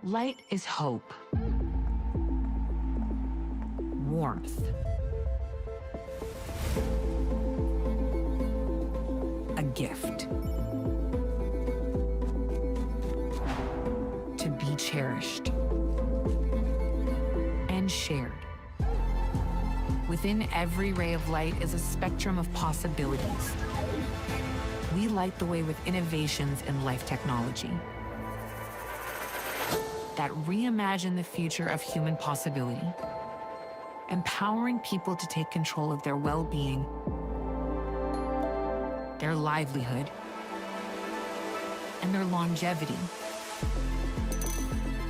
Light is hope, warmth, a gift to be cherished and shared. Within every ray of light is a spectrum of possibilities. We light the way with innovations in life technology that reimagine the future of human possibility, empowering people to take control of their well-being, their livelihood, and their longevity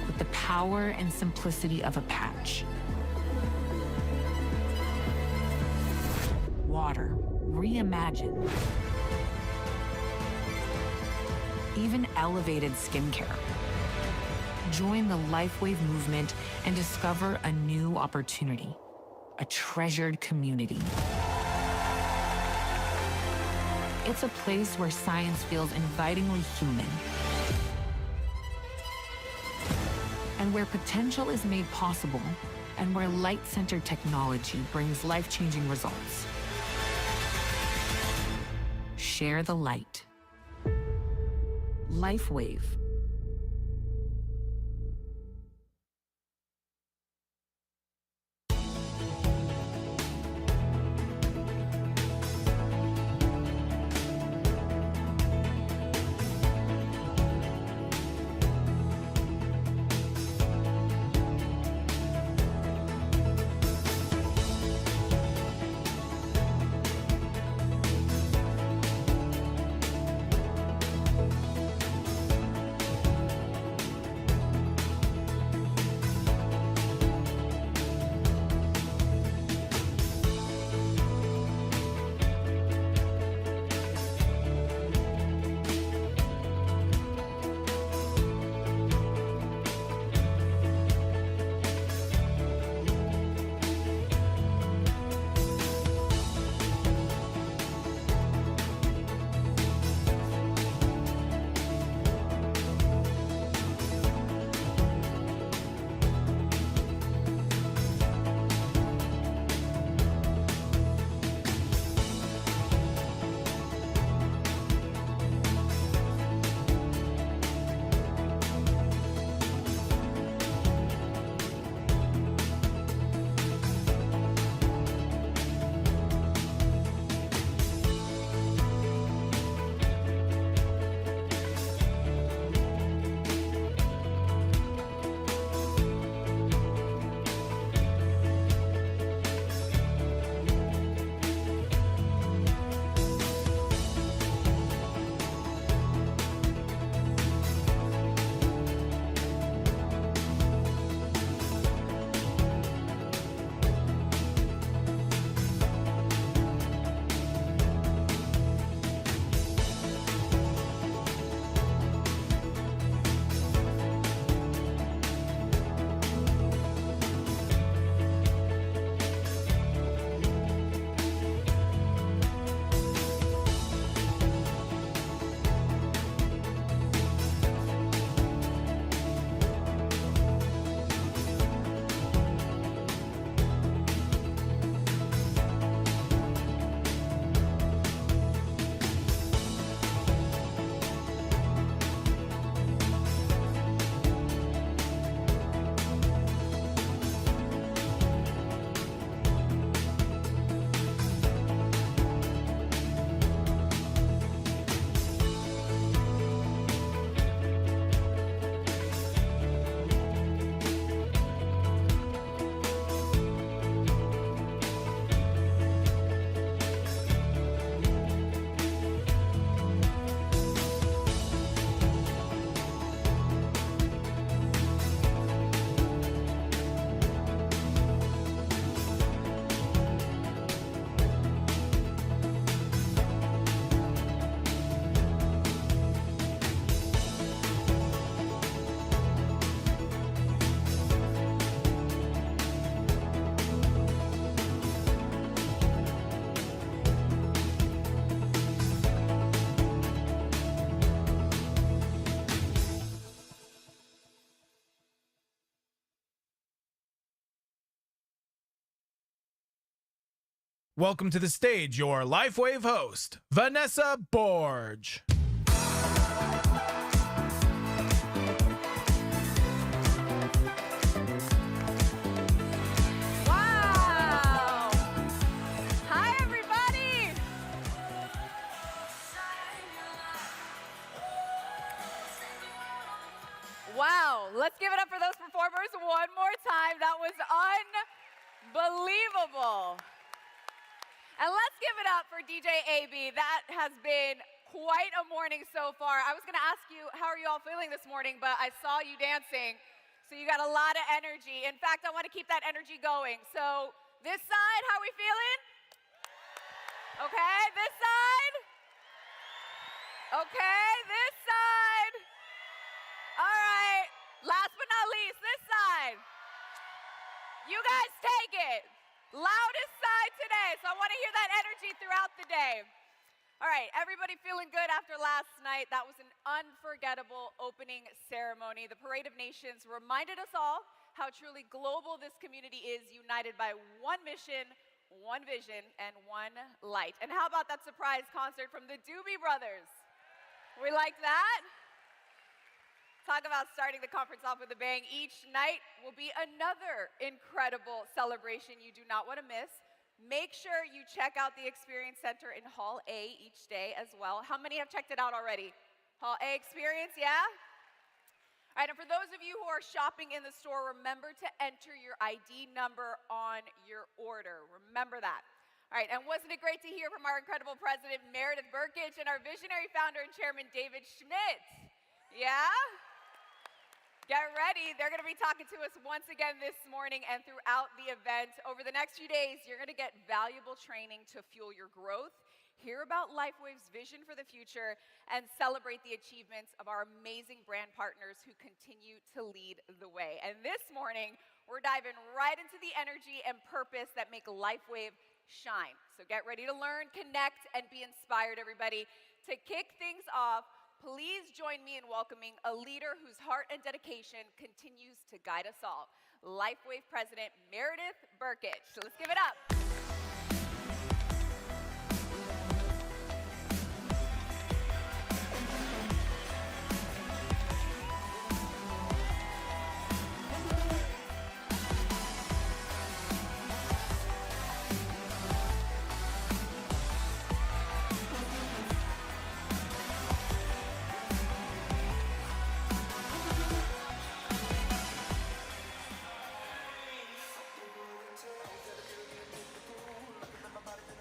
with the power and simplicity of a patch. Water, reimagined. Even elevated skincare. Join the LIFEWAVE movement and discover a new opportunity, a treasured community. It's a place where science feels invitingly human, and where potential is made possible, and where light-centered technology brings life-changing results. Share the light. LIFEWAVE. Welcome to the stage, your LifeWave host, Vanessa Borge. Wow! Hi, everybody! Wow, let's give it up for those performers one more time. That was unbelievable. And let's give it up for DJ AB. That has been quite a morning so far. I was going to ask you, how are you all feeling this morning? But I saw you dancing, so you got a lot of energy. In fact, I want to keep that energy going. So this side, how are we feeling? Okay, this side? Okay, this side. All right, last but not least, this side. You guys take it. Loudest side today, so I want to hear that energy throughout the day. All right, everybody feeling good after last night? That was an unforgettable opening ceremony. The Parade of Nations reminded us all how truly global this community is, united by one mission, one vision, and one light. And how about that surprise concert from the Doobie Brothers? We liked that? Talk about starting the conference off with a bang. Each night will be another incredible celebration you do not want to miss. Make sure you check out the Experience Center in Hall A each day as well. How many have checked it out already? Hall A Experience, yeah? All right, and for those of you who are shopping in the store, remember to enter your ID number on your order. Remember that. All right, and wasn't it great to hear from our incredible president, Meredith Burkich, and our visionary founder and chairman, David Schmidt? Yeah? Get ready. They're going to be talking to us once again this morning and throughout the event. Over the next few days, you're going to get valuable training to fuel your growth, hear about LifeWave's vision for the future, and celebrate the achievements of our amazing brand partners who continue to lead the way. And this morning, we're diving right into the energy and purpose that make LifeWave shine. So get ready to learn, connect, and be inspired, everybody. To kick things off, please join me in welcoming a leader whose heart and dedication continues to guide us all, LifeWave President Meredith Burkich. So let's give it up.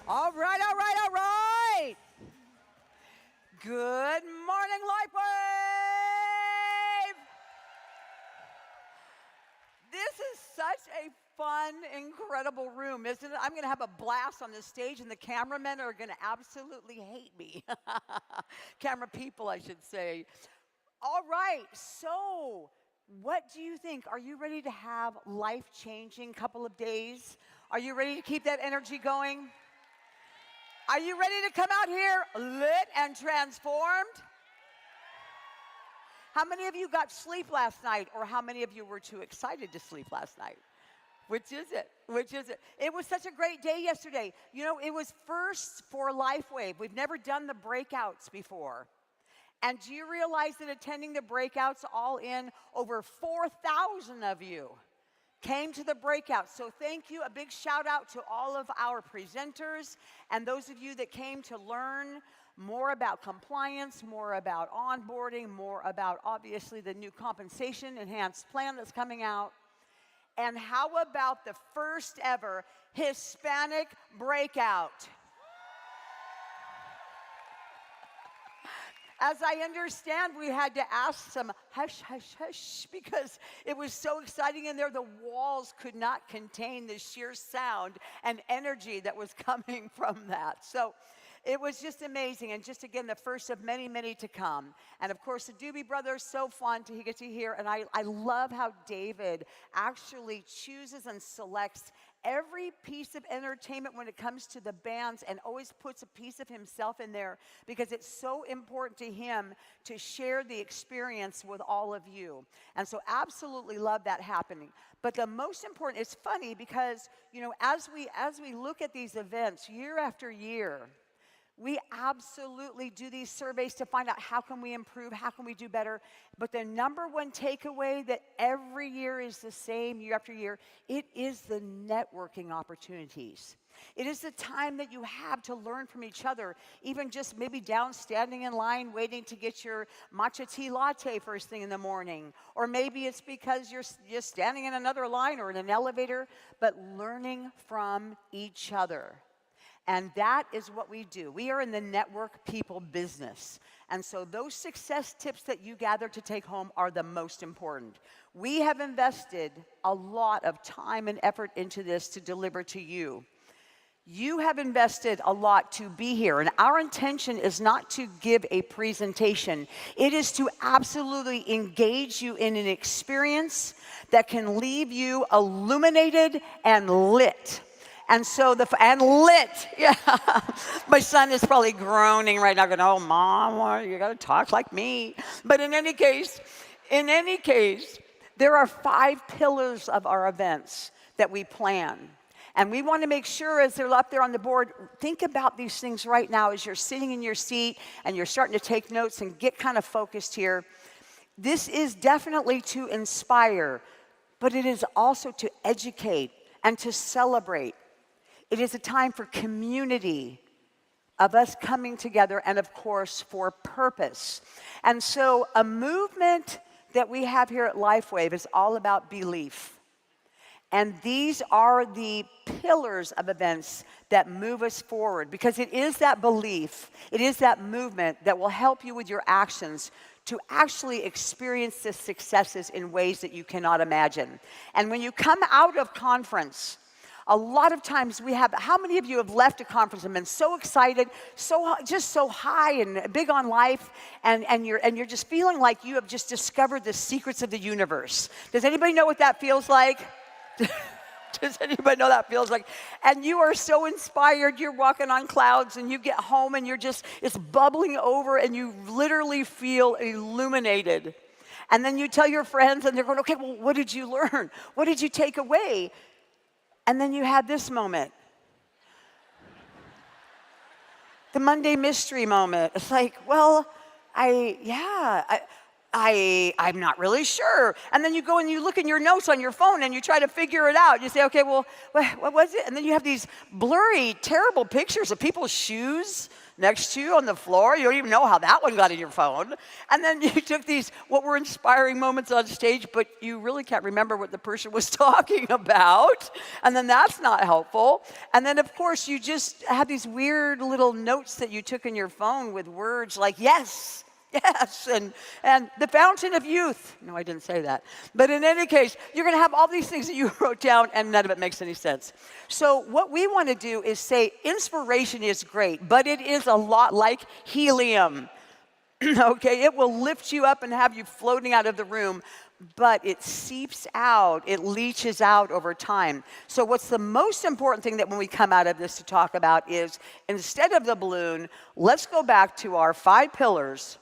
All right, all right, all right. Good morning, LifeWave. This is such a fun, incredible room, isn't it? I'm going to have a blast on this stage, and the cameramen are going to absolutely hate me. Camera people, I should say. All right, so what do you think? Are you ready to have life-changing couple of days? Are you ready to keep that energy going? Are you ready to come out here lit and transformed? How many of you got sleep last night, or how many of you were too excited to sleep last night? Which is it? Which is it? It was such a great day yesterday. You know, it was first for LifeWave. We've never done the breakouts before. And do you realize that attending the breakouts, all in, over 4,000 of you came to the breakout. So thank you. A big shout out to all of our presenters and those of you that came to learn more about compliance, more about onboarding, more about obviously the new compensation enhanced plan that's coming out. And how about the first ever Hispanic breakout? As I understand, we had to ask some hush, hush, hush, because it was so exciting in there. The walls could not contain the sheer sound and energy that was coming from that. So it was just amazing, and just again, the first of many, many to come. And of course, the Doobie Brothers, so fun to get to hear. And I love how David actually chooses and selects every piece of entertainment when it comes to the bands and always puts a piece of himself in there because it's so important to him to share the experience with all of you. And so absolutely love that happening. But the most important, it's funny because, you know, as we look at these events year after year, we absolutely do these surveys to find out how can we improve, how can we do better. But the number one takeaway that every year is the same year after year, it is the networking opportunities. It is the time that you have to learn from each other, even just maybe down standing in line waiting to get your matcha tea latte first thing in the morning. Or maybe it's because you're just standing in another line or in an elevator, but learning from each other. And that is what we do. We are in the network people business. And so those success tips that you gather to take home are the most important. We have invested a lot of time and effort into this to deliver to you. You have invested a lot to be here, and our intention is not to give a presentation. It is to absolutely engage you in an experience that can leave you illuminated and lit. And so and lit, yeah. My son is probably groaning right now, going, "Oh, Mom, you got to talk like me." But in any case, there are 5 pillars of our events that we plan. And we want to make sure, as they're up there on the board, think about these things right now as you're sitting in your seat and you're starting to take notes and get kind of focused here. This is definitely to inspire, but it is also to educate and to celebrate. It is a time for community, of us coming together, and of course, for purpose. And so a movement that we have here at LifeWave is all about belief. And these are the pillars of events that move us forward, because it is that belief, it is that movement that will help you with your actions to actually experience the successes in ways that you cannot imagine. And when you come out of conference, a lot of times we have, how many of you have left a conference and been so excited, just so high and big on life, and you're just feeling like you have just discovered the secrets of the universe? Does anybody know what that feels like? Does anybody know that feels like? And you are so inspired, you're walking on clouds, and you get home and it's bubbling over, and you literally feel illuminated. And then you tell your friends, and they're going, "Okay, well, what did you learn? What did you take away?" And then you had this moment. The Monday mystery moment. It's like, well, I'm not really sure. And then you go and you look in your notes on your phone and you try to figure it out. You say, okay, well, what was it? And then you have these blurry, terrible pictures of people's shoes next to you on the floor. You don't even know how that one got in your phone. And then you took these, what were inspiring moments on stage, but you really can't remember what the person was talking about. And then that's not helpful. And then, of course, you just have these weird little notes that you took in your phone with words like, yes, and the fountain of youth. No, I didn't say that. But in any case, you're going to have all these things that you wrote down, and none of it makes any sense. So what we want to do is say inspiration is great, but it is a lot like helium. Okay, it will lift you up and have you floating out of the room, but it seeps out, it leaches out over time. So what's the most important thing that when we come out of this to talk about is, instead of the balloon, let's go back to our 5 pillars.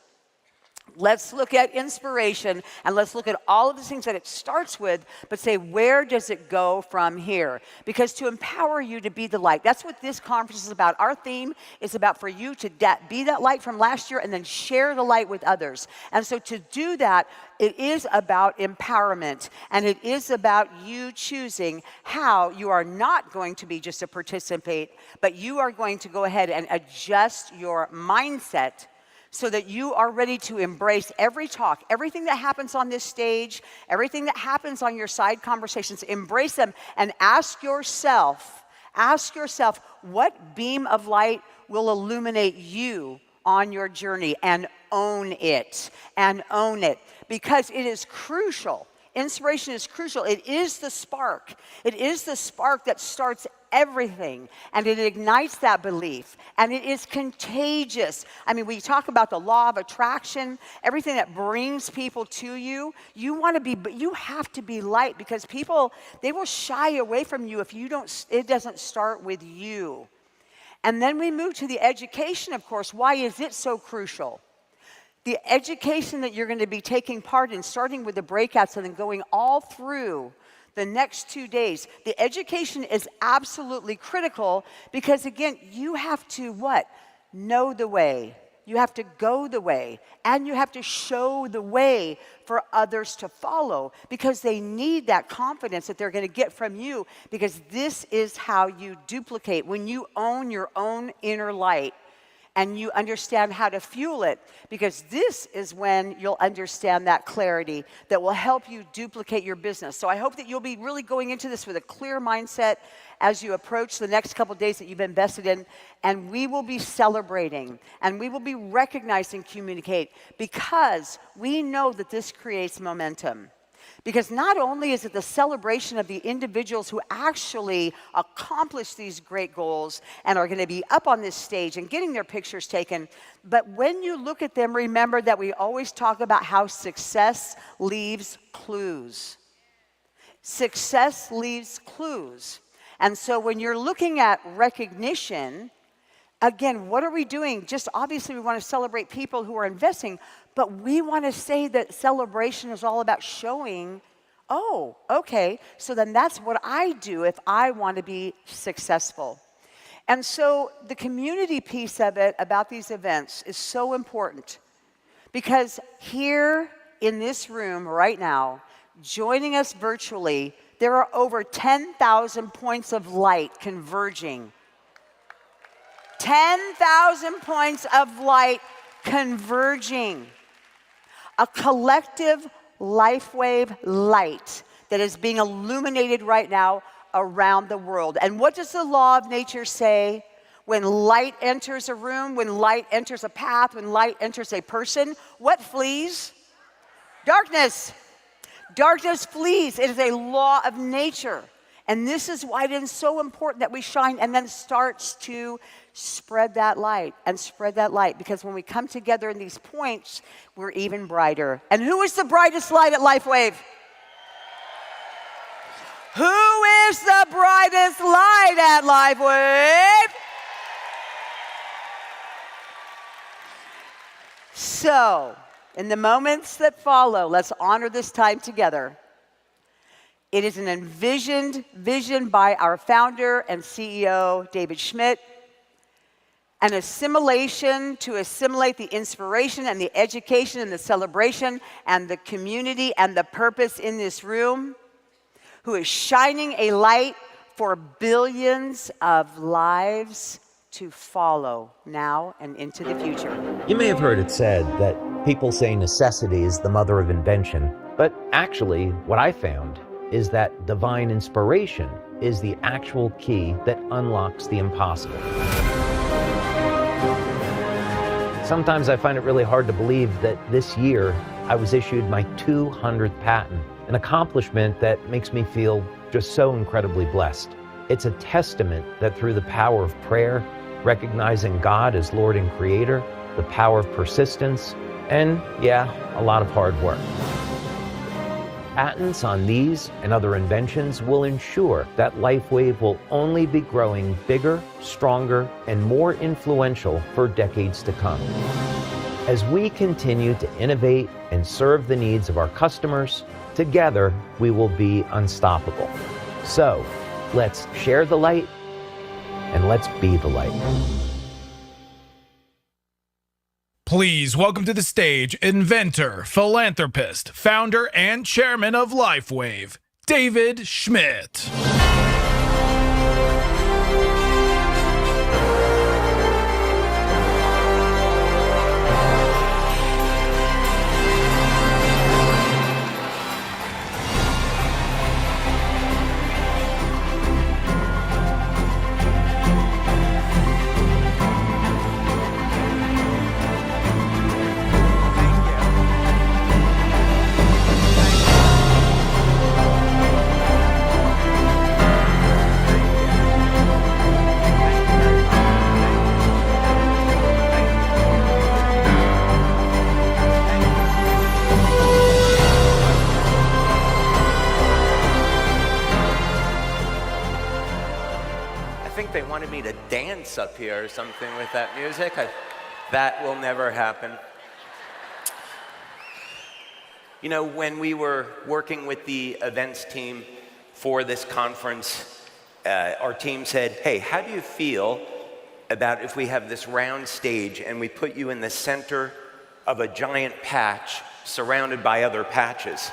Let's look at inspiration, and let's look at all of the things that it starts with, but say, where does it go from here? Because to empower you to be the light, that's what this conference is about. Our theme is about for you to be that light from last year and then share the light with others. And so to do that, it is about empowerment, and it is about you choosing how you are not going to be just a participant, but you are going to go ahead and adjust your mindset so that you are ready to embrace every talk, everything that happens on this stage, everything that happens on your side conversations. Embrace them and ask yourself, what beam of light will illuminate you on your journey, and own it, because it is crucial. Inspiration is crucial. It is the spark. It is the spark that starts everything, and it ignites that belief, and it is contagious. I mean, we talk about the law of attraction, everything that brings people to you. You have to be light, because people, they will shy away from you if it doesn't start with you. And then we move to the education, of course. Why is it so crucial? The education that you're going to be taking part in, starting with the breakouts and then going all through the next 2 days, the education is absolutely critical, because again, you have to what? Know the way. You have to go the way, and you have to show the way for others to follow, because they need that confidence that they're going to get from you, because this is how you duplicate. When you own your own inner light, and you understand how to fuel it, because this is when you'll understand that clarity that will help you duplicate your business. So I hope that you'll be really going into this with a clear mindset as you approach the next couple days that you've invested in, and we will be celebrating, and we will be recognizing Communicate, because we know that this creates momentum. Because not only is it the celebration of the individuals who actually accomplish these great goals and are going to be up on this stage and getting their pictures taken, but when you look at them, remember that we always talk about how success leaves clues. Success leaves clues. And so when you're looking at recognition, again, what are we doing? Just obviously we want to celebrate people who are investing, but we want to say that celebration is all about showing, oh, okay, so then that's what I do if I want to be successful. And so the community piece of it about these events is so important, because here in this room right now, joining us virtually, there are over 10,000 points of light converging. 10,000 points of light converging. A collective LifeWave light that is being illuminated right now around the world. And what does the law of nature say? When light enters a room, when light enters a path, when light enters a person, what flees? Darkness. Darkness flees. It is a law of nature. And this is why it is so important that we shine and then starts to spread that light and spread that light. Because when we come together in these points, we're even brighter. And who is the brightest light at LifeWave? Who is the brightest light at LifeWave? So, in the moments that follow, let's honor this time together. It is an envisioned vision by our founder and CEO, David Schmidt, an assimilation to assimilate the inspiration and the education and the celebration and the community and the purpose in this room, who is shining a light for billions of lives to follow now and into the future. You may have heard it said that people say necessity is the mother of invention, but actually what I found is that divine inspiration is the actual key that unlocks the impossible. Sometimes I find it really hard to believe that this year I was issued my 200th patent, an accomplishment that makes me feel just so incredibly blessed. It's a testament that through the power of prayer, recognizing God as Lord and Creator, the power of persistence, and yeah, a lot of hard work. Patents on these and other inventions will ensure that LifeWave will only be growing bigger, stronger, and more influential for decades to come. As we continue to innovate and serve the needs of our customers, together we will be unstoppable. So, let's share the light and let's be the light. Please welcome to the stage inventor, philanthropist, founder, and chairman of LifeWave, David Schmidt. me to dance up here or something with that music. That will never happen. You know, when we were working with the events team for this conference, our team said, hey, how do you feel about if we have this round stage and we put you in the center of a giant patch surrounded by other patches?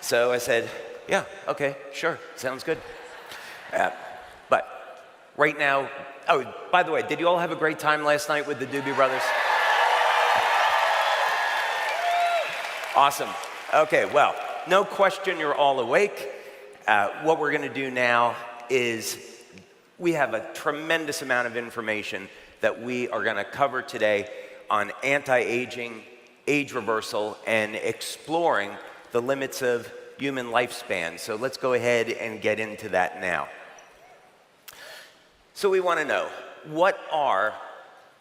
So I said, yeah, okay, sure, sounds good. But right now, oh, by the way, did you all have a great time last night with the Doobie Brothers? Awesome. Okay, well, no question you're all awake. What we're gonna do now is we have a tremendous amount of information that we are gonna cover today on anti-aging, age reversal, and exploring the limits of human lifespan. So let's go ahead and get into that now. So we want to know, what are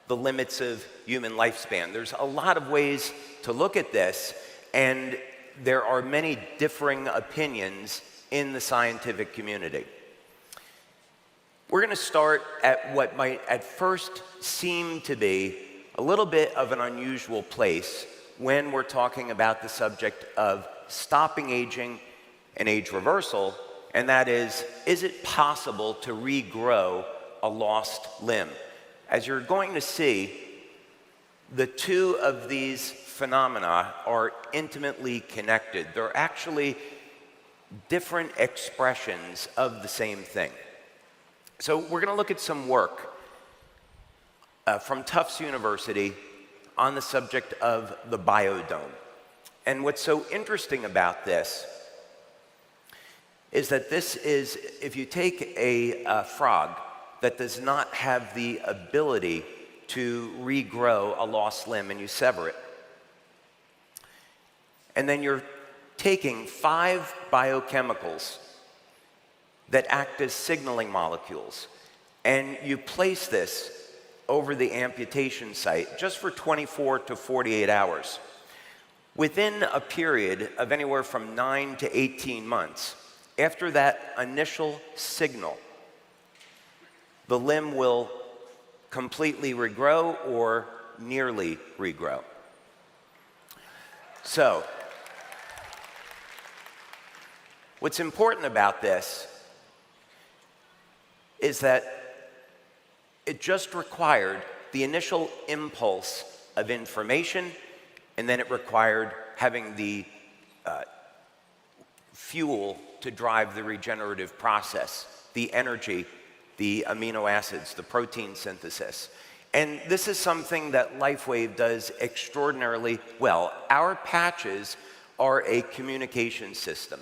the limits of human lifespan? There's a lot of ways to look at this, and there are many differing opinions in the scientific community. We're going to start at what might at first seem to be a little bit of an unusual place when we're talking about the subject of stopping aging and age reversal, and that is it possible to regrow a lost limb? As you're going to see, the two of these phenomena are intimately connected. They're actually different expressions of the same thing. So we're going to look at some work from Tufts University on the subject of the biodome. And what's so interesting about this is that this is, if you take a frog that does not have the ability to regrow a lost limb and you sever it, and then you're taking 5 biochemicals that act as signaling molecules, and you place this over the amputation site just for 24 to 48 hours. Within a period of anywhere from 9 to 18 months, after that initial signal, the limb will completely regrow or nearly regrow. So, what's important about this is that it just required the initial impulse of information, and then it required having the fuel to drive the regenerative process, the energy, the amino acids, the protein synthesis. And this is something that LifeWave does extraordinarily well. Our patches are a communication system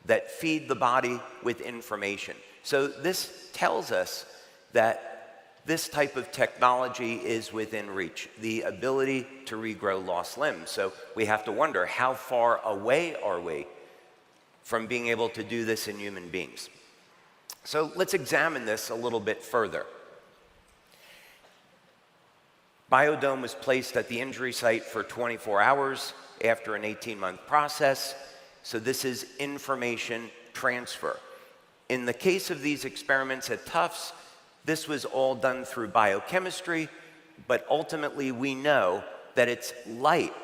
that feed the body with information. So this tells us that this type of technology is within reach, the ability to regrow lost limbs. So we have to wonder, how far away are we from being able to do this in human beings? So let's examine this a little bit further. Biodome was placed at the injury site for 24 hours after an 18-month process. So this is information transfer. In the case of these experiments at Tufts, this was all done through biochemistry, but ultimately we know that it's light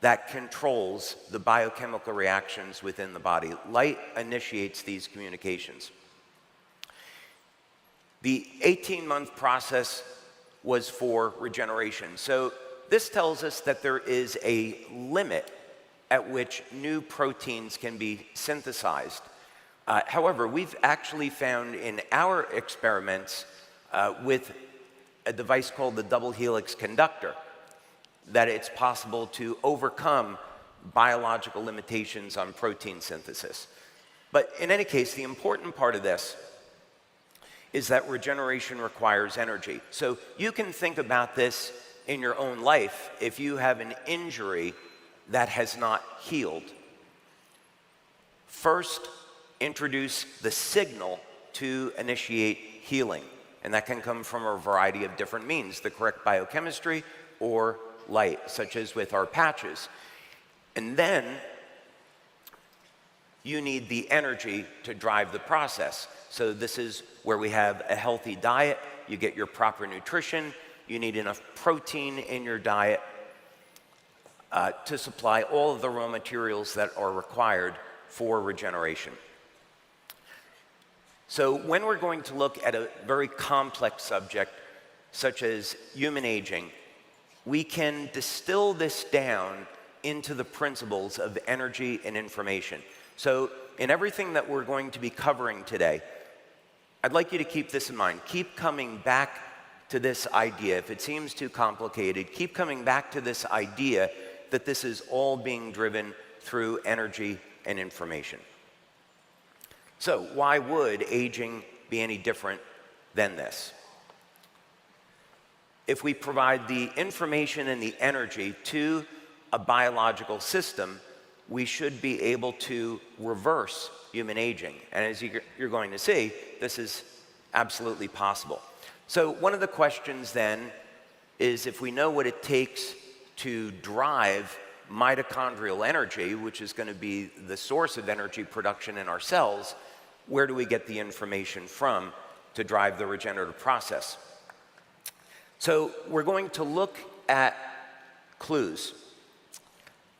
that controls the biochemical reactions within the body. Light initiates these communications. The 18-month process was for regeneration. So this tells us that there is a limit at which new proteins can be synthesized. However, we've actually found in our experiments with a device called the double helix conductor that it's possible to overcome biological limitations on protein synthesis. But in any case, the important part of this is that regeneration requires energy. So you can think about this in your own life. If you have an injury that has not healed, first introduce the signal to initiate healing. And that can come from a variety of different means, the correct biochemistry or light, such as with our patches. And then you need the energy to drive the process. So this is where we have a healthy diet. You get your proper nutrition. You need enough protein in your diet to supply all of the raw materials that are required for regeneration. So when we're going to look at a very complex subject, such as human aging, we can distill this down into the principles of energy and information. So in everything that we're going to be covering today, I'd like you to keep this in mind. Keep coming back to this idea. If it seems too complicated, keep coming back to this idea that this is all being driven through energy and information. So why would aging be any different than this? If we provide the information and the energy to a biological system, we should be able to reverse human aging. And as you're going to see, this is absolutely possible. So one of the questions then is, if we know what it takes to drive mitochondrial energy, which is going to be the source of energy production in our cells, where do we get the information from to drive the regenerative process? So we're going to look at clues.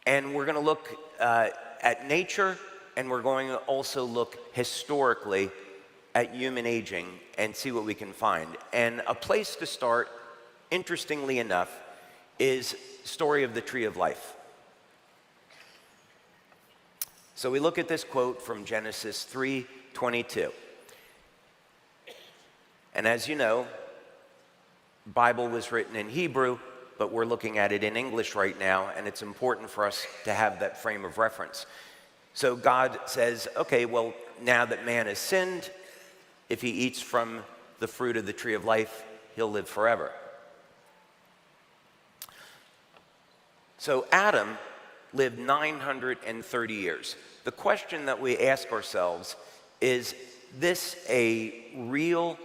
And we're going to look at nature, and we're going to also look historically at human aging and see what we can find. And a place to start, interestingly enough, is story of the tree of life. So we look at this quote from Genesis 3:22. And as you know, the Bible was written in Hebrew, but we're looking at it in English right now, and it's important for us to have that frame of reference. So God says, okay, well, now that man has sinned, if he eats from the fruit of the tree of life, he'll live forever. So Adam lived 930 years. The question that we ask ourselves is this a real,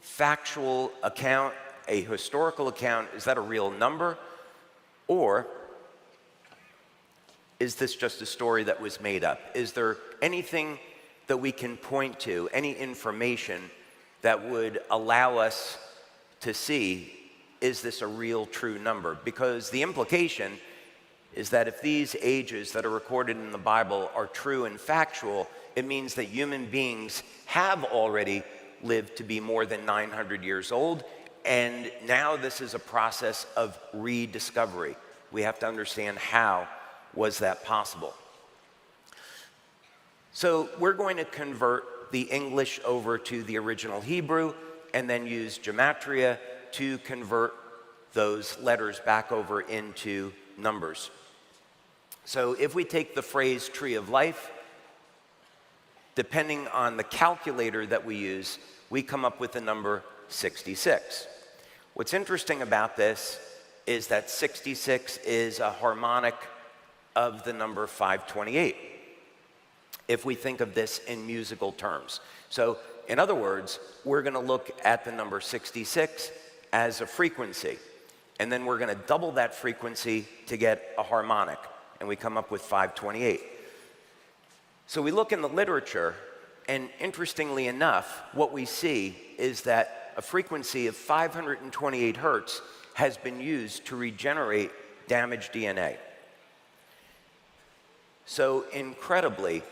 factual account, a historical account? Is that a real number? Or is this just a story that was made up? Is there anything that we can point to, any information that would allow us to see, is this a real, true number? Because the implication is that if these ages that are recorded in the Bible are true and factual, it means that human beings have already lived to be more than 900 years old, and now this is a process of rediscovery. We have to understand how was that possible. So we're going to convert the English over to the original Hebrew and then use gematria to convert those letters back over into numbers. So if we take the phrase tree of life, depending on the calculator that we use, we come up with the number 66. What's interesting about this is that 66 is a harmonic of the number 528, if we think of this in musical terms. So in other words, we're going to look at the number 66 as a frequency, and then we're going to double that frequency to get a harmonic, and we come up with 528. So we look in the literature, and interestingly enough, what we see is that a frequency of 528 hertz has been used to regenerate damaged DNA. So incredibly,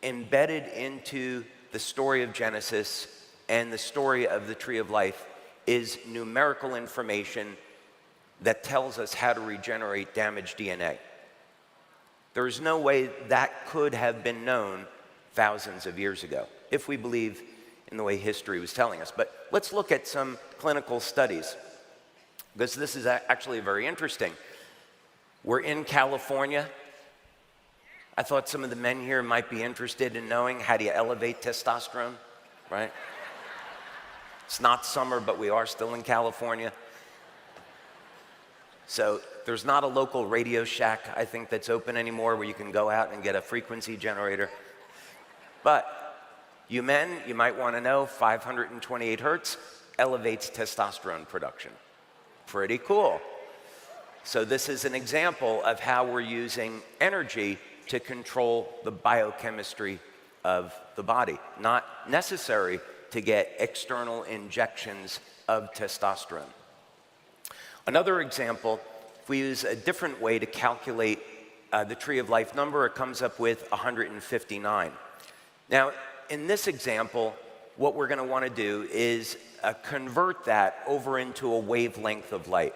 embedded into the story of Genesis and the story of the tree of life is numerical information that tells us how to regenerate damaged DNA. There is no way that could have been known thousands of years ago, if we believe in the way history was telling us. But let's look at some clinical studies, because this is actually very interesting. We're in California. I thought some of the men here might be interested in knowing, how do you elevate testosterone, right? It's not summer, but we are still in California. So there's not a local Radio Shack, I think, that's open anymore where you can go out and get a frequency generator. But you men, you might want to know 528 hertz elevates testosterone production. Pretty cool. So this is an example of how we're using energy to control the biochemistry of the body, not necessary to get external injections of testosterone. Another example, if we use a different way to calculate the tree of life number, it comes up with 159. Now, in this example, what we're going to want to do is convert that over into a wavelength of light.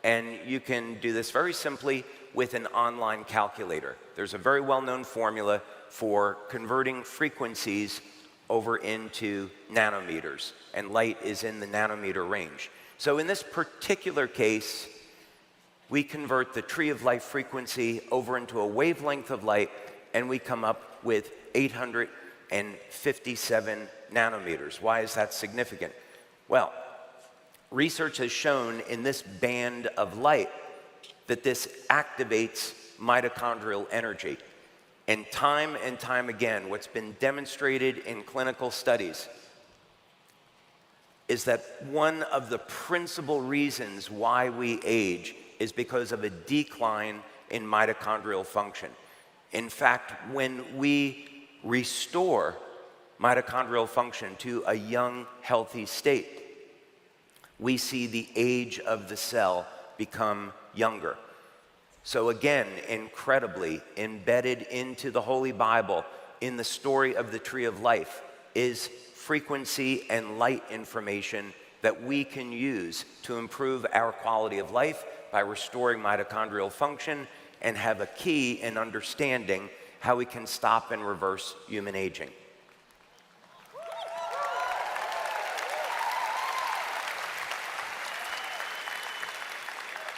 And you can do this very simply with an online calculator. There's a very well-known formula for converting frequencies over into nanometers, and light is in the nanometer range. So in this particular case, we convert the tree of life frequency over into a wavelength of light, and we come up with 857 nanometers. Why is that significant? Well, research has shown in this band of light that this activates mitochondrial energy. And time again, what's been demonstrated in clinical studies is that one of the principal reasons why we age is because of a decline in mitochondrial function. In fact, when we restore mitochondrial function to a young, healthy state, we see the age of the cell become younger. So again, incredibly embedded into the Holy Bible, in the story of the tree of life, is frequency and light information that we can use to improve our quality of life by restoring mitochondrial function, and have a key in understanding how we can stop and reverse human aging.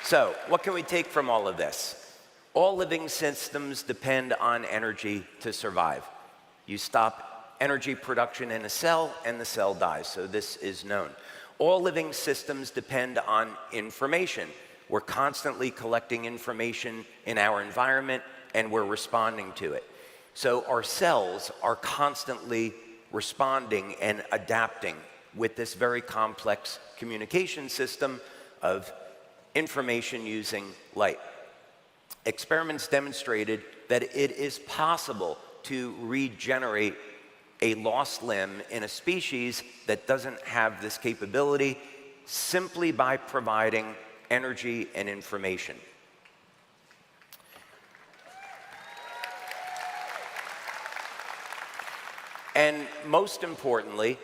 So, what can we take from all of this? All living systems depend on energy to survive. You stop energy production in a cell, and the cell dies, so this is known. All living systems depend on information. We're constantly collecting information in our environment, and we're responding to it. So our cells are constantly responding and adapting with this very complex communication system of information using light. Experiments demonstrated that it is possible to regenerate a lost limb in a species that doesn't have this capability simply by providing energy and information. And most importantly,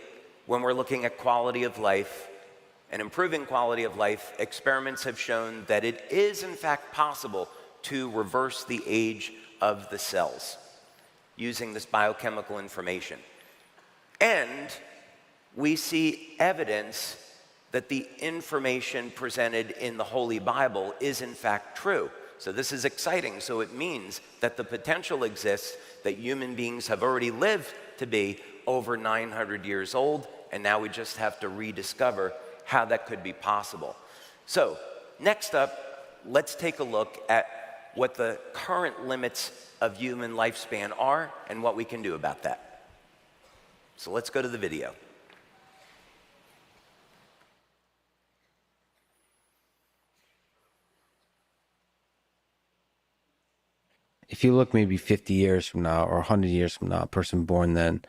when we're looking at quality of life and improving quality of life, experiments have shown that it is in fact possible to reverse the age of the cells using this biochemical information. And we see evidence that the information presented in the Holy Bible is in fact true. So this is exciting. So it means that the potential exists that human beings have already lived to be over 900 years old, and now we just have to rediscover how that could be possible. So next up, let's take a look at what the current limits of human lifespan are and what we can do about that. So let's go to the video. If you look maybe 50 years from now or 100 years from now, a person born then,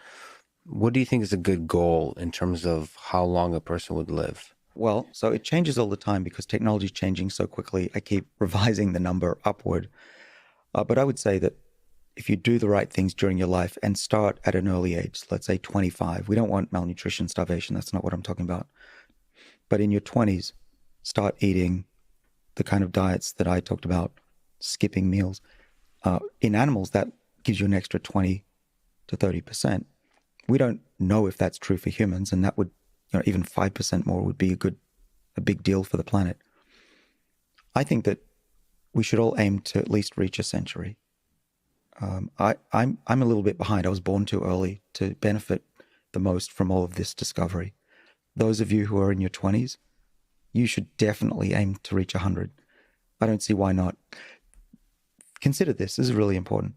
what do you think is a good goal in terms of how long a person would live? Well, so it changes all the time because technology is changing so quickly. I keep revising the number upward. But I would say that if you do the right things during your life and start at an early age, let's say 25, we don't want malnutrition, starvation. That's not what I'm talking about. But in your 20s, start eating the kind of diets that I talked about, skipping meals. In animals, that gives you an extra 20 to 30%. We don't know if that's true for humans, and that would, even 5% more would be a big deal for the planet. I think that we should all aim to at least reach a century. I'm a little bit behind. I was born too early to benefit the most from all of this discovery. Those of you who are in your 20s, you should definitely aim to reach 100. I don't see why not. Consider this is really important.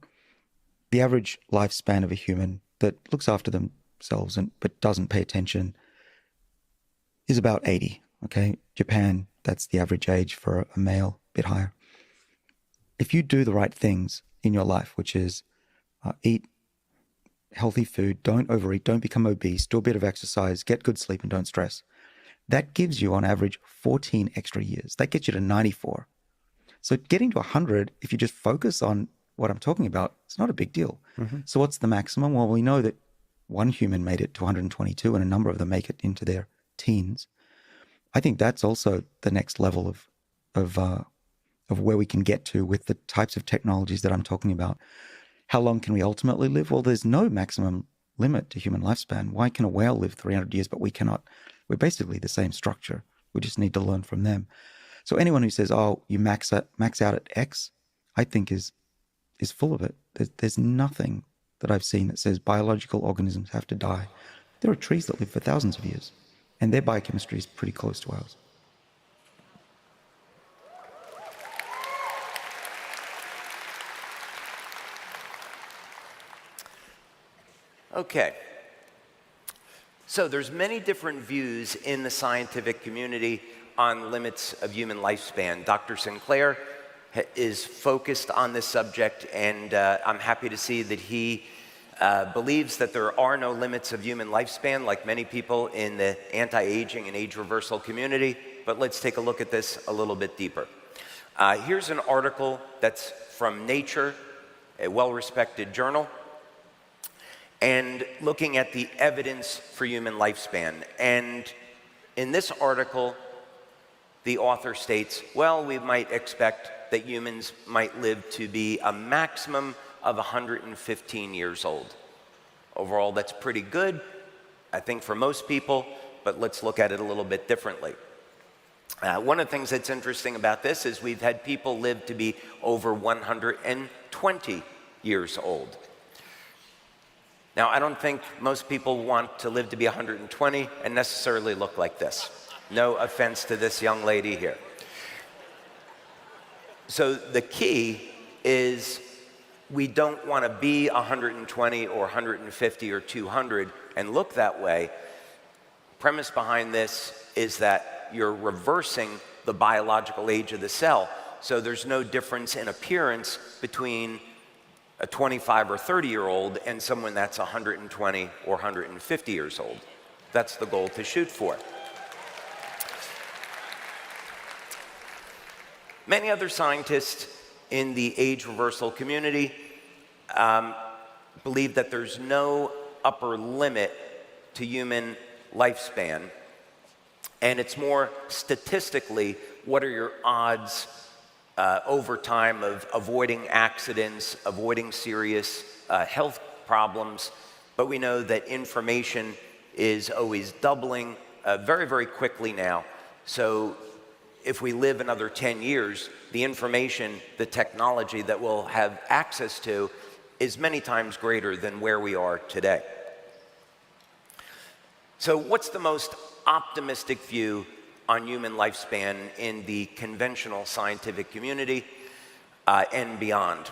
The average lifespan of a human that looks after themselves but doesn't pay attention is about 80, okay? Japan, that's the average age for a male, a bit higher. If you do the right things in your life, which is eat healthy food, don't overeat, don't become obese, do a bit of exercise, get good sleep, and don't stress. That gives you, on average, 14 extra years. That gets you to 94. So getting to 100, if you just focus on what I'm talking about, it's not a big deal. So what's the maximum? Well, we know that one human made it to 122, and a number of them make it into their teens. I think that's also the next level of where we can get to with the types of technologies that I'm talking about. How long can we ultimately live? Well, there's no maximum limit to human lifespan. Why can a whale live 300 years, but we cannot? We're basically the same structure. We just need to learn from them. So anyone who says, oh, you max out at X, I think is full of it. There's nothing that I've seen that says biological organisms have to die. There are trees that live for thousands of years, and their biochemistry is pretty close to ours. Okay. So there's many different views in the scientific community on limits of human lifespan. Dr. Sinclair is focused on this subject, and I'm happy to see that he believes that there are no limits of human lifespan, like many people in the anti-aging and age reversal community. But let's take a look at this a little bit deeper. Here's an article that's from Nature, a well-respected journal, and looking at the evidence for human lifespan. And in this article, the author states, well, we might expect that humans might live to be a maximum of 115 years old. Overall, that's pretty good, I think, for most people, but let's look at it a little bit differently. One of the things that's interesting about this is we've had people live to be over 120 years old. Now, I don't think most people want to live to be 120 and necessarily look like this. No offense to this young lady here. So the key is we don't want to be 120 or 150 or 200 and look that way. Premise behind this is that you're reversing the biological age of the cell. So there's no difference in appearance between a 25 or 30-year-old and someone that's 120 or 150 years old. That's the goal to shoot for. Many other scientists in the age reversal community believe that there's no upper limit to human lifespan, and it's more statistically, what are your odds over time of avoiding accidents, avoiding serious health problems. But we know that information is always doubling very, very quickly now. So if we live another 10 years, the information, the technology that we'll have access to is many times greater than where we are today. So what's the most optimistic view on human lifespan in the conventional scientific community and beyond?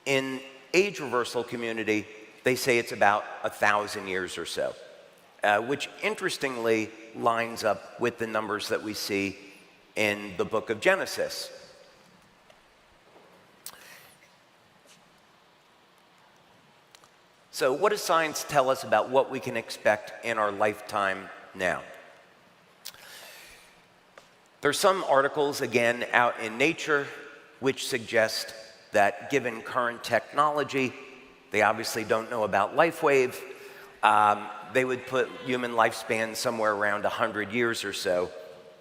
In age reversal community, they say it's about 1,000 years or so, which interestingly lines up with the numbers that we see in the book of Genesis. So what does science tell us about what we can expect in our lifetime now? There's some articles, again, out in Nature, which suggest that given current technology, they obviously don't know about LIFEWAVE, they would put human lifespan somewhere around 100 years or so,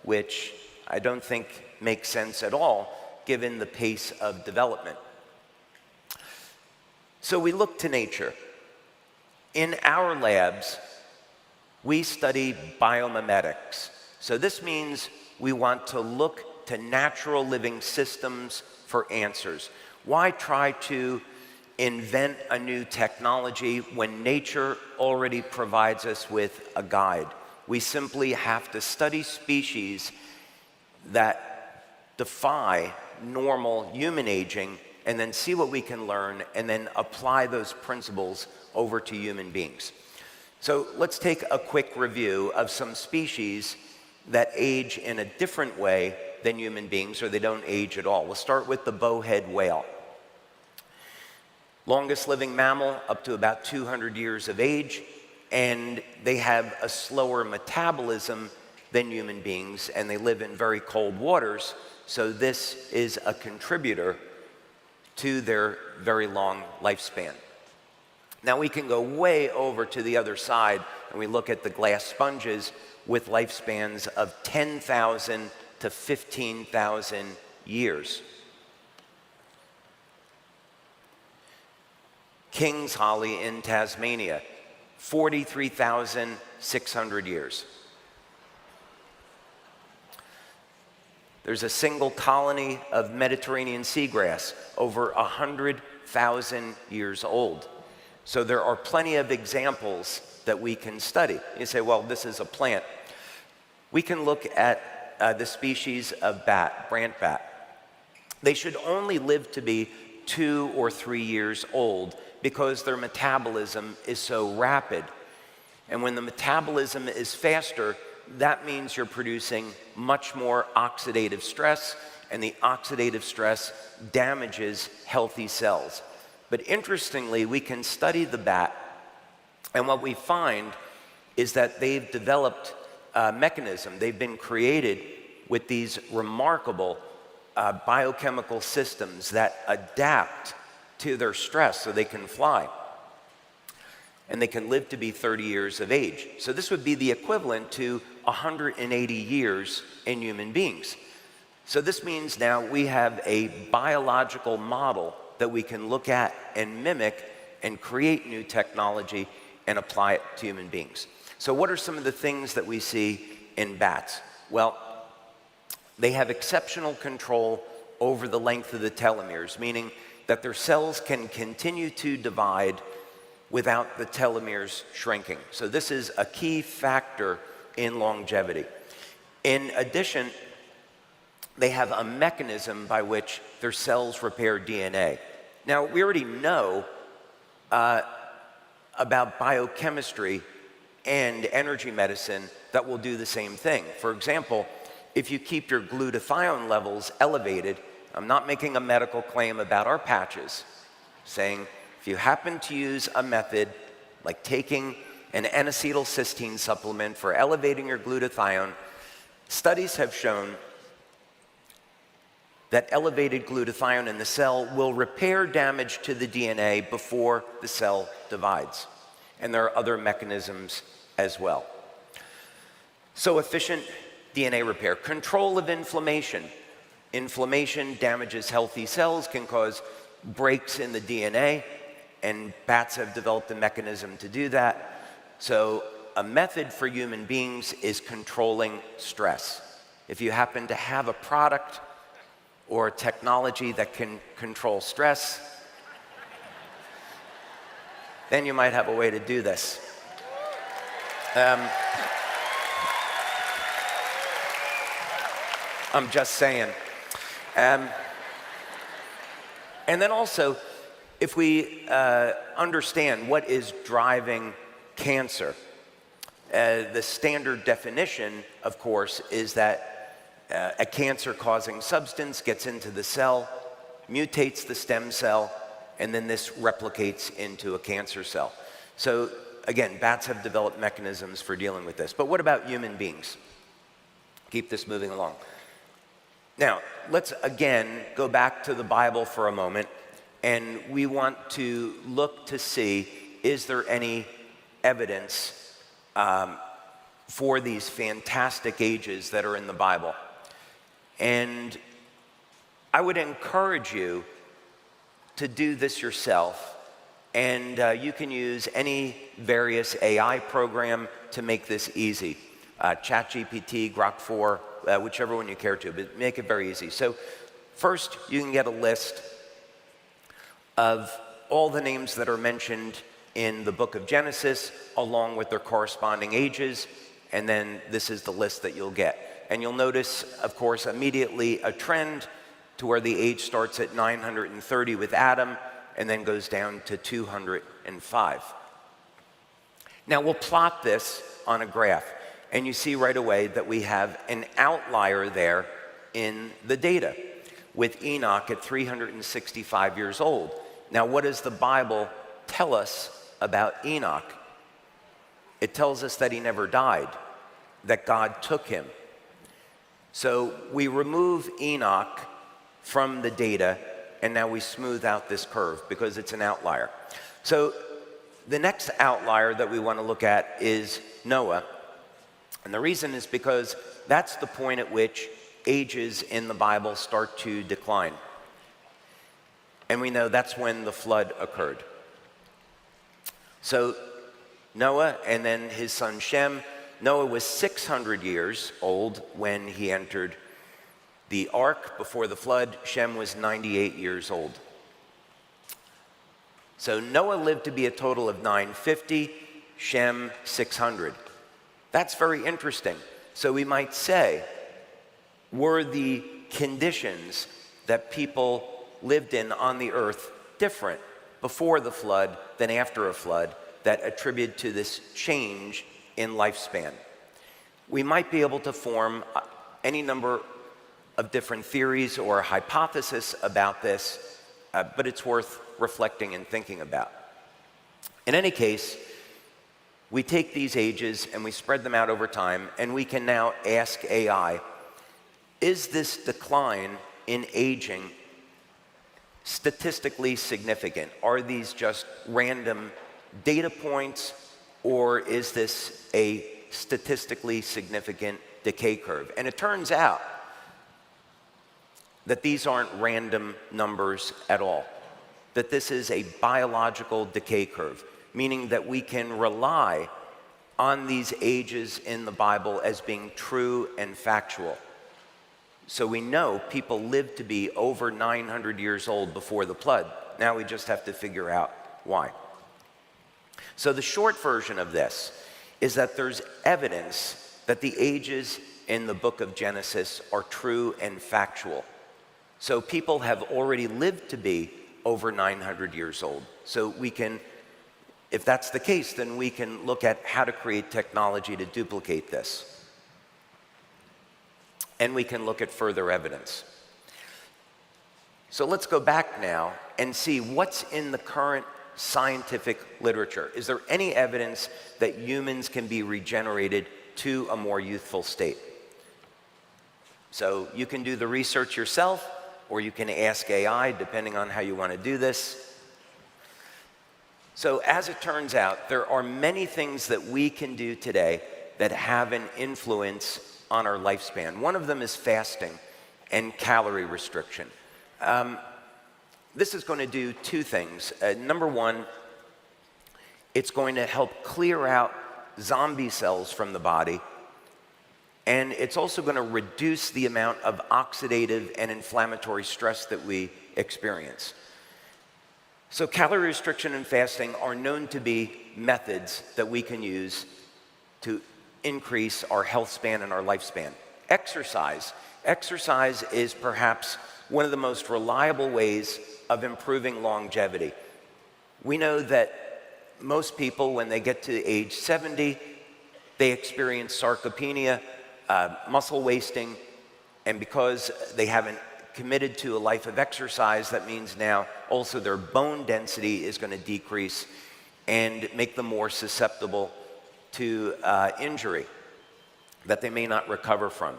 which I don't think makes sense at all, given the pace of development. So we look to nature. In our labs, we study biomimetics. So this means we want to look to natural living systems for answers. Why try to invent a new technology when nature already provides us with a guide? We simply have to study species that defy normal human aging and then see what we can learn and then apply those principles over to human beings. So let's take a quick review of some species that age in a different way than human beings, or they don't age at all. We'll start with the bowhead whale. Longest living mammal, up to about 200 years of age, and they have a slower metabolism than human beings, and they live in very cold waters, so this is a contributor to their very long lifespan. Now we can go way over to the other side, and we look at the glass sponges with lifespans of 10,000 to 15,000 years. King's holly in Tasmania, 43,600 years. There's a single colony of Mediterranean seagrass, over 100,000 years old. So there are plenty of examples that we can study. You say, well, this is a plant. We can look at the species of bat, brant bat. They should only live to be 2 or 3 years old because their metabolism is so rapid. And when the metabolism is faster, that means you're producing much more oxidative stress, and the oxidative stress damages healthy cells. But interestingly, we can study the bat, and what we find is that they've developed a mechanism. They've been created with these remarkable biochemical systems that adapt to their stress so they can fly. And they can live to be 30 years of age. So this would be the equivalent to 180 years in human beings. So this means now we have a biological model that we can look at and mimic and create new technology and apply it to human beings. So what are some of the things that we see in bats? Well, they have exceptional control over the length of the telomeres, meaning that their cells can continue to divide without the telomeres shrinking. So this is a key factor in longevity. In addition, they have a mechanism by which their cells repair DNA. Now, we already know about biochemistry and energy medicine that will do the same thing. For example, if you keep your glutathione levels elevated, I'm not making a medical claim about our patches, saying if you happen to use a method like taking an N-acetylcysteine supplement for elevating your glutathione, studies have shown that elevated glutathione in the cell will repair damage to the DNA before the cell divides. And there are other mechanisms as well. So efficient DNA repair. Control of inflammation. Inflammation damages healthy cells, can cause breaks in the DNA, and bats have developed a mechanism to do that. So a method for human beings is controlling stress. If you happen to have a product or a technology that can control stress, then you might have a way to do this. I'm just saying. And then also, if we understand what is driving cancer, the standard definition, of course, is that a cancer-causing substance gets into the cell, mutates the stem cell, and then this replicates into a cancer cell. So again, bats have developed mechanisms for dealing with this. But what about human beings? Keep this moving along. Now, let's again go back to the Bible for a moment, and we want to look to see, is there any evidence for these fantastic ages that are in the Bible? And I would encourage you to do this yourself, and you can use any various AI program to make this easy. ChatGPT, Grok 4, whichever one you care to, but make it very easy. So first, you can get a list of all the names that are mentioned in the book of Genesis, along with their corresponding ages, and then this is the list that you'll get. And you'll notice, of course, immediately a trend to where the age starts at 930 with Adam, and then goes down to 205. Now we'll plot this on a graph, and you see right away that we have an outlier there in the data, with Enoch at 365 years old. Now, what does the Bible tell us about Enoch? It tells us that he never died, that God took him. So we remove Enoch from the data, and now we smooth out this curve because it's an outlier. So the next outlier that we want to look at is Noah. And the reason is because that's the point at which ages in the Bible start to decline. And we know that's when the flood occurred. So Noah and then his son Shem. Noah was 600 years old when he entered the ark before the flood. Shem was 98 years old. So Noah lived to be a total of 950, Shem 600. That's very interesting. So we might say, were the conditions that people lived in on the earth different before the flood than after a flood that attribute to this change in lifespan? We might be able to form any number of different theories or hypotheses about this, but it's worth reflecting and thinking about. In any case, we take these ages and we spread them out over time, and we can now ask AI, is this decline in aging statistically significant? Are these just random data points, or is this a statistically significant decay curve? And it turns out that these aren't random numbers at all, that this is a biological decay curve, meaning that we can rely on these ages in the Bible as being true and factual. So we know people lived to be over 900 years old before the flood. Now we just have to figure out why. So the short version of this is that there's evidence that the ages in the book of Genesis are true and factual. So people have already lived to be over 900 years old. So we can, if that's the case, then we can look at how to create technology to duplicate this. And we can look at further evidence. So let's go back now and see what's in the current scientific literature. Is there any evidence that humans can be regenerated to a more youthful state? So you can do the research yourself, or you can ask AI, depending on how you want to do this. So as it turns out, there are many things that we can do today that have an influence on our lifespan. One of them is fasting and calorie restriction. This is going to do two things. Number one, it's going to help clear out zombie cells from the body, and it's also going to reduce the amount of oxidative and inflammatory stress that we experience. So calorie restriction and fasting are known to be methods that we can use to increase our health span and our lifespan. Exercise. Exercise is perhaps one of the most reliable ways of improving longevity. We know that most people, when they get to age 70, they experience sarcopenia, muscle wasting, and because they haven't committed to a life of exercise, that means now also their bone density is going to decrease and make them more susceptible to injury that they may not recover from.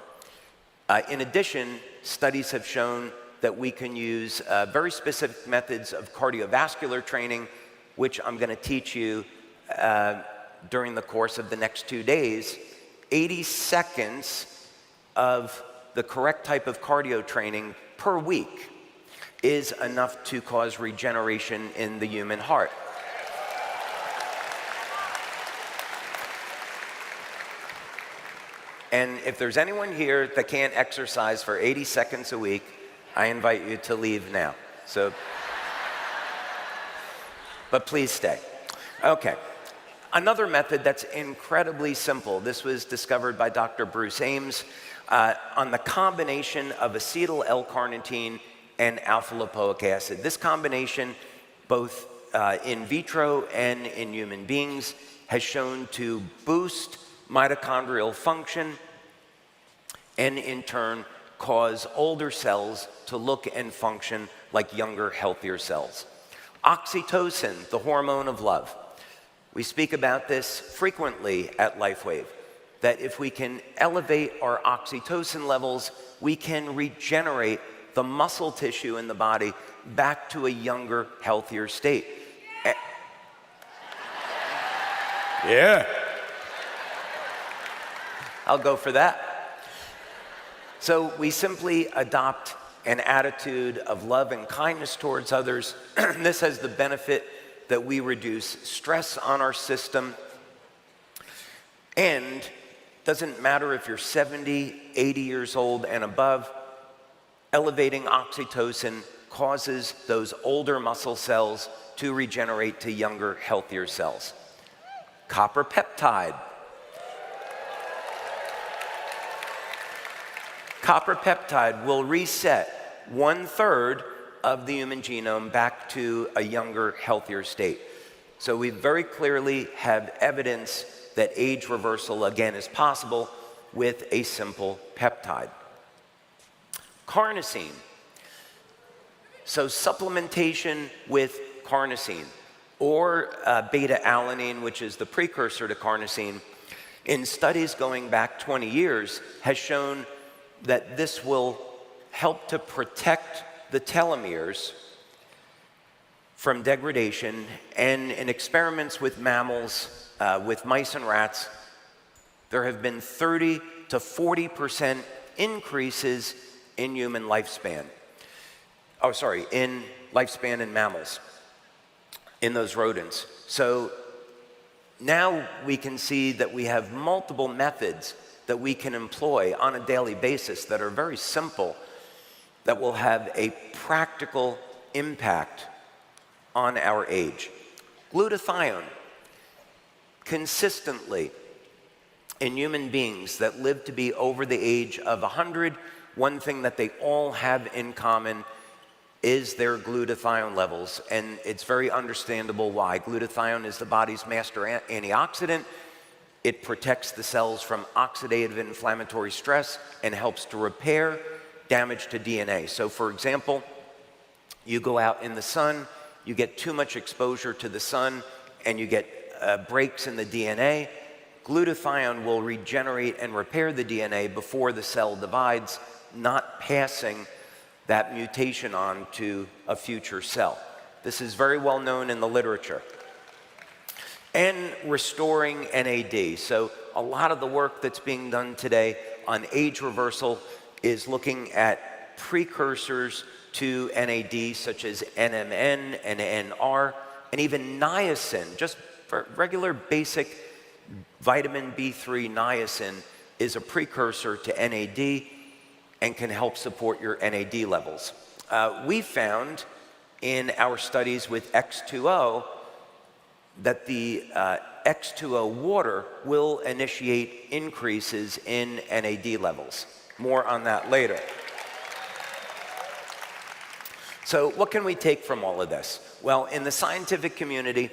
In addition, studies have shown that we can use very specific methods of cardiovascular training, which I'm going to teach you during the course of the next 2 days. 80 seconds of the correct type of cardio training per week is enough to cause regeneration in the human heart. And if there's anyone here that can't exercise for 80 seconds a week, I invite you to leave now. So, but please stay. Okay. Another method that's incredibly simple, this was discovered by Dr. Bruce Ames, on the combination of acetyl L-carnitine and alpha-lipoic acid. This combination, both in vitro and in human beings, has shown to boost mitochondrial function and in turn cause older cells to look and function like younger, healthier cells. Oxytocin, the hormone of love. We speak about this frequently at LifeWave, that if we can elevate our oxytocin levels, we can regenerate the muscle tissue in the body back to a younger, healthier state. Yeah. I'll go for that. So we simply adopt an attitude of love and kindness towards others. This has the benefit that we reduce stress on our system. And doesn't matter if you're 70, 80 years old and above, elevating oxytocin causes those older muscle cells to regenerate to younger, healthier cells. Copper peptide. Copper peptide will reset 1/3 of the human genome back to a younger, healthier state. So we very clearly have evidence that age reversal, again, is possible with a simple peptide. Carnosine. So supplementation with carnosine, or beta-alanine, which is the precursor to carnosine, in studies going back 20 years, has shown that this will help to protect the telomeres from degradation. And in experiments with mammals, with mice and rats, there have been 30 to 40% increases in human lifespan. In lifespan in mammals, in those rodents. So now we can see that we have multiple methods that we can employ on a daily basis that are very simple, that will have a practical impact on our age. Glutathione. Consistently in human beings that live to be over the age of 100, one thing that they all have in common is their glutathione levels, and it's very understandable why. Glutathione is the body's master antioxidant. It protects the cells from oxidative inflammatory stress and helps to repair damage to DNA. So for example, you go out in the sun, you get too much exposure to the sun, and you get breaks in the DNA. Glutathione will regenerate and repair the DNA before the cell divides, not passing that mutation on to a future cell. This is very well known in the literature. And restoring NAD. So a lot of the work that's being done today on age reversal is looking at precursors to NAD, such as NMN and NR, and even niacin. Just for regular basic vitamin B3 niacin is a precursor to NAD and can help support your NAD levels. We found in our studies with X2O that the X2O water will initiate increases in NAD levels. More on that later. So what can we take from all of this? Well, in the scientific community,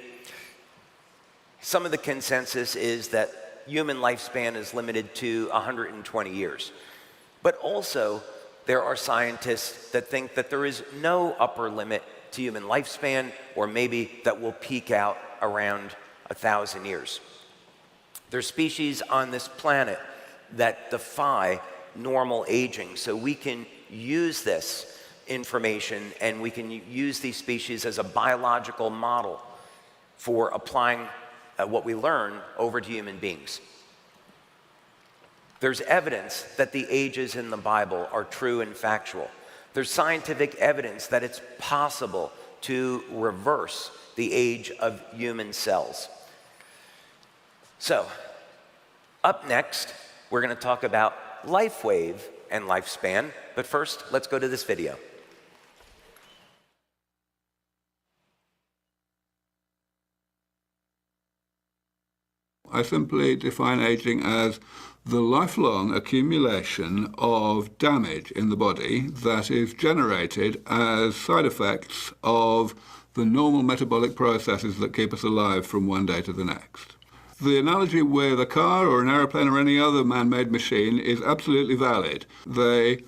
some of the consensus is that human lifespan is limited to 120 years. But also, there are scientists that think that there is no upper limit to human lifespan, or maybe that will peak out around 1,000 years. There's species on this planet that defy normal aging, so we can use this information and we can use these species as a biological model for applying what we learn over to human beings. There's evidence that the ages in the Bible are true and factual. There's scientific evidence that it's possible to reverse the age of human cells. So, up next, we're going to talk about LifeWave and lifespan. But first, let's go to this video. I simply define aging as the lifelong accumulation of damage in the body that is generated as side effects of the normal metabolic processes that keep us alive from one day to the next. The analogy with a car or an airplane or any other man-made machine is absolutely valid. They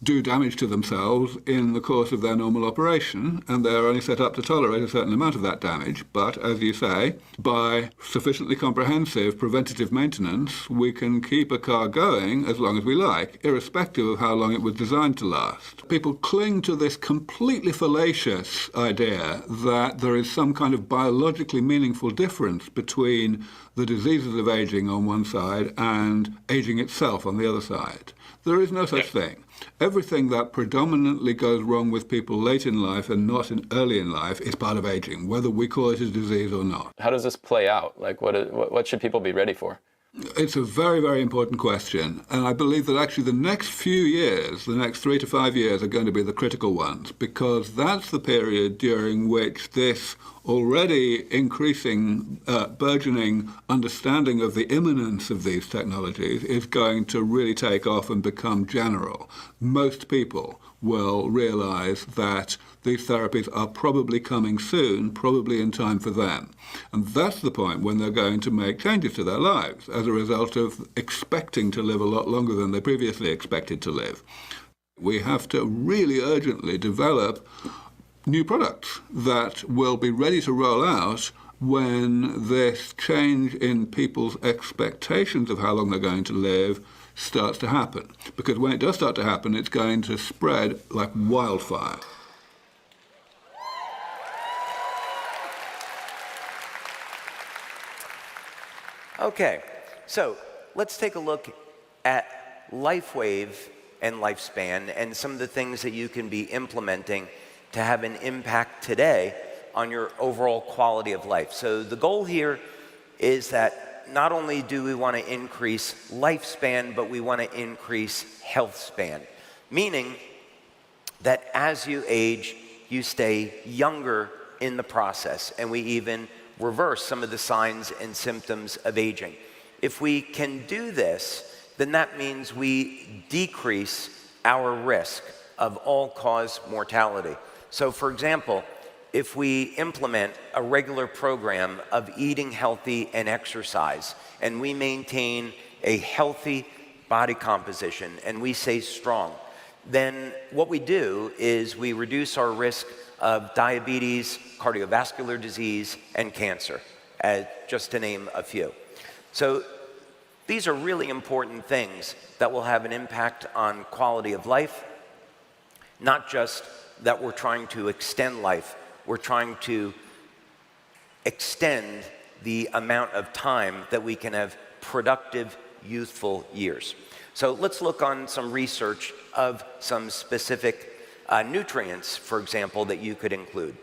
do damage to themselves in the course of their normal operation, and they're only set up to tolerate a certain amount of that damage. But, as you say, by sufficiently comprehensive preventative maintenance, we can keep a car going as long as we like, irrespective of how long it was designed to last. People cling to this completely fallacious idea that there is some kind of biologically meaningful difference between the diseases of aging on one side and aging itself on the other side. There is no such thing. Everything that predominantly goes wrong with people late in life and not early in life is part of aging, whether we call it a disease or not. How does this play out? Like, what should people be ready for? It's a very, very important question. And I believe that actually the next few years, the next 3 to 5 years, are going to be the critical ones, because that's the period during which this already increasing, burgeoning understanding of the imminence of these technologies is going to really take off and become general. Most people will realize that these therapies are probably coming soon, probably in time for them. And that's the point when they're going to make changes to their lives as a result of expecting to live a lot longer than they previously expected to live. We have to really urgently develop new products that will be ready to roll out when this change in people's expectations of how long they're going to live starts to happen. Because when it does start to happen, it's going to spread like wildfire. Okay, so let's take a look at LifeWave and Lifespan and some of the things that you can be implementing to have an impact today on your overall quality of life. So the goal here is that not only do we want to increase lifespan, but we want to increase health span, meaning that as you age, you stay younger in the process, and we even reverse some of the signs and symptoms of aging. If we can do this, then that means we decrease our risk of all-cause mortality. So, for example, if we implement a regular program of eating healthy and exercise, and we maintain a healthy body composition, and we stay strong, then what we do is we reduce our risk of diabetes, cardiovascular disease, and cancer, just to name a few. So these are really important things that will have an impact on quality of life, not just that we're trying to extend life, we're trying to extend the amount of time that we can have productive, youthful years. So let's look on some research of some specific nutrients, for example, that you could include.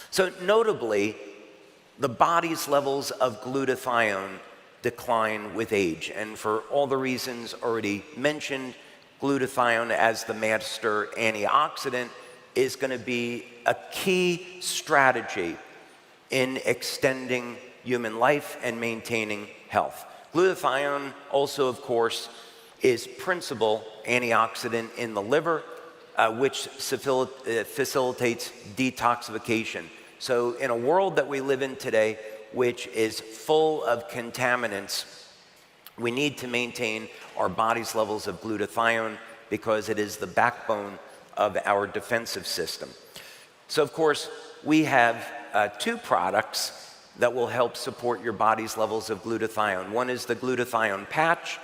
So notably, the body's levels of glutathione decline with age. And for all the reasons already mentioned, glutathione as the master antioxidant is going to be a key strategy in extending human life and maintaining health. Glutathione also, of course, is principal antioxidant in the liver, which facilitates detoxification. So in a world that we live in today, which is full of contaminants, we need to maintain our body's levels of glutathione because it is the backbone of our defensive system. So of course, we have two products that will help support your body's levels of glutathione. One is the glutathione patch,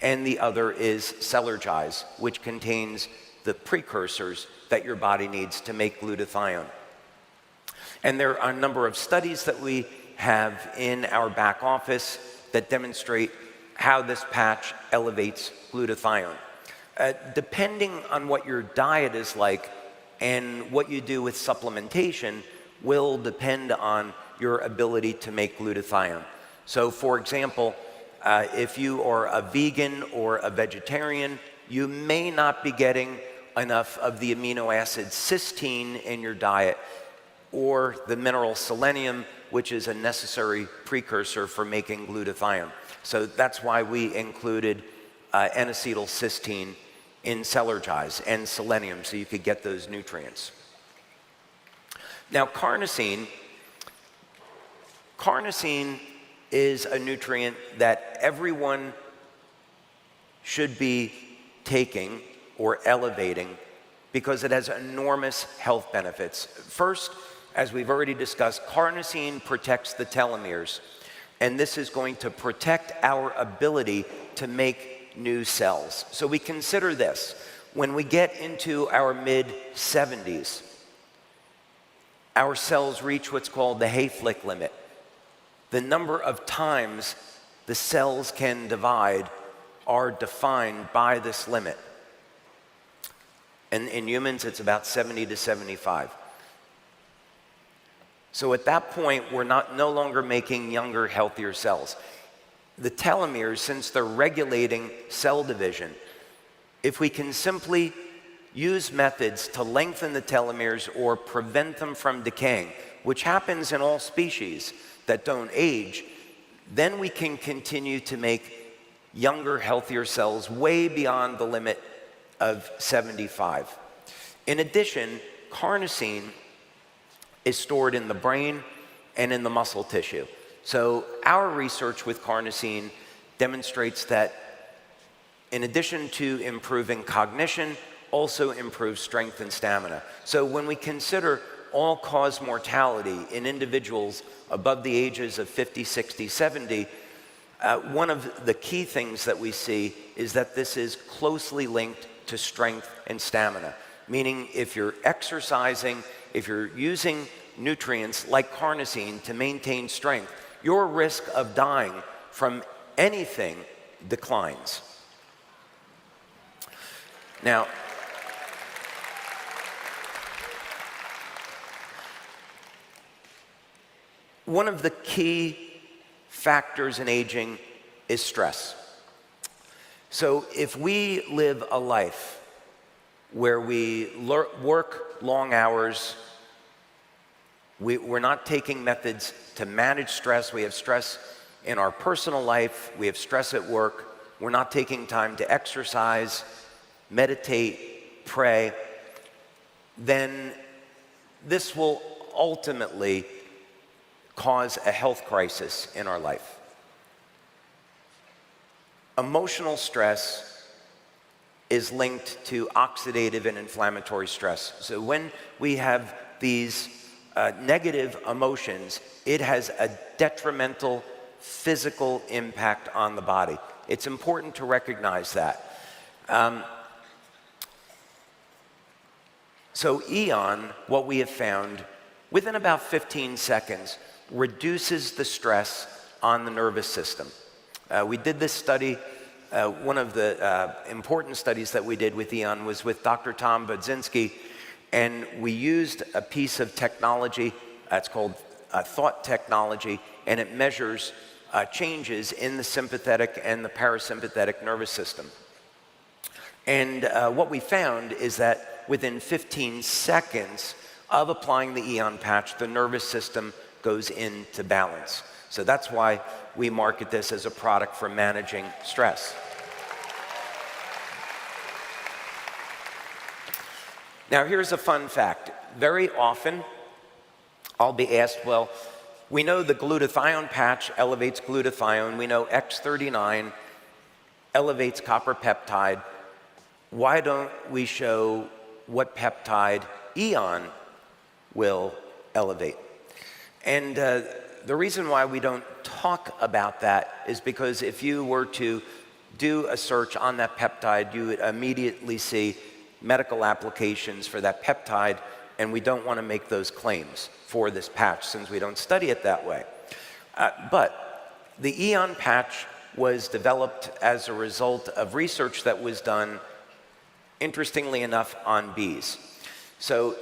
and the other is Celergize, which contains the precursors that your body needs to make glutathione. And there are a number of studies that we have in our back office that demonstrate how this patch elevates glutathione. Depending on what your diet is like and what you do with supplementation will depend on your ability to make glutathione. So for example, if you are a vegan or a vegetarian, you may not be getting enough of the amino acid cysteine in your diet or the mineral selenium, which is a necessary precursor for making glutathione. So that's why we included N-acetylcysteine in Celergize and selenium, so you could get those nutrients. Now, carnosine is a nutrient that everyone should be taking or elevating because it has enormous health benefits. First, as we've already discussed, carnosine protects the telomeres, and this is going to protect our ability to make new cells. So we consider this. When we get into our mid-70s, our cells reach what's called the Hayflick limit. The number of times the cells can divide are defined by this limit. And in humans, it's about 70 to 75. So at that point, we're no longer making younger, healthier cells. The telomeres, since they're regulating cell division, if we can simply use methods to lengthen the telomeres or prevent them from decaying, which happens in all species that don't age, then we can continue to make younger, healthier cells way beyond the limit of 75. In addition, carnosine is stored in the brain and in the muscle tissue. So our research with carnosine demonstrates that in addition to improving cognition, also improves strength and stamina. So when we consider all-cause mortality in individuals above the ages of 50, 60, 70, one of the key things that we see is that this is closely linked to strength and stamina. Meaning if you're exercising, if you're using nutrients like carnosine to maintain strength, your risk of dying from anything declines. Now, one of the key factors in aging is stress. So if we live a life where we work long hours, we're not taking methods to manage stress, we have stress in our personal life, we have stress at work, we're not taking time to exercise, meditate, pray, then this will ultimately cause a health crisis in our life. Emotional stress is linked to oxidative and inflammatory stress. So when we have these negative emotions, it has a detrimental physical impact on the body. It's important to recognize that. So Eon, what we have found, within about 15 seconds, reduces the stress on the nervous system. We did this study. One of the important studies that we did with Eon was with Dr. Tom Budzinski, and we used a piece of technology that's called thought technology, and it measures changes in the sympathetic and the parasympathetic nervous system. And what we found is that within 15 seconds of applying the Eon patch, the nervous system goes into balance. So that's why we market this as a product for managing stress. Now here's a fun fact. Very often I'll be asked, well, we know the glutathione patch elevates glutathione. We know X39 elevates copper peptide. Why don't we show what peptide Eon will elevate? And the reason why we don't talk about that is because if you were to do a search on that peptide, you would immediately see medical applications for that peptide, and we don't want to make those claims for this patch since we don't study it that way. But the Eon patch was developed as a result of research that was done, interestingly enough, on bees. So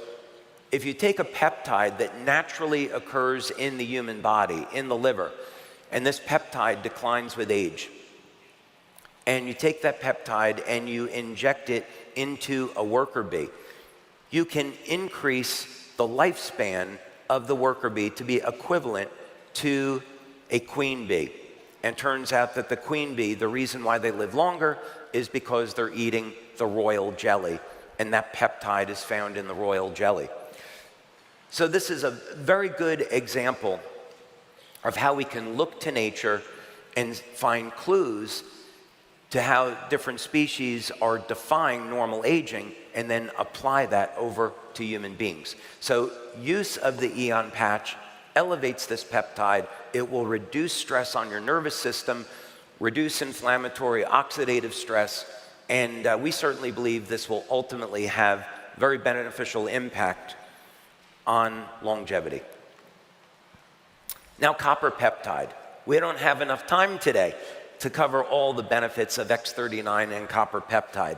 if you take a peptide that naturally occurs in the human body, in the liver, and this peptide declines with age, and you take that peptide and you inject it into a worker bee, you can increase the lifespan of the worker bee to be equivalent to a queen bee. And turns out that the queen bee, the reason why they live longer is because they're eating the royal jelly, and that peptide is found in the royal jelly. So this is a very good example of how we can look to nature and find clues to how different species are defying normal aging and then apply that over to human beings. So use of the Eon patch elevates this peptide. It will reduce stress on your nervous system, reduce inflammatory oxidative stress, and we certainly believe this will ultimately have very beneficial impact on longevity. Now, copper peptide. We don't have enough time today to cover all the benefits of X39 and copper peptide,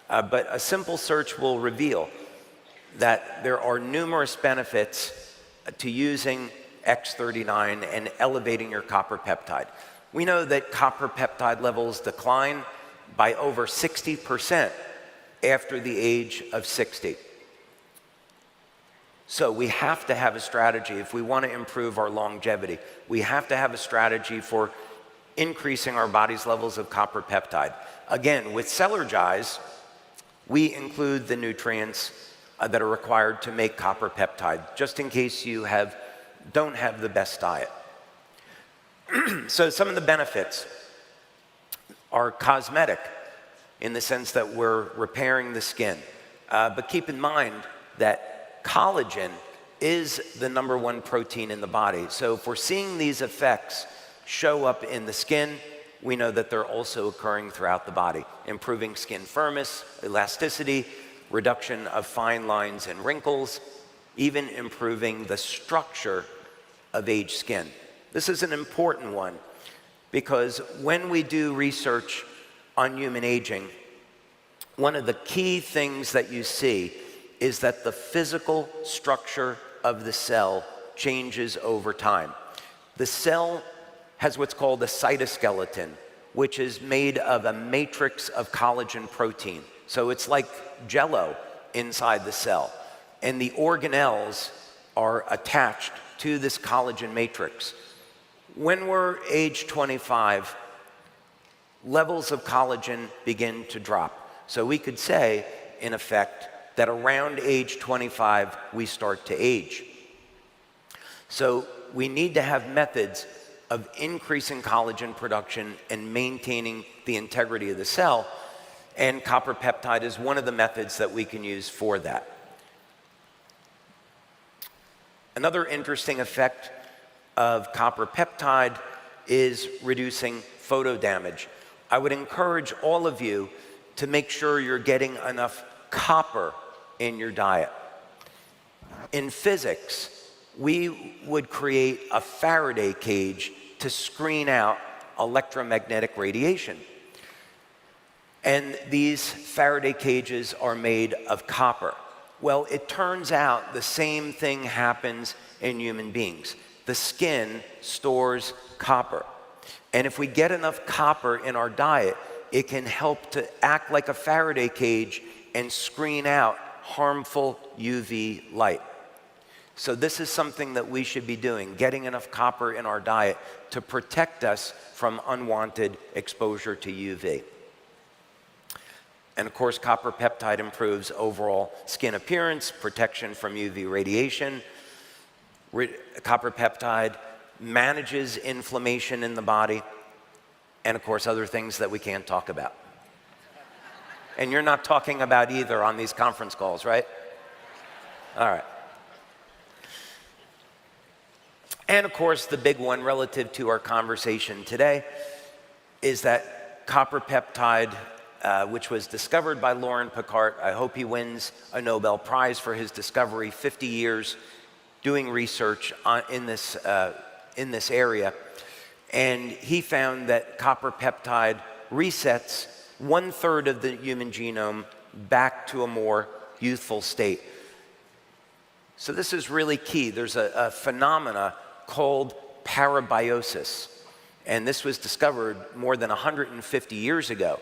but a simple search will reveal that there are numerous benefits to using X39 and elevating your copper peptide. We know that copper peptide levels decline by over 60% after the age of 60. So we have to have a strategy if we want to improve our longevity. We have to have a strategy for increasing our body's levels of copper peptide. Again, with Celergize, we include the nutrients that are required to make copper peptide, just in case you don't have the best diet. So some of the benefits are cosmetic in the sense that we're repairing the skin. But keep in mind that collagen is the #1 protein in the body. So if we're seeing these effects show up in the skin, we know that they're also occurring throughout the body, improving skin firmness, elasticity, reduction of fine lines and wrinkles, even improving the structure of aged skin. This is an important one because when we do research on human aging, one of the key things that you see is that the physical structure of the cell changes over time. The cell has what's called a cytoskeleton, which is made of a matrix of collagen protein. So it's like jello inside the cell. And the organelles are attached to this collagen matrix. When we're age 25, levels of collagen begin to drop. So we could say, in effect, that around age 25, we start to age. So we need to have methods of increasing collagen production and maintaining the integrity of the cell, and copper peptide is one of the methods that we can use for that. Another interesting effect of copper peptide is reducing photo damage. I would encourage all of you to make sure you're getting enough copper in your diet. In physics, we would create a Faraday cage to screen out electromagnetic radiation. And these Faraday cages are made of copper. Well, it turns out the same thing happens in human beings. The skin stores copper. And if we get enough copper in our diet, it can help to act like a Faraday cage and screen out harmful UV light. So this is something that we should be doing, getting enough copper in our diet to protect us from unwanted exposure to UV. And of course, copper peptide improves overall skin appearance, protection from UV radiation. Copper peptide manages inflammation in the body, and of course, other things that we can't talk about. And you're not talking about either on these conference calls, right? All right. And of course, the big one relative to our conversation today is that copper peptide, which was discovered by Laurent Picard. I hope he wins a Nobel Prize for his discovery, 50 years doing research in this area. And he found that copper peptide resets 1/3 of the human genome back to a more youthful state. So this is really key. There's a phenomena called parabiosis. And this was discovered more than 150 years ago.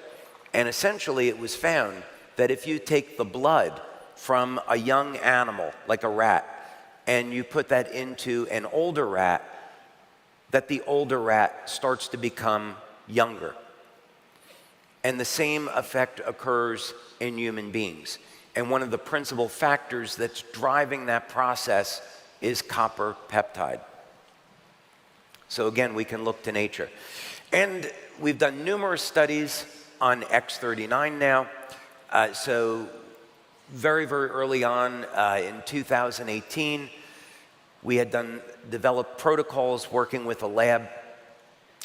And essentially it was found that if you take the blood from a young animal, like a rat, and you put that into an older rat, that the older rat starts to become younger. And the same effect occurs in human beings. And one of the principal factors that's driving that process is copper peptide. So again, we can look to nature. And we've done numerous studies on X39 now. So very, very early on in 2018, we had developed protocols working with a lab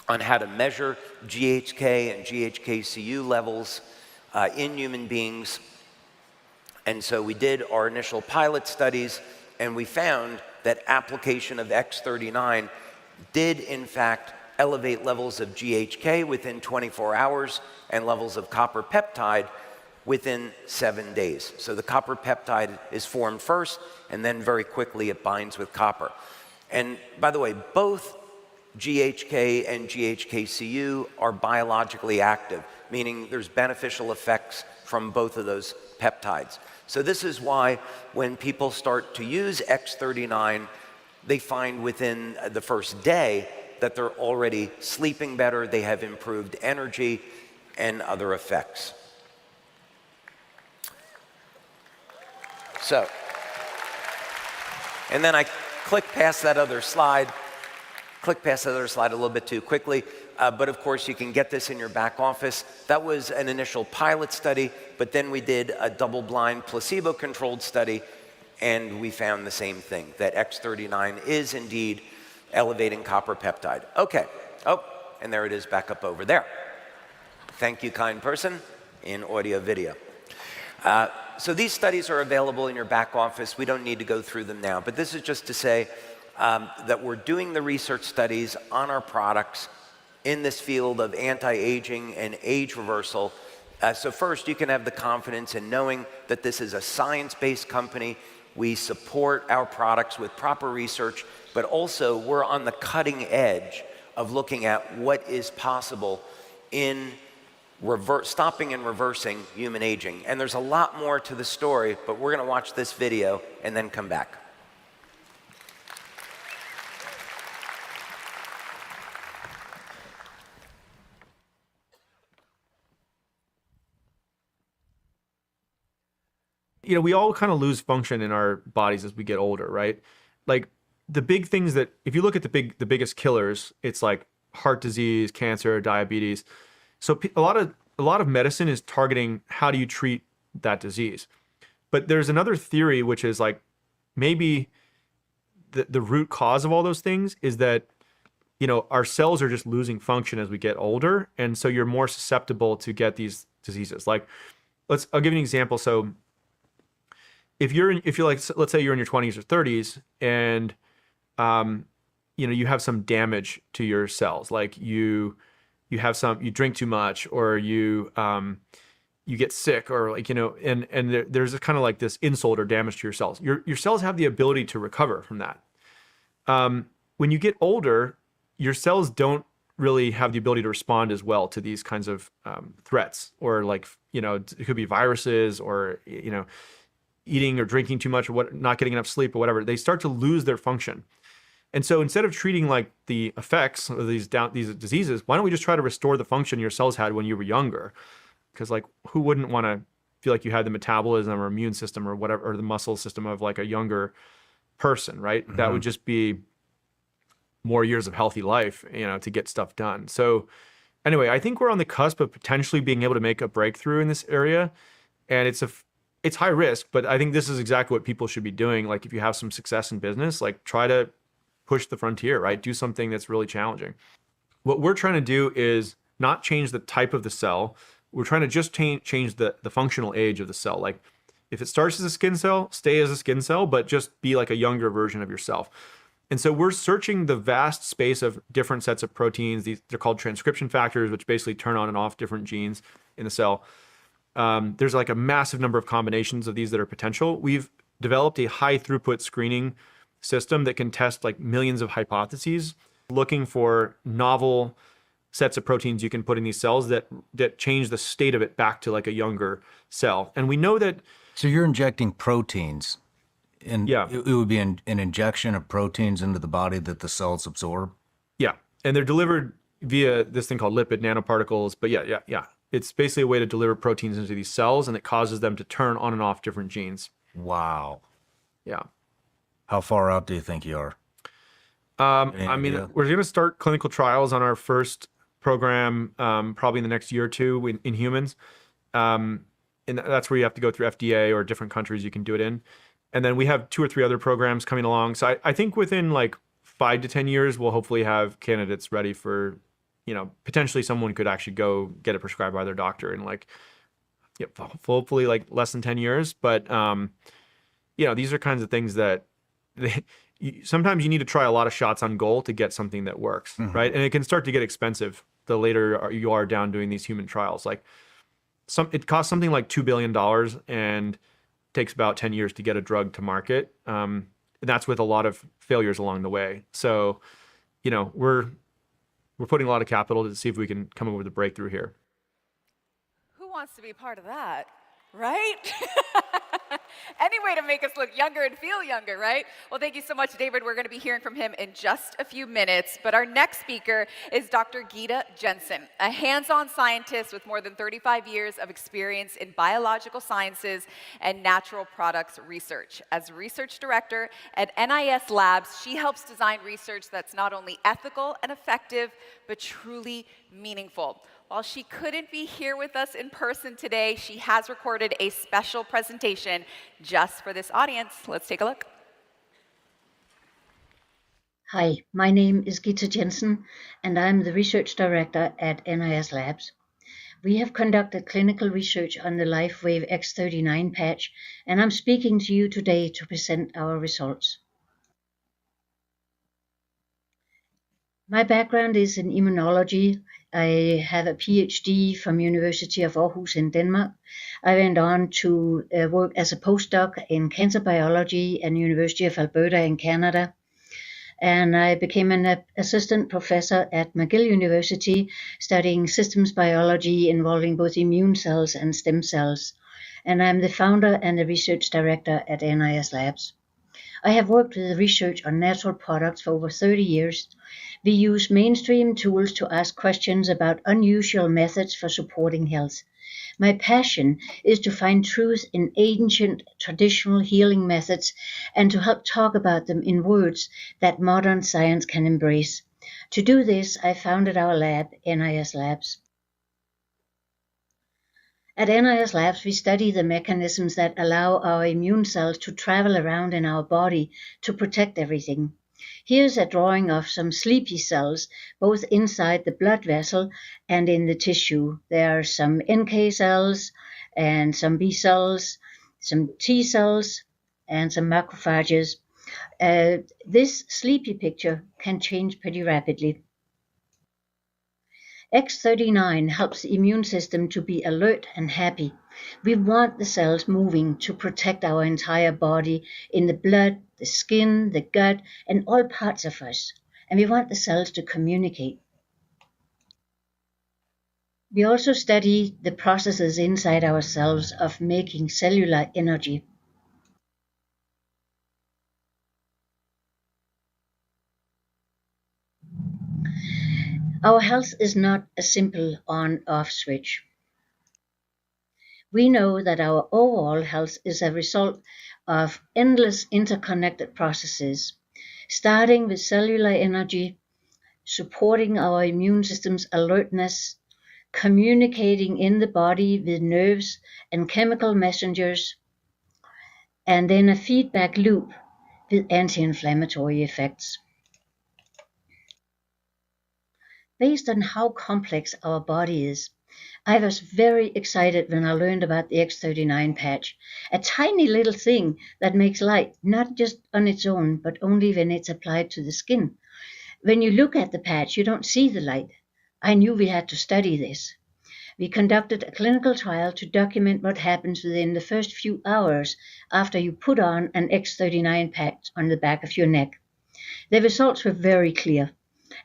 on how to measure GHK and GHK-Cu levels in human beings. And so we did our initial pilot studies, and we found that application of X39 did, in fact, elevate levels of GHK within 24 hours and levels of copper peptide within 7 days. So the copper peptide is formed first, and then very quickly it binds with copper. And by the way, both GHK and GHK-Cu are biologically active, meaning there's beneficial effects from both of those peptides. So this is why when people start to use X39, they find within the first day that they're already sleeping better, they have improved energy and other effects. So, and then I click past that other slide a little bit too quickly, but of course you can get this in your back office. That was an initial pilot study, but then we did a double-blind placebo-controlled study, and we found the same thing, that X39 is indeed elevating copper peptide. Okay, oh, and there it is back up over there. Thank you, kind person, in audio video. So these studies are available in your back office. We don't need to go through them now, but this is just to say that we're doing the research studies on our products in this field of anti-aging and age reversal. So first, you can have the confidence in knowing that this is a science-based company. We support our products with proper research, but also we're on the cutting edge of looking at what is possible in stopping and reversing human aging. And there's a lot more to the story, but we're going to watch this video and then come back. You know, we all kind of lose function in our bodies as we get older, right? Like the big things that, if you look at the biggest killers, it's like heart disease, cancer, diabetes. So a lot of medicine is targeting how do you treat that disease. But there's another theory, which is like maybe the root cause of all those things is that, you know, our cells are just losing function as we get older, and so you're more susceptible to get these diseases. Like, I'll give you an example. So if you're like, let's say you're in your 20s or 30s, and you know, you have some damage to your cells, like you drink too much, or you get sick, or like, you know, and there's kind of like this insult or damage to your cells. Your cells have the ability to recover from that. When you get older, your cells don't really have the ability to respond as well to these kinds of threats, or like, you know, it could be viruses, or, you know, eating or drinking too much, or not getting enough sleep or whatever. They start to lose their function. And so instead of treating like the effects of these diseases, why don't we just try to restore the function your cells had when you were younger? Because like, who wouldn't want to feel like you had the metabolism or immune system or whatever, or the muscle system of like a younger person, right? Mm-hmm. That would just be more years of healthy life, you know, to get stuff done. So anyway, I think we're on the cusp of potentially being able to make a breakthrough in this area. And it's high risk, but I think this is exactly what people should be doing. Like, if you have some success in business, like, try to push the frontier, right? Do something that's really challenging. What we're trying to do is not change the type of the cell. We're trying to just change the functional age of the cell. Like, if it starts as a skin cell, stay as a skin cell, but just be like a younger version of yourself. And so we're searching the vast space of different sets of proteins. They're called transcription factors, which basically turn on and off different genes in the cell. There's like a massive number of combinations of these that are potential. We've developed a high throughput screening system that can test like millions of hypotheses, looking for novel sets of proteins you can put in these cells that change the state of it back to like a younger cell. And we know that. So you're injecting proteins, and yeah, it would be an injection of proteins into the body that the cells absorb? Yeah, and they're delivered via this thing called lipid nanoparticles. But yeah. It's basically a way to deliver proteins into these cells, and it causes them to turn on and off different genes. Wow. Yeah. How far out do you think you are? I mean, we're going to start clinical trials on our first program probably in the next year or two in humans. And that's where you have to go through FDA or different countries you can do it in. And then we have 2 or 3 other programs coming along. So I think within like 5 to 10 years, we'll hopefully have candidates ready for, potentially someone could actually go get it prescribed by their doctor in like, hopefully like less than 10 years. But, these are kinds of things that sometimes you need to try a lot of shots on goal to get something that works, right? And it can start to get expensive the later you are down doing these human trials. Like it costs something like $2 billion and takes about 10 years to get a drug to market. And that's with a lot of failures along the way. So, we're putting a lot of capital to see if we can come up with a breakthrough here. Who wants to be part of that, right? Any way to make us look younger and feel younger, right? Well, thank you so much, David. We're going to be hearing from him in just a few minutes. But our next speaker is Dr. JoNnes, a hands-on scientist with more than 35 years of experience in biological sciences and natural products research. As research director at NIS Labs, she helps design research that's not only ethical and effective, but truly meaningful. While she couldn't be here with us in person today, she has recorded a special presentation just for this audience. Let's take a look. Hi, my name is JoNnes, and I'm the research director at NIS Labs. We have conducted clinical research on the LIFEWAVE X39 patch, and I'm speaking to you today to present our results. My background is in immunology. I have a PhD from University of Aarhus in Denmark. I went on to work as a postdoc in cancer biology at University of Alberta in Canada. And I became an assistant professor at McGill University, studying systems biology involving both immune cells and stem cells. And I'm the founder and the research director at NIS Labs. I have worked with research on natural products for over 30 years. We use mainstream tools to ask questions about unusual methods for supporting health. My passion is to find truth in ancient traditional healing methods and to help talk about them in words that modern science can embrace. To do this, I founded our lab, NIS Labs. At NIS Labs, we study the mechanisms that allow our immune cells to travel around in our body to protect everything. Here's a drawing of some sleepy cells, both inside the blood vessel and in the tissue. There are some NK cells and some B cells, some T cells, and some macrophages. This sleepy picture can change pretty rapidly. X39 helps the immune system to be alert and happy. We want the cells moving to protect our entire body in the blood, the skin, the gut, and all parts of us. And we want the cells to communicate. We also study the processes inside ourselves of making cellular energy. Our health is not a simple on-off switch. We know that our overall health is a result of endless interconnected processes, starting with cellular energy, supporting our immune system's alertness, communicating in the body with nerves and chemical messengers, and then a feedback loop with anti-inflammatory effects. Based on how complex our body is, I was very excited when I learned about the X39 patch, a tiny little thing that makes light, not just on its own, but only when it's applied to the skin. When you look at the patch, you don't see the light. I knew we had to study this. We conducted a clinical trial to document what happens within the first few hours after you put on an X39 patch on the back of your neck. The results were very clear.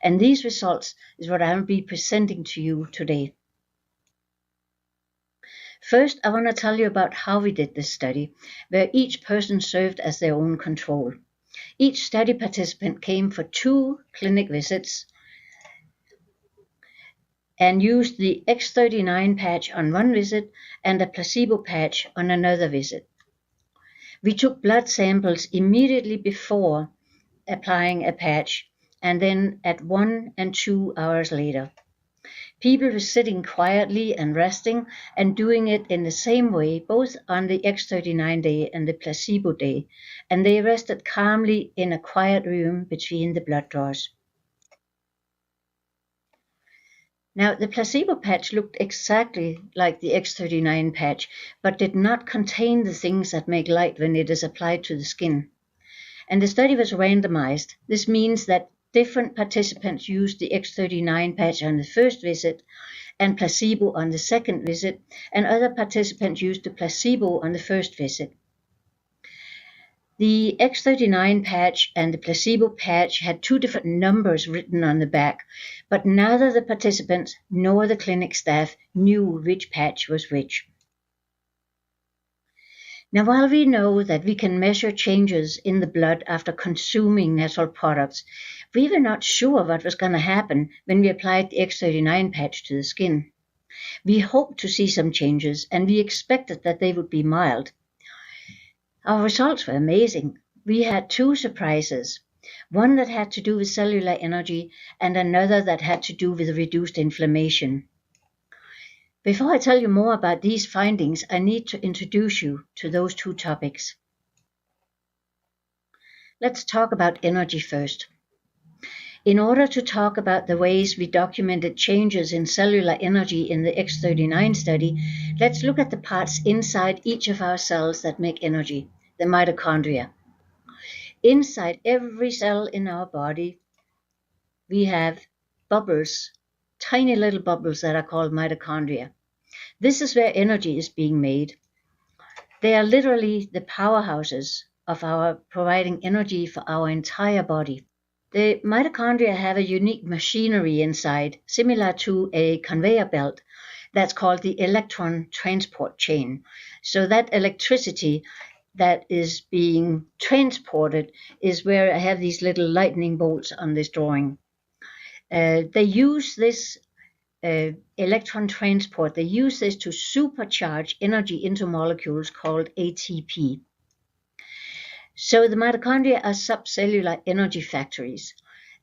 And these results is what I will be presenting to you today. First, I want to tell you about how we did this study, where each person served as their own control. Each study participant came for 2 clinic visits and used the X39 patch on one visit and a placebo patch on another visit. We took blood samples immediately before applying a patch and then at 1 and 2 hours later. People were sitting quietly and resting and doing it in the same way, both on the X39 day and the placebo day, and they rested calmly in a quiet room between the blood draws. Now, the placebo patch looked exactly like the X39 patch, but did not contain the things that make light when it is applied to the skin. And the study was randomized. This means that different participants used the X39 patch on the first visit and placebo on the second visit, and other participants used the placebo on the first visit. The X39 patch and the placebo patch had two different numbers written on the back, but neither the participants nor the clinic staff knew which patch was which. Now, while we know that we can measure changes in the blood after consuming natural products, we were not sure what was going to happen when we applied the X39 patch to the skin. We hoped to see some changes, and we expected that they would be mild. Our results were amazing. We had two surprises, one that had to do with cellular energy and another that had to do with reduced inflammation. Before I tell you more about these findings, I need to introduce you to those two topics. Let's talk about energy first. In order to talk about the ways we documented changes in cellular energy in the X39 study, let's look at the parts inside each of our cells that make energy, the mitochondria. Inside every cell in our body, we have bubbles, tiny little bubbles that are called mitochondria. This is where energy is being made. They are literally the powerhouses of our providing energy for our entire body. The mitochondria have a unique machinery inside, similar to a conveyor belt, that's called the electron transport chain. So that electricity that is being transported is where I have these little lightning bolts on this drawing. They use this electron transport, they use this to supercharge energy into molecules called ATP. So the mitochondria are subcellular energy factories.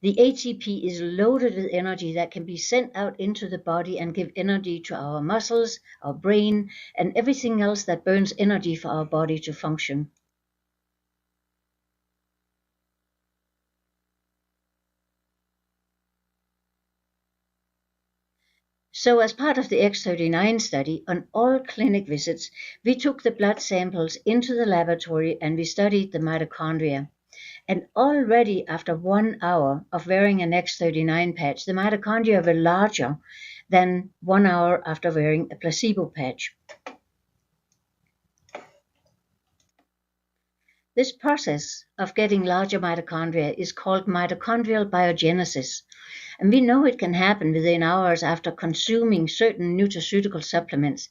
The ATP is loaded with energy that can be sent out into the body and give energy to our muscles, our brain, and everything else that burns energy for our body to function. So as part of the X39 study, on all clinic visits, we took the blood samples into the laboratory and we studied the mitochondria. And already after 1 hour of wearing an X39 patch, the mitochondria were larger than 1 hour after wearing a placebo patch. This process of getting larger mitochondria is called mitochondrial biogenesis, and we know it can happen within hours after consuming certain nutraceutical supplements.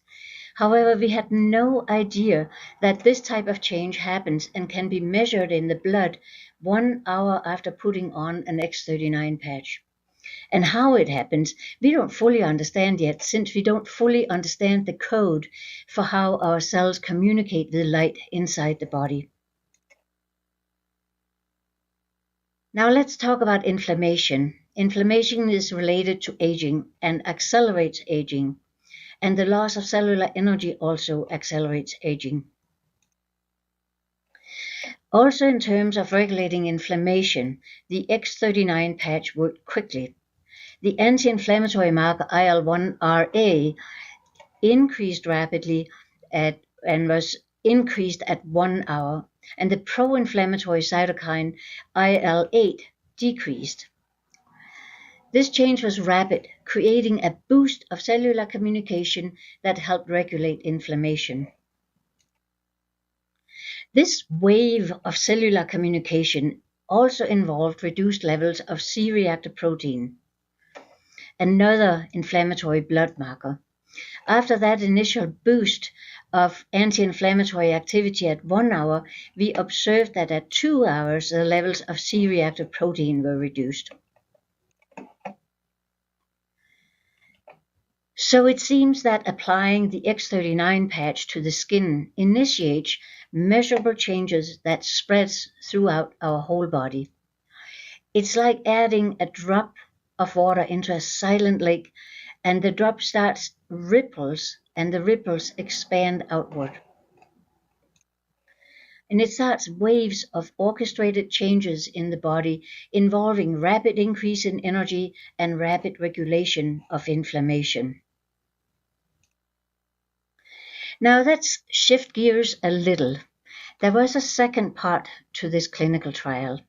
However, we had no idea that this type of change happens and can be measured in the blood 1 hour after putting on an X39 patch. And how it happens, we don't fully understand yet, since we don't fully understand the code for how our cells communicate with light inside the body. Now let's talk about inflammation. Inflammation is related to aging and accelerates aging, and the loss of cellular energy also accelerates aging. Also, in terms of regulating inflammation, the X39 patch worked quickly. The anti-inflammatory marker IL-1RA increased rapidly and was increased at 1 hour, and the pro-inflammatory cytokine IL-8 decreased. This change was rapid, creating a boost of cellular communication that helped regulate inflammation. This wave of cellular communication also involved reduced levels of C-reactive protein, another inflammatory blood marker. After that initial boost of anti-inflammatory activity at 1 hour, we observed that at 2 hours, the levels of C-reactive protein were reduced. So it seems that applying the X39 patch to the skin initiates measurable changes that spreads throughout our whole body. It's like adding a drop of water into a silent lake and the drop starts ripples, and the ripples expand outward. And it starts waves of orchestrated changes in the body involving rapid increase in energy and rapid regulation of inflammation. Now let's shift gears a little. There was a second part to this clinical trial.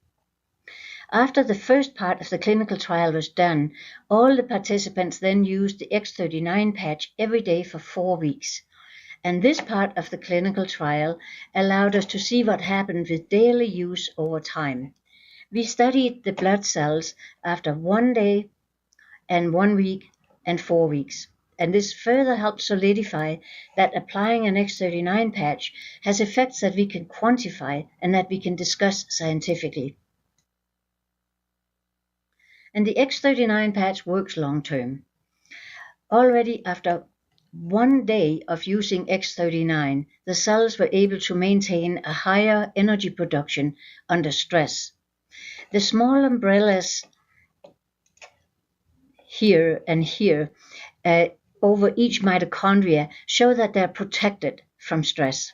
After the first part of the clinical trial was done, all the participants then used the X39 patch every day for 4 weeks. And this part of the clinical trial allowed us to see what happened with daily use over time. We studied the blood cells after 1 day and 1 week and 4 weeks. And this further helped solidify that applying an X39 patch has effects that we can quantify and that we can discuss scientifically. And the X39 patch works long term. Already after 1 day of using X39, the cells were able to maintain a higher energy production under stress. The small umbrellas here and here over each mitochondria show that they're protected from stress.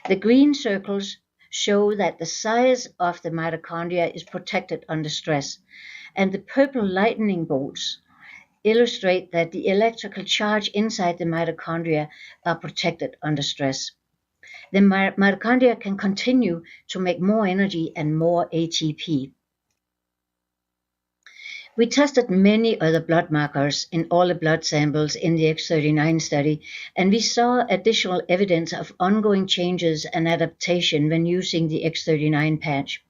The green circles show that the size of the mitochondria is protected under stress, and the purple lightning bolts illustrate that the electrical charge inside the mitochondria are protected under stress. The mitochondria can continue to make more energy and more ATP. We tested many other blood markers in all the blood samples in the X39 study, and we saw additional evidence of ongoing changes and adaptation when using the X39 patch.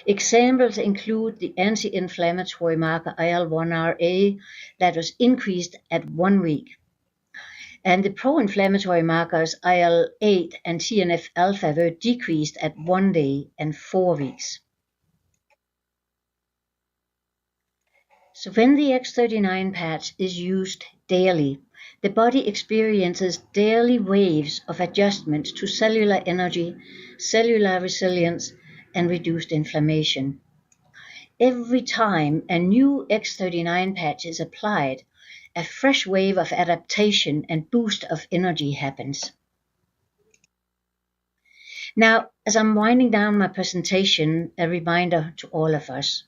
Examples include the anti-inflammatory marker IL-1RA that was increased at 1 week, and the pro-inflammatory markers IL-8 and TNF-alpha were decreased at 1 day and 4 weeks. So when the X39 patch is used daily, the body experiences daily waves of adjustment to cellular energy, cellular resilience, and reduced inflammation. Every time a new X39 patch is applied, a fresh wave of adaptation and boost of energy happens. Now, as I'm winding down my presentation, a reminder to all of us.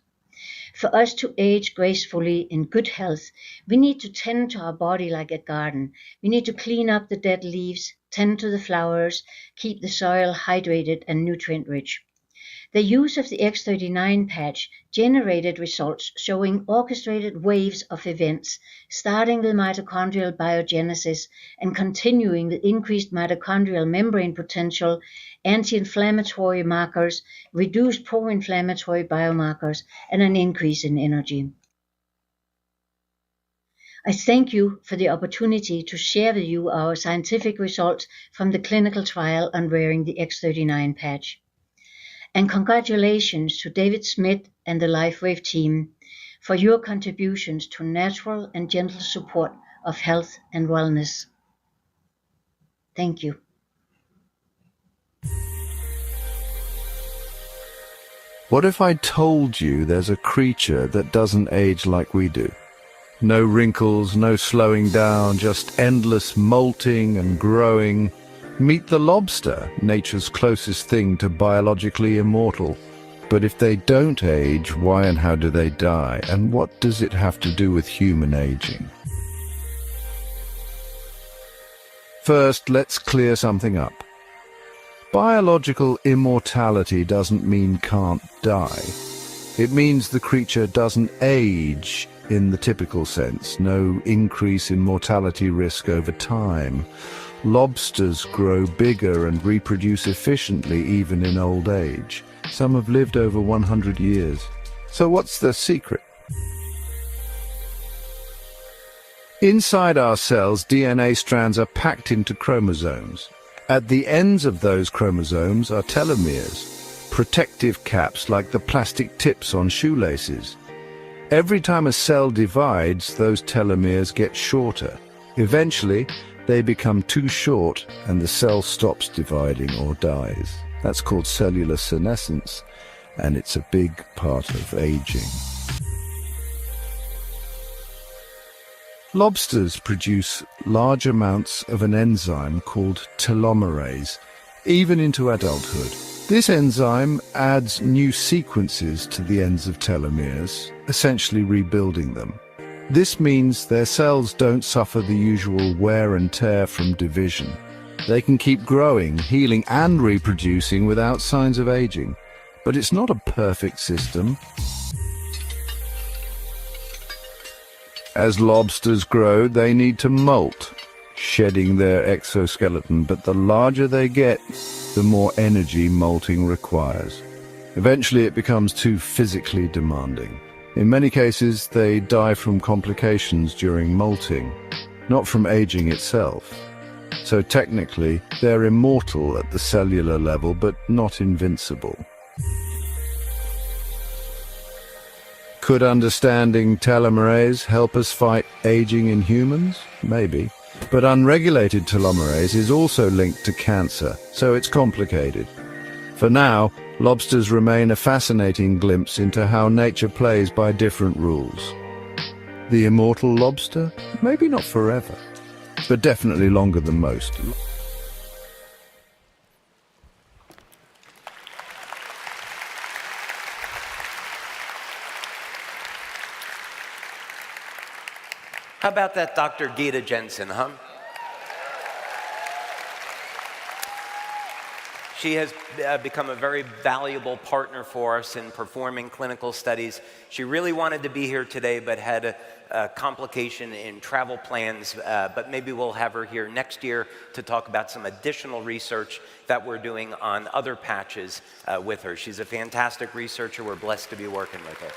For us to age gracefully in good health, we need to tend to our body like a garden. We need to clean up the dead leaves, tend to the flowers, keep the soil hydrated and nutrient-rich. The use of the X39 patch generated results showing orchestrated waves of events, starting with mitochondrial biogenesis and continuing with increased mitochondrial membrane potential, anti-inflammatory markers, reduced pro-inflammatory biomarkers, and an increase in energy. I thank you for the opportunity to share with you our scientific results from the clinical trial on wearing the X39 patch. And congratulations to David Smith and the LIFEWAVE team for your contributions to natural and gentle support of health and wellness. Thank you. What if I told you there's a creature that doesn't age like we do? No wrinkles, no slowing down, just endless molting and growing. Meet the lobster, nature's closest thing to biologically immortal. But if they don't age, why and how do they die? And what does it have to do with human aging? First, let's clear something up. Biological immortality doesn't mean can't die. It means the creature doesn't age in the typical sense, no increase in mortality risk over time. Lobsters grow bigger and reproduce efficiently even in old age. Some have lived over 100 years. So what's the secret? Inside our cells, DNA strands are packed into chromosomes. At the ends of those chromosomes are telomeres, protective caps like the plastic tips on shoelaces. Every time a cell divides, those telomeres get shorter. Eventually, they become too short and the cell stops dividing or dies. That's called cellular senescence, and it's a big part of aging. Lobsters produce large amounts of an enzyme called telomerase, even into adulthood. This enzyme adds new sequences to the ends of telomeres, essentially rebuilding them. This means their cells don't suffer the usual wear and tear from division. They can keep growing, healing, and reproducing without signs of aging. But it's not a perfect system. As lobsters grow, they need to molt, shedding their exoskeleton, but the larger they get, the more energy molting requires. Eventually it becomes too physically demanding. In many cases, they die from complications during molting, not from aging itself. So technically, they're immortal at the cellular level, but not invincible. Could understanding telomerase help us fight aging in humans? Maybe. But unregulated telomerase is also linked to cancer, so it's complicated. For now, lobsters remain a fascinating glimpse into how nature plays by different rules. The immortal lobster? Maybe not forever, but definitely longer than most. How about that Dr. Gita Jensen, huh? She has become a very valuable partner for us in performing clinical studies. She really wanted to be here today, but had a complication in travel plans, but maybe we'll have her here next year to talk about some additional research that we're doing on other patches with her. She's a fantastic researcher. We're blessed to be working with her.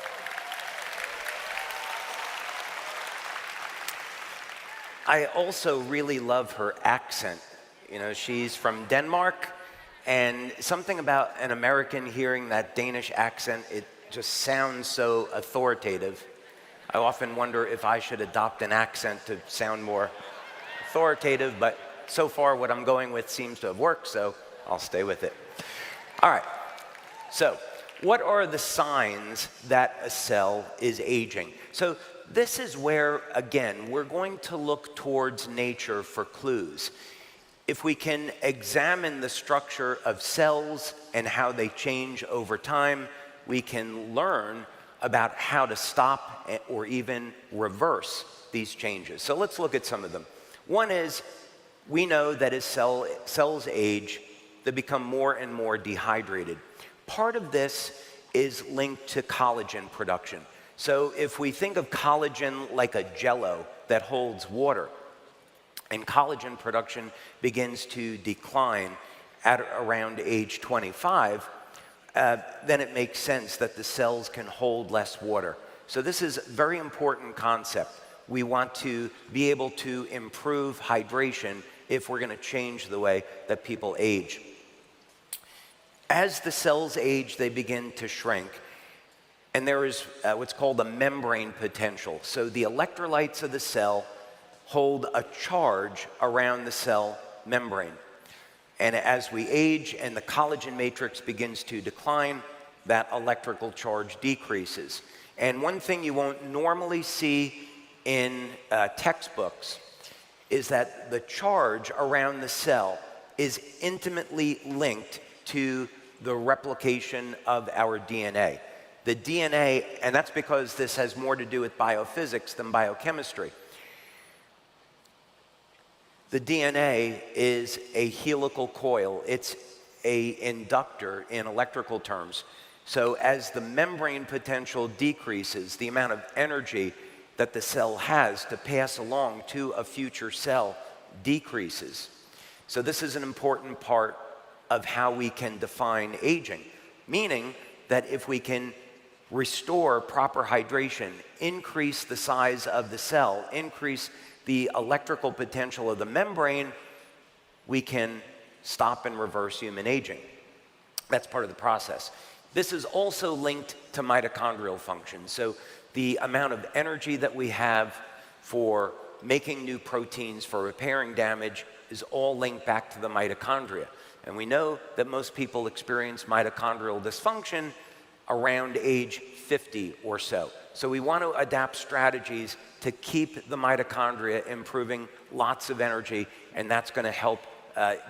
I also really love her accent. You know, she's from Denmark, and something about an American hearing that Danish accent, it just sounds so authoritative. I often wonder if I should adopt an accent to sound more authoritative, but so far what I'm going with seems to have worked, so I'll stay with it. All right, so what are the signs that a cell is aging? So this is where, again, we're going to look towards nature for clues. If we can examine the structure of cells and how they change over time, we can learn about how to stop or even reverse these changes. So let's look at some of them. One is, we know that as cells age, they become more and more dehydrated. Part of this is linked to collagen production. So if we think of collagen like a jello that holds water, and collagen production begins to decline at around age 25, then it makes sense that the cells can hold less water. So this is a very important concept. We want to be able to improve hydration if we're going to change the way that people age. As the cells age, they begin to shrink. And there is what's called a membrane potential. So the electrolytes of the cell hold a charge around the cell membrane. And as we age and the collagen matrix begins to decline, that electrical charge decreases. And one thing you won't normally see in textbooks is that the charge around the cell is intimately linked to the replication of our DNA. The DNA, and that's because this has more to do with biophysics than biochemistry. The DNA is a helical coil. It's an inductor in electrical terms. So as the membrane potential decreases, the amount of energy that the cell has to pass along to a future cell decreases. So this is an important part of how we can define aging, meaning that if we can restore proper hydration, increase the size of the cell, increase the electrical potential of the membrane, we can stop and reverse human aging. That's part of the process. This is also linked to mitochondrial function. So the amount of energy that we have for making new proteins, for repairing damage, is all linked back to the mitochondria. And we know that most people experience mitochondrial dysfunction around age 50 or so. So we want to adapt strategies to keep the mitochondria improving lots of energy, and that's going to help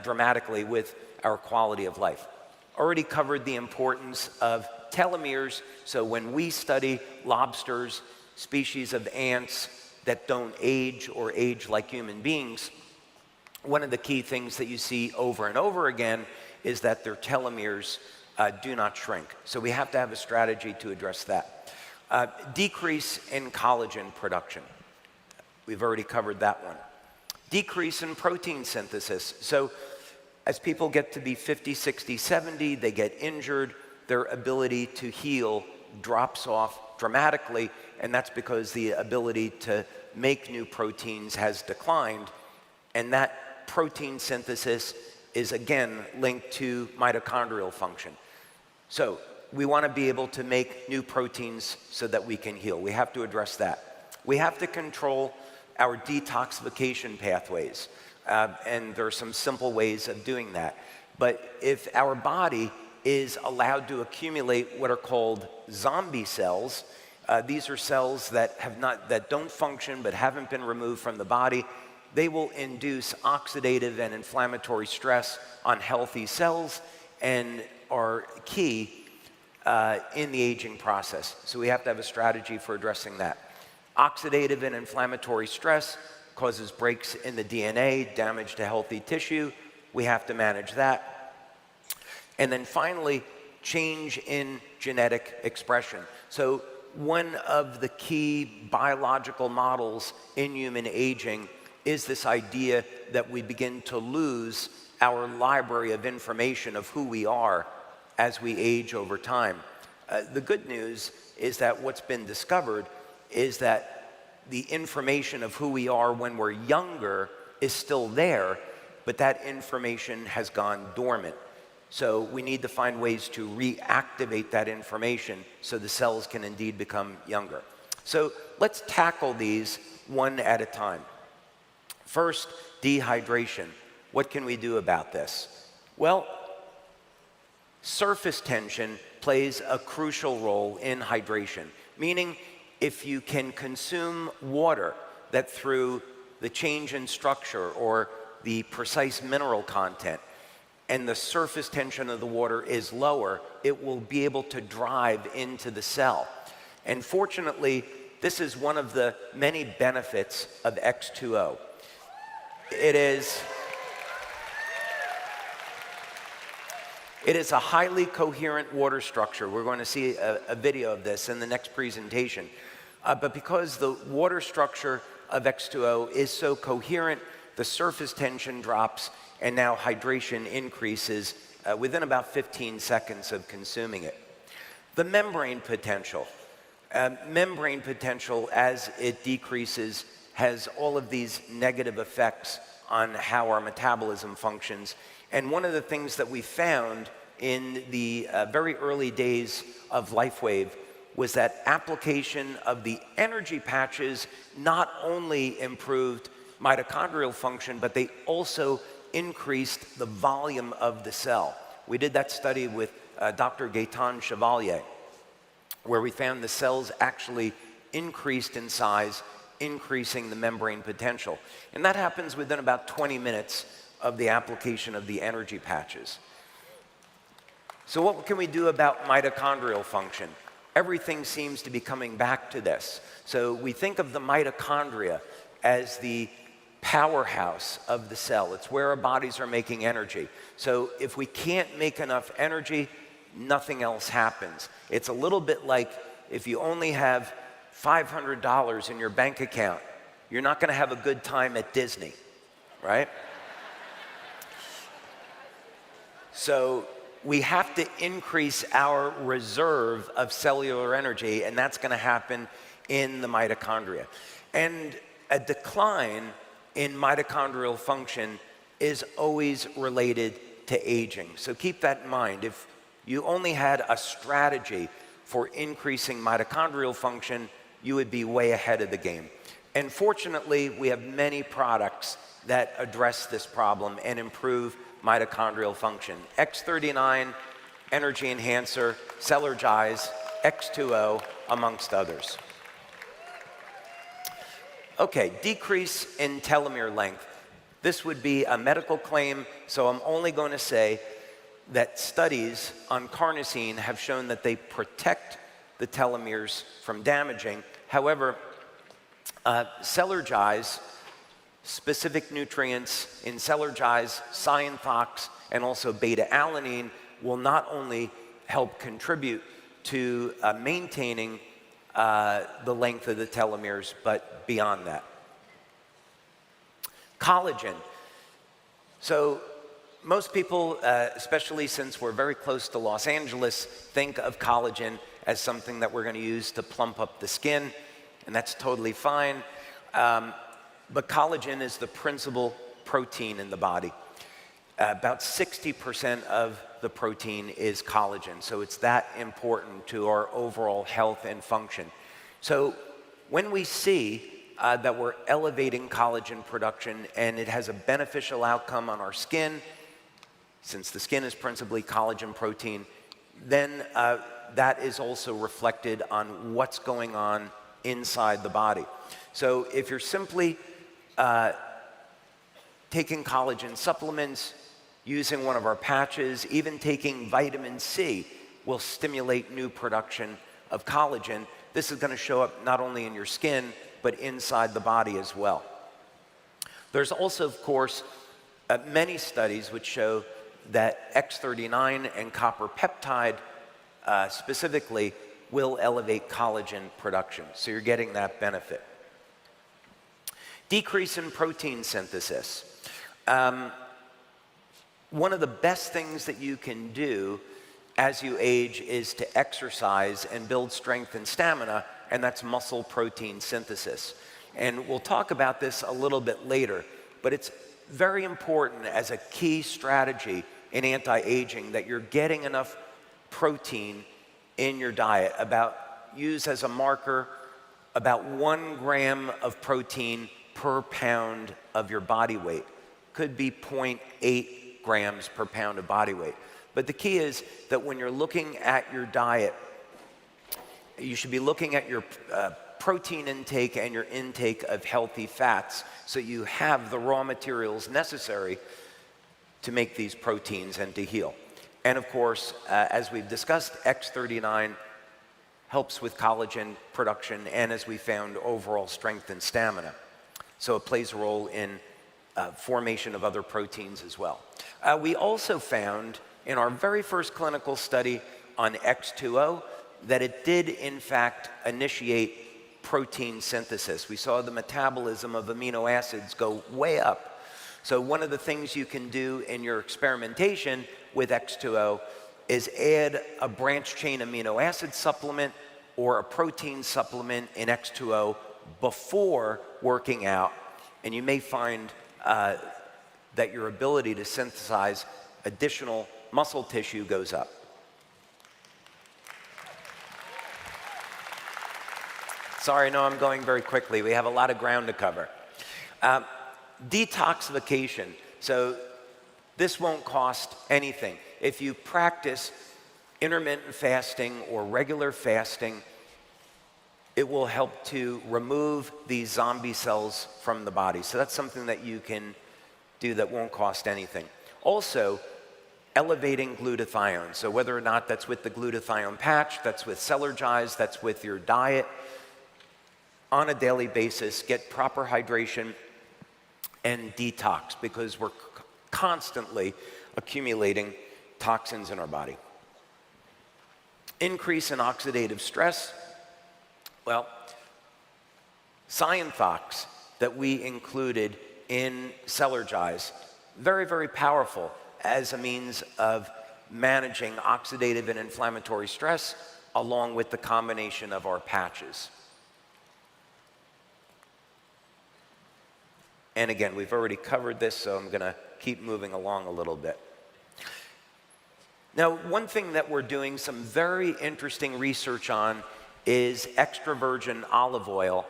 dramatically with our quality of life. Already covered the importance of telomeres. So when we study lobsters, species of ants that don't age or age like human beings, one of the key things that you see over and over again is that their telomeres do not shrink. So we have to have a strategy to address that. Decrease in collagen production. We've already covered that one. Decrease in protein synthesis. So as people get to be 50, 60, 70, they get injured, their ability to heal drops off dramatically, and that's because the ability to make new proteins has declined, and that protein synthesis is again linked to mitochondrial function. So we want to be able to make new proteins so that we can heal. We have to address that. We have to control our detoxification pathways, and there are some simple ways of doing that. But if our body is allowed to accumulate what are called zombie cells, these are cells that don't function but haven't been removed from the body. They will induce oxidative and inflammatory stress on healthy cells and are key in the aging process. So we have to have a strategy for addressing that. Oxidative and inflammatory stress causes breaks in the DNA, damage to healthy tissue. We have to manage that. And then finally, change in genetic expression. So one of the key biological models in human aging is this idea that we begin to lose our library of information of who we are as we age over time. The good news is that what's been discovered is that the information of who we are when we're younger is still there, but that information has gone dormant. So we need to find ways to reactivate that information so the cells can indeed become younger. So let's tackle these one at a time. First, dehydration. What can we do about this? Well, surface tension plays a crucial role in hydration, meaning if you can consume water that through the change in structure or the precise mineral content and the surface tension of the water is lower, it will be able to drive into the cell. And fortunately, this is one of the many benefits of X2O. It is a highly coherent water structure. We're going to see a video of this in the next presentation. But because the water structure of X2O is so coherent, the surface tension drops, and now hydration increases within about 15 seconds of consuming it. The membrane potential. Membrane potential, as it decreases, has all of these negative effects on how our metabolism functions. And one of the things that we found in the very early days of LIFEWAVE was that application of the energy patches not only improved mitochondrial function, but they also increased the volume of the cell. We did that study with Dr. Gaetan Chevalier, where we found the cells actually increased in size, increasing the membrane potential. And that happens within about 20 minutes of the application of the energy patches. So what can we do about mitochondrial function? Everything seems to be coming back to this. So we think of the mitochondria as the powerhouse of the cell. It's where our bodies are making energy. So if we can't make enough energy, nothing else happens. It's a little bit like if you only have $500 in your bank account, you're not going to have a good time at Disney, right? So we have to increase our reserve of cellular energy, and that's going to happen in the mitochondria. And a decline in mitochondrial function is always related to aging. So keep that in mind. If you only had a strategy for increasing mitochondrial function, you would be way ahead of the game. And fortunately, we have many products that address this problem and improve mitochondrial function. X39 energy enhancer, Celergize, X2O, amongst others. Okay, decrease in telomere length. This would be a medical claim, so I'm only going to say that studies on carnosine have shown that they protect the telomeres from damaging. However, Celergize, specific nutrients in Celergize, Cyanothox, and also beta-alanine will not only help contribute to maintaining the length of the telomeres, but beyond that. Collagen. So most people, especially since we're very close to Los Angeles, think of collagen as something that we're going to use to plump up the skin, and that's totally fine. But collagen is the principal protein in the body. About 60% of the protein is collagen, so it's that important to our overall health and function. So when we see that we're elevating collagen production and it has a beneficial outcome on our skin, since the skin is principally collagen protein, then that is also reflected on what's going on inside the body. So if you're simply taking collagen supplements, using one of our patches, even taking vitamin C will stimulate new production of collagen. This is going to show up not only in your skin, but inside the body as well. There's also, of course, many studies which show that X39 and copper peptide specifically will elevate collagen production. So you're getting that benefit. Decrease in protein synthesis. One of the best things that you can do as you age is to exercise and build strength and stamina, and that's muscle protein synthesis. And we'll talk about this a little bit later, but it's very important as a key strategy in anti-aging that you're getting enough protein in your diet. Use as a marker, about 1 gram of protein per pound of your body weight. Could be 0.8 grams per pound of body weight. But the key is that when you're looking at your diet, you should be looking at your protein intake and your intake of healthy fats so you have the raw materials necessary to make these proteins and to heal. And of course, as we've discussed, X39 helps with collagen production and, as we found, overall strength and stamina. So it plays a role in formation of other proteins as well. We also found in our very first clinical study on X2O that it did in fact initiate protein synthesis. We saw the metabolism of amino acids go way up. So one of the things you can do in your experimentation with X2O is add a branched chain amino acid supplement or a protein supplement in X2O before working out, and you may find that your ability to synthesize additional muscle tissue goes up. Sorry, no, I'm going very quickly. We have a lot of ground to cover. Detoxification. So this won't cost anything. If you practice intermittent fasting or regular fasting, it will help to remove these zombie cells from the body. So that's something that you can do that won't cost anything. Also, elevating glutathione. So whether or not that's with the glutathione patch, that's with Celergize, that's with your diet, on a daily basis, get proper hydration and detox, because we're constantly accumulating toxins in our body. Increase in oxidative stress. Well, Cyanothox that we included in Celergize, very, very powerful as a means of managing oxidative and inflammatory stress, along with the combination of our patches. And again, we've already covered this, so I'm going to keep moving along a little bit. Now, one thing that we're doing some very interesting research on is extra virgin olive oil.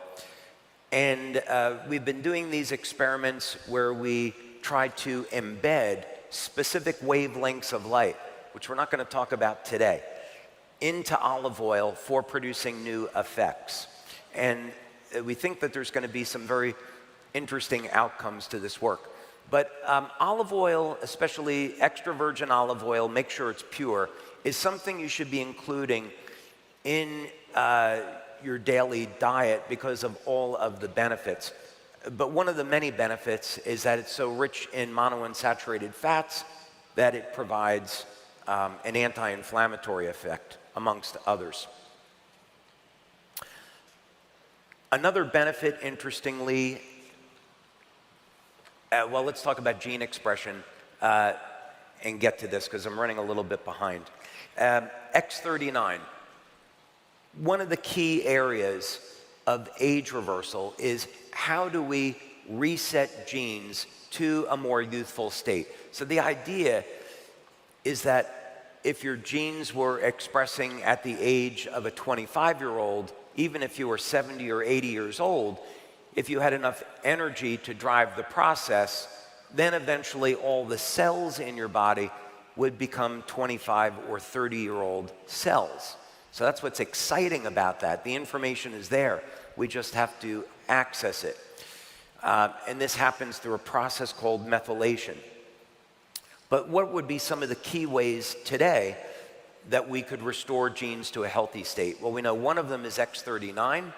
And we've been doing these experiments where we try to embed specific wavelengths of light. which we're not going to talk about today, into olive oil for producing new effects. And we think that there's going to be some very interesting outcomes to this work. But olive oil, especially extra virgin olive oil, make sure it's pure, is something you should be including in your daily diet because of all of the benefits. But one of the many benefits is that it's so rich in monounsaturated fats that it provides an anti-inflammatory effect, amongst others. Another benefit, interestingly, well, let's talk about gene expression and get to this because I'm running a little bit behind. X39. One of the key areas of age reversal is how do we reset genes to a more youthful state. So the idea is that if your genes were expressing at the age of a 25-year-old, even if you were 70 or 80 years old, if you had enough energy to drive the process, then eventually all the cells in your body would become 25 or 30-year-old cells. So that's what's exciting about that. The information is there. We just have to access it. And this happens through a process called methylation. But what would be some of the key ways today that we could restore genes to a healthy state? Well, we know one of them is X39.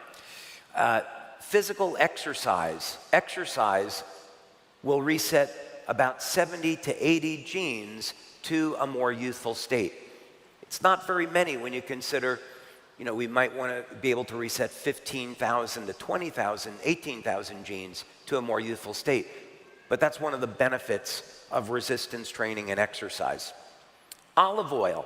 Physical exercise. Exercise will reset about 70 to 80 genes to a more youthful state. It's not very many when you consider, we might want to be able to reset 15,000 to 20,000, 18,000 genes to a more youthful state. But that's one of the benefits of resistance training and exercise. Olive oil.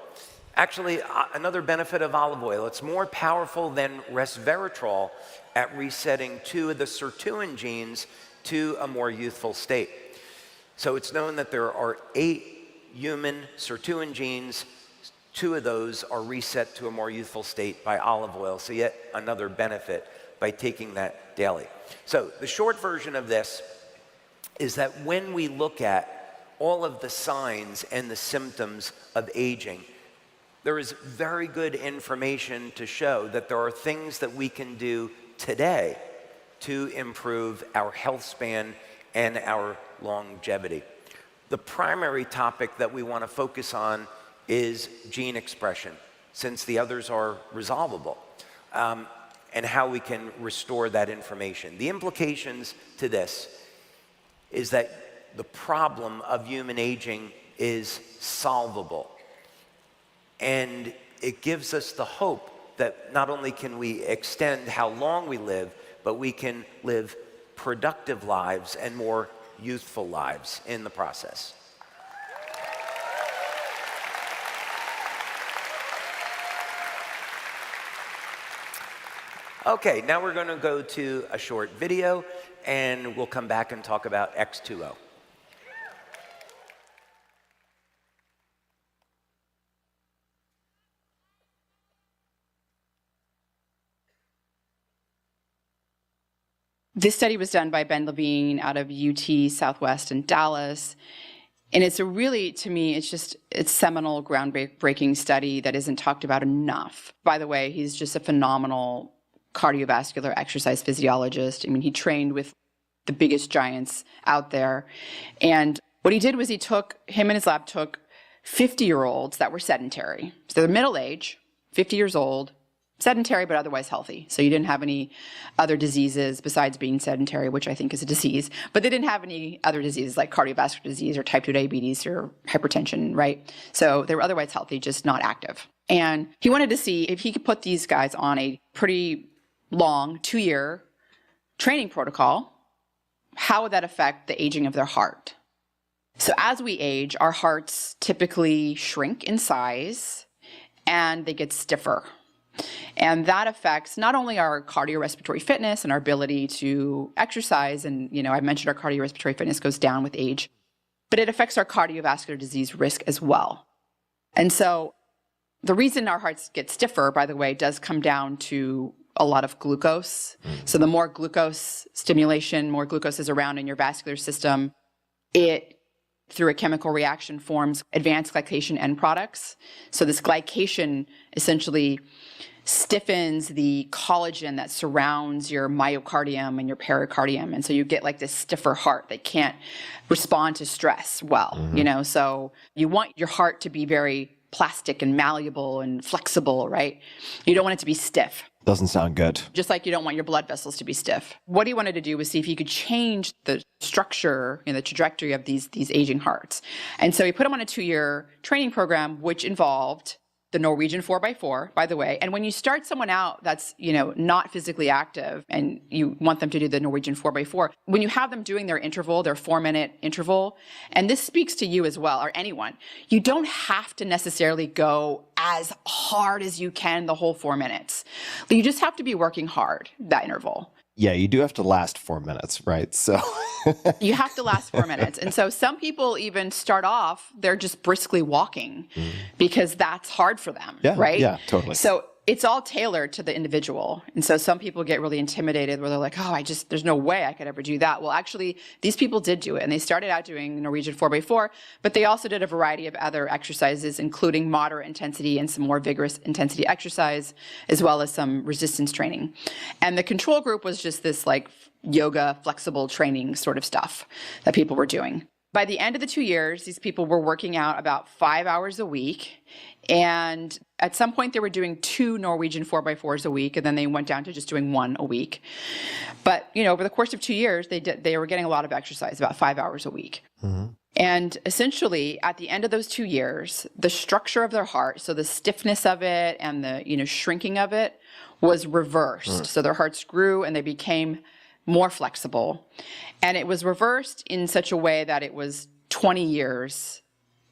Actually, another benefit of olive oil, it's more powerful than resveratrol at resetting 2 of the sirtuin genes to a more youthful state. So it's known that there are 8 human sirtuin genes. 2 of those are reset to a more youthful state by olive oil. So yet another benefit by taking that daily. So the short version of this is that when we look at all of the signs and the symptoms of aging, there is very good information to show that there are things that we can do today to improve our health span and our longevity. The primary topic that we want to focus on is gene expression, since the others are resolvable, and how we can restore that information. The implications to this is that the problem of human aging is solvable. And it gives us the hope that not only can we extend how long we live, but we can live productive lives and more youthful lives in the process. Okay, now we're going to go to a short video, and we'll come back and talk about X2O. This study was done by Ben Levine out of UT Southwest in Dallas. And it's a really, to me, it's seminal, groundbreaking study that isn't talked about enough. By the way, he's just a phenomenal cardiovascular exercise physiologist. I mean, he trained with the biggest giants out there. And what he did was him and his lab took 50-year-olds that were sedentary. So they're middle age, 50 years old, sedentary but otherwise healthy. So you didn't have any other diseases besides being sedentary, which I think is a disease. But they didn't have any other diseases like cardiovascular disease or type 2 diabetes or hypertension, right? So they were otherwise healthy, just not active. And he wanted to see if he could put these guys on a pretty long 2-year training protocol, how would that affect the aging of their heart? So as we age, our hearts typically shrink in size and they get stiffer. And that affects not only our cardiorespiratory fitness and our ability to exercise, and I mentioned our cardiorespiratory fitness goes down with age, but it affects our cardiovascular disease risk as well. And so the reason our hearts get stiffer, by the way, does come down to a lot of glucose. So the more glucose stimulation, more glucose is around in your vascular system, it through a chemical reaction forms advanced glycation end products. So this glycation essentially stiffens the collagen that surrounds your myocardium and your pericardium. And so you get like this stiffer heart that can't respond to stress well, you know? So you want your heart to be very plastic and malleable and flexible, right? You don't want it to be stiff. Doesn't sound good. Just like you don't want your blood vessels to be stiff. What he wanted to do was see if he could change the structure and the trajectory of these aging hearts. And so he put him on a 2-year training program, which involved the Norwegian 4x4, by the way. And when you start someone out that's, not physically active and you want them to do the Norwegian 4x4, when you have them doing their interval, their 4-minute interval, and this speaks to you as well, or anyone, you don't have to necessarily go as hard as you can the whole 4 minutes. You just have to be working hard that interval. Yeah, you do have to last 4 minutes, right? So you have to last 4 minutes. And so some people even start off, they're just briskly walking because that's hard for them, right? Yeah, totally. So it's all tailored to the individual. And so some people get really intimidated where they're like, oh, there's no way I could ever do that. Well, actually, these people did do it. And they started out doing Norwegian 4x4, but they also did a variety of other exercises, including moderate intensity and some more vigorous intensity exercise, as well as some resistance training. And the control group was just this like yoga, flexible training sort of stuff that people were doing. By the end of the 2 years, these people were working out about 5 hours a week. And at some point, they were doing 2 Norwegian 4x4s a week, and then they went down to just doing 1 a week. But, over the course of 2 years, they were getting a lot of exercise, about 5 hours a week. And essentially, at the end of those 2 years, the structure of their heart, so the stiffness of it and the, shrinking of it was reversed. So their hearts grew and they became more flexible. And it was reversed in such a way that it was 20 years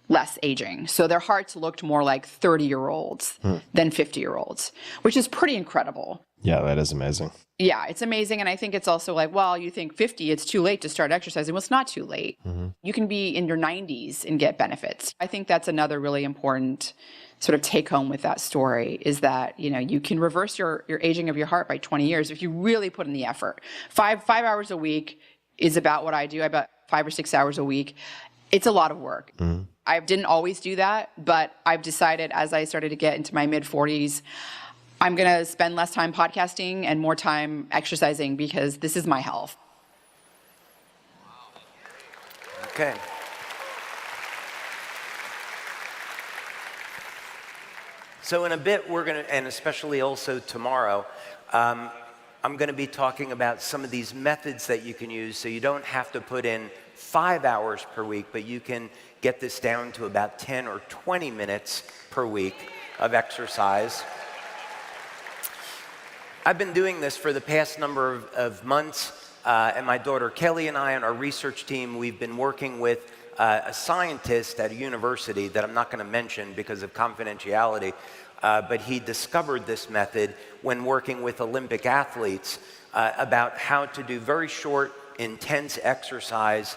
less aging. So their hearts looked more like 30-year-olds than 50-year-olds, which is pretty incredible. Yeah, that is amazing. Yeah, it's amazing. And I think it's also like, well, you think 50, it's too late to start exercising. Well, it's not too late. You can be in your 90s and get benefits. I think that's another really important sort of take home with that story is that, you can reverse your aging of your heart by 20 years if you really put in the effort. 5 hours a week is about what I do. About 5 or 6 hours a week. It's a lot of work. I didn't always do that, but I've decided as I started to get into my mid-40s, I'm going to spend less time podcasting and more time exercising because this is my health. Okay. So in a bit, we're going to, and especially also tomorrow, I'm going to be talking about some of these methods that you can use so you don't have to put in 5 hours per week, but you can get this down to about 10 or 20 minutes per week of exercise. I've been doing this for the past number of months, and my daughter Kelly and I and our research team, we've been working with a scientist at a university that I'm not going to mention because of confidentiality, but he discovered this method when working with Olympic athletes about how to do very short, intense exercise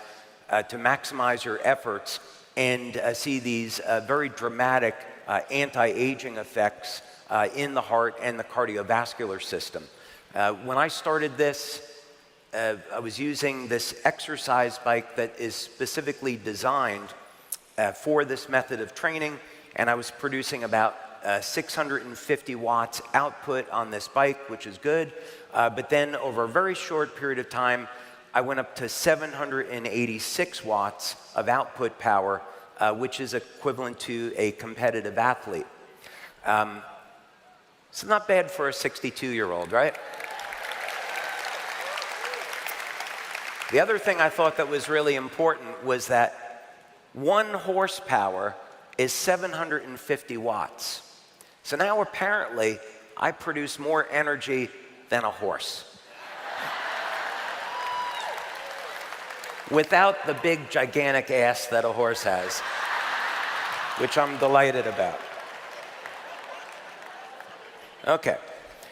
to maximize your efforts and see these very dramatic anti-aging effects in the heart and the cardiovascular system. When I started this, I was using this exercise bike that is specifically designed for this method of training, and I was producing about 650 watts output on this bike, which is good. But then over a very short period of time, I went up to 786 watts of output power, which is equivalent to a competitive athlete. It's not bad for a 62-year-old, right? The other thing I thought that was really important was that 1 horsepower is 750 watts. So now apparently I produce more energy than a horse. Without the big gigantic ass that a horse has, which I'm delighted about. Okay,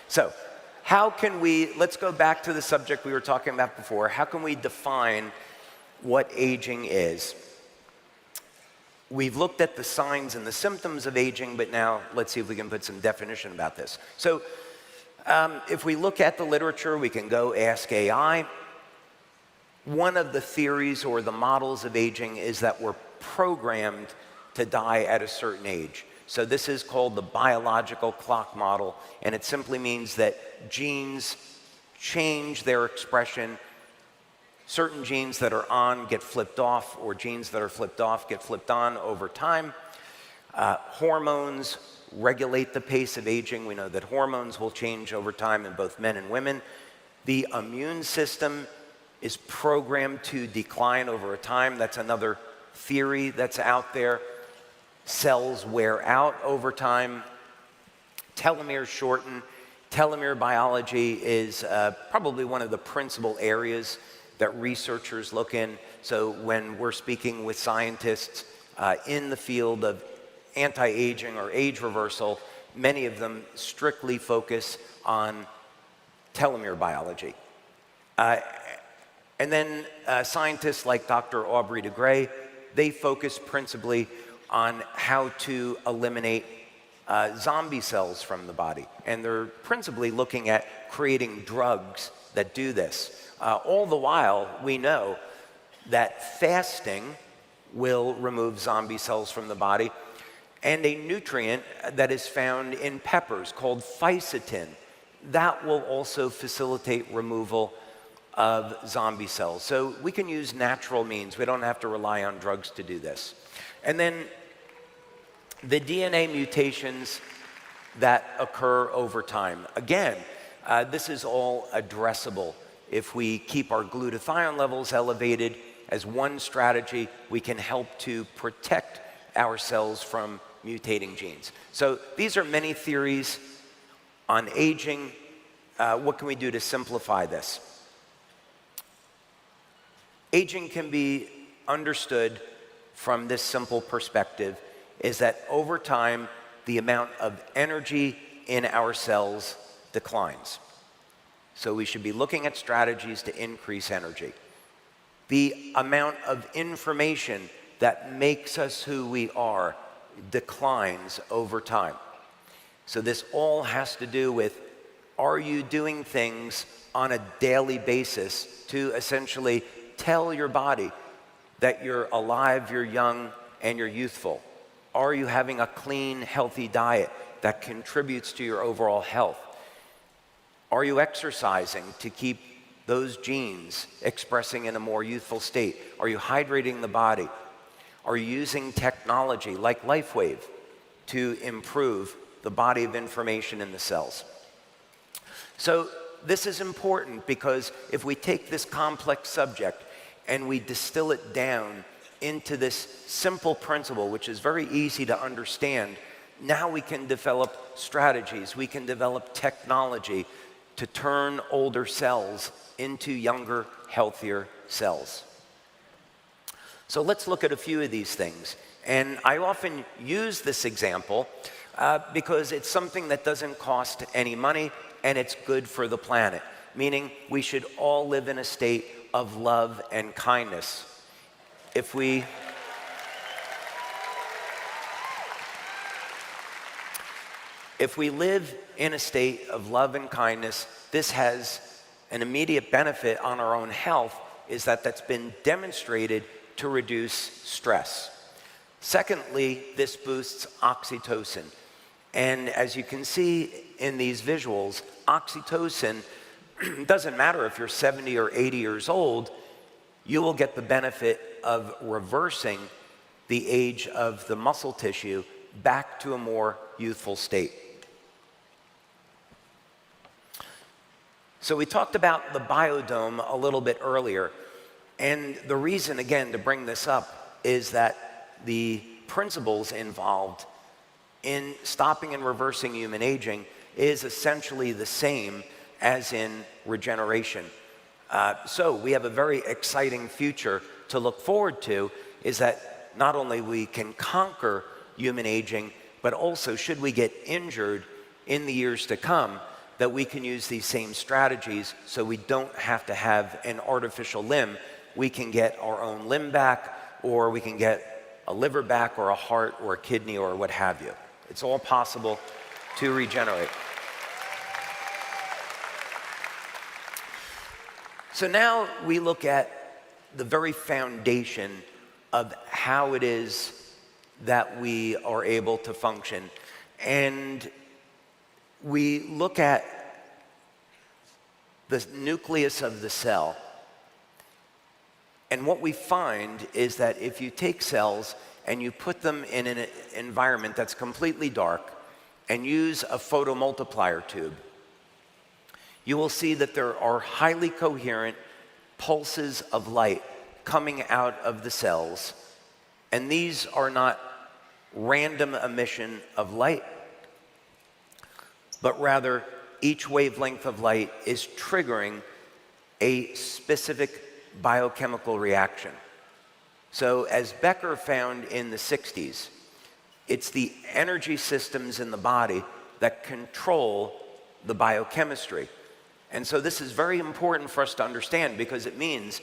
so how can we, let's go back to the subject we were talking about before. How can we define what aging is? We've looked at the signs and the symptoms of aging, but now let's see if we can put some definition about this. So if we look at the literature, we can go ask AI. one of the theories or the models of aging is that we're programmed to die at a certain age. So this is called the biological clock model, and it simply means that genes change their expression. Certain genes that are on get flipped off, or genes that are flipped off get flipped on over time. Hormones regulate the pace of aging. We know that hormones will change over time in both men and women. The immune system is programmed to decline over a time. That's another theory that's out there. Cells wear out over time. Telomeres shorten. Telomere biology is probably one of the principal areas that researchers look in. So when we're speaking with scientists in the field of anti-aging or age reversal, many of them strictly focus on telomere biology. And then scientists like Dr. Aubrey de Grey, they focus principally on how to eliminate zombie cells from the body. And they're principally looking at creating drugs that do this. All the while, we know that fasting will remove zombie cells from the body, and a nutrient that is found in peppers called fisetin, that will also facilitate removal of zombie cells. So we can use natural means. We don't have to rely on drugs to do this. And then the DNA mutations that occur over time. Again, this is all addressable. If we keep our glutathione levels elevated as one strategy, we can help to protect our cells from mutating genes. So these are many theories on aging. What can we do to simplify this? Aging can be understood from this simple perspective, is that over time, the amount of energy in our cells declines. So we should be looking at strategies to increase energy. The amount of information that makes us who we are declines over time. So this all has to do with, are you doing things on a daily basis to essentially tell your body that you're alive, you're young, and you're youthful? Are you having a clean, healthy diet that contributes to your overall health? Are you exercising to keep those genes expressing in a more youthful state? Are you hydrating the body? Are you using technology like LIFEWAVE to improve the body of information in the cells? So this is important because if we take this complex subject and we distill it down into this simple principle, which is very easy to understand, now we can develop strategies, we can develop technology to turn older cells into younger, healthier cells. So let's look at a few of these things. And I often use this example because it's something that doesn't cost any money and it's good for the planet, meaning we should all live in a state of love and kindness. If we live in a state of love and kindness, this has an immediate benefit on our own health, is that that's been demonstrated to reduce stress. Secondly, this boosts oxytocin. And as you can see in these visuals, oxytocin, doesn't matter if you're 70 or 80 years old, you will get the benefit of reversing the age of the muscle tissue back to a more youthful state. So we talked about the biodome a little bit earlier, and the reason, again, to bring this up is that the principles involved in stopping and reversing human aging is essentially the same as in regeneration. So we have a very exciting future to look forward to, is that not only we can conquer human aging, but also should we get injured in the years to come, that we can use these same strategies so we don't have to have an artificial limb. We can get our own limb back, or we can get a liver back, or a heart, or a kidney, or what have you. It's all possible to regenerate. So now we look at the very foundation of how it is that we are able to function. And we look at the nucleus of the cell. And what we find is that if you take cells and you put them in an environment that's completely dark and use a photomultiplier tube, you will see that there are highly coherent pulses of light coming out of the cells. And these are not random emission of light, but rather each wavelength of light is triggering a specific biochemical reaction. So as Becker found in the 60s, it's the energy systems in the body that control the biochemistry. And so this is very important for us to understand, because it means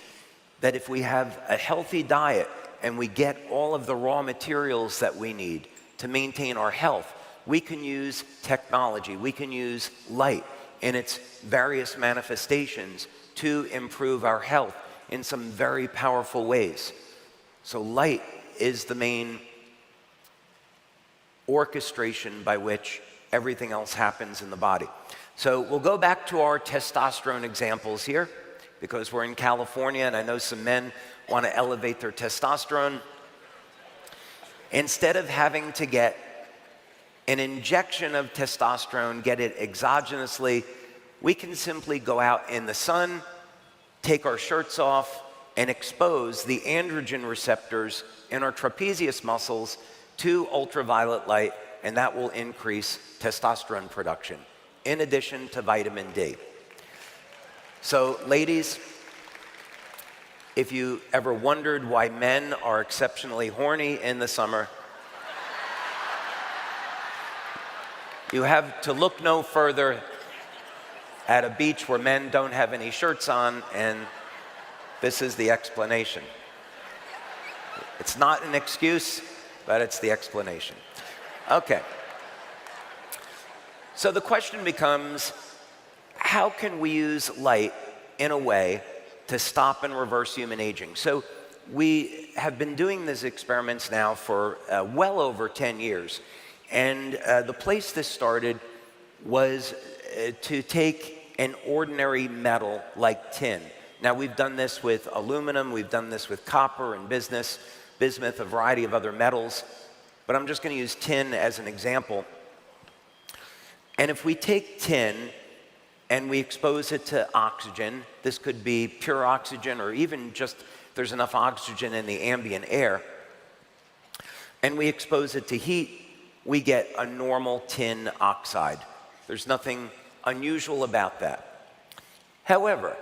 that if we have a healthy diet and we get all of the raw materials that we need to maintain our health, we can use technology, we can use light in its various manifestations to improve our health in some very powerful ways. So light is the main orchestration by which everything else happens in the body. So we'll go back to our testosterone examples here, because we're in California and I know some men want to elevate their testosterone. Instead of having to get an injection of testosterone, get it exogenously, we can simply go out in the sun, take our shirts off, and expose the androgen receptors in our trapezius muscles to ultraviolet light, and that will increase testosterone production, in addition to vitamin D. So, ladies, if you ever wondered why men are exceptionally horny in the summer, you have to look no further at a beach where men don't have any shirts on, and this is the explanation. It's not an excuse, but it's the explanation. Okay. So the question becomes, how can we use light in a way to stop and reverse human aging? So we have been doing these experiments now for well over 10 years. And the place this started was to take an ordinary metal like tin. Now, we've done this with aluminum, we've done this with copper and bismuth, a variety of other metals, but I'm just going to use tin as an example. And if we take tin and we expose it to oxygen, this could be pure oxygen or even just there's enough oxygen in the ambient air, and we expose it to heat, we get a normal tin oxide. There's nothing unusual about that. However,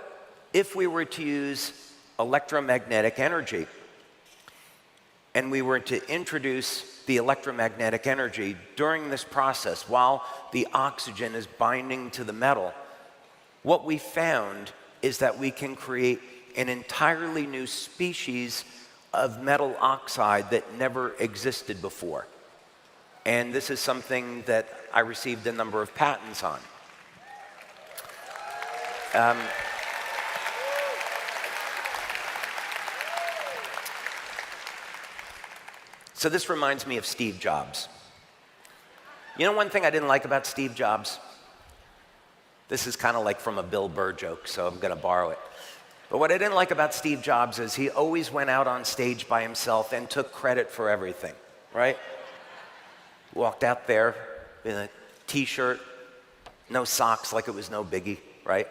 if we were to use electromagnetic energy, and we were to introduce the electromagnetic energy during this process while the oxygen is binding to the metal, what we found is that we can create an entirely new species of metal oxide that never existed before. And this is something that I received a number of patents on. So this reminds me of Steve Jobs. You know one thing I didn't like about Steve Jobs? This is kind of like from a Bill Burr joke, so I'm going to borrow it. But what I didn't like about Steve Jobs is he always went out on stage by himself and took credit for everything, right? Walked out there in a t-shirt, no socks, like it was no biggie, right?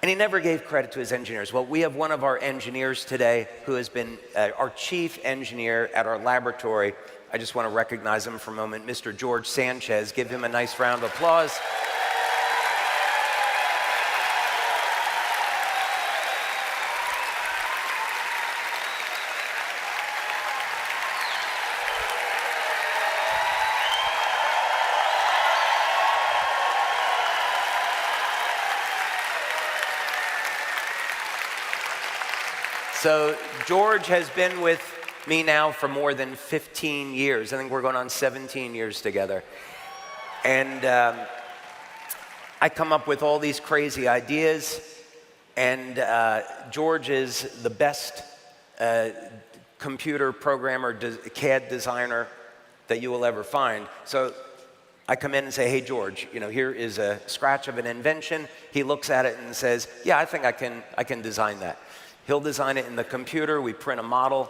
And he never gave credit to his engineers. Well, we have one of our engineers today who has been our chief engineer at our laboratory. I just want to recognize him for a moment, Mr. George Sanchez. Give him a nice round of applause. So George has been with me now for more than 15 years. I think we're going on 17 years together. And I come up with all these crazy ideas. And George is the best computer programmer, CAD designer that you will ever find. So I come in and say, hey, George, here is a scratch of an invention. He looks at it and says, yeah, I think I can design that. He'll design it in the computer. We print a model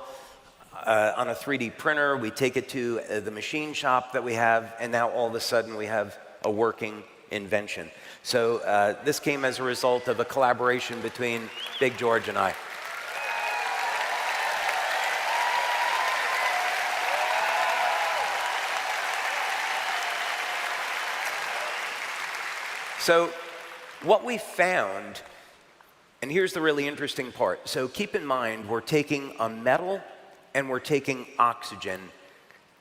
on a 3D printer. We take it to the machine shop that we have, and now all of a sudden we have a working invention. So this came as a result of a collaboration between Big George and I. So what we found, and here's the really interesting part. So keep in mind, we're taking a metal and we're taking oxygen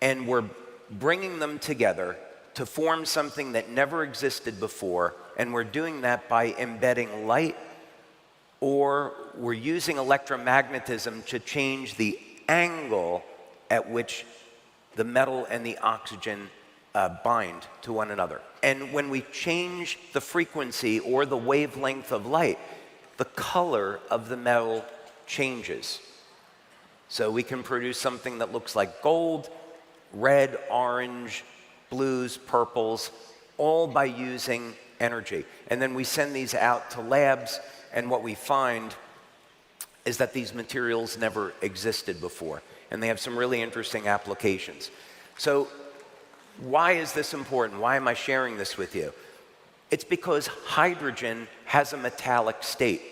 and we're bringing them together to form something that never existed before, and we're doing that by embedding light, or we're using electromagnetism to change the angle at which the metal and the oxygen bind to one another. And when we change the frequency or the wavelength of light, the color of the metal changes. So we can produce something that looks like gold, red, orange, blues, purples, all by using energy. And then we send these out to labs, and what we find is that these materials never existed before, and they have some really interesting applications. So why is this important? Why am I sharing this with you? It's because hydrogen has a metallic state.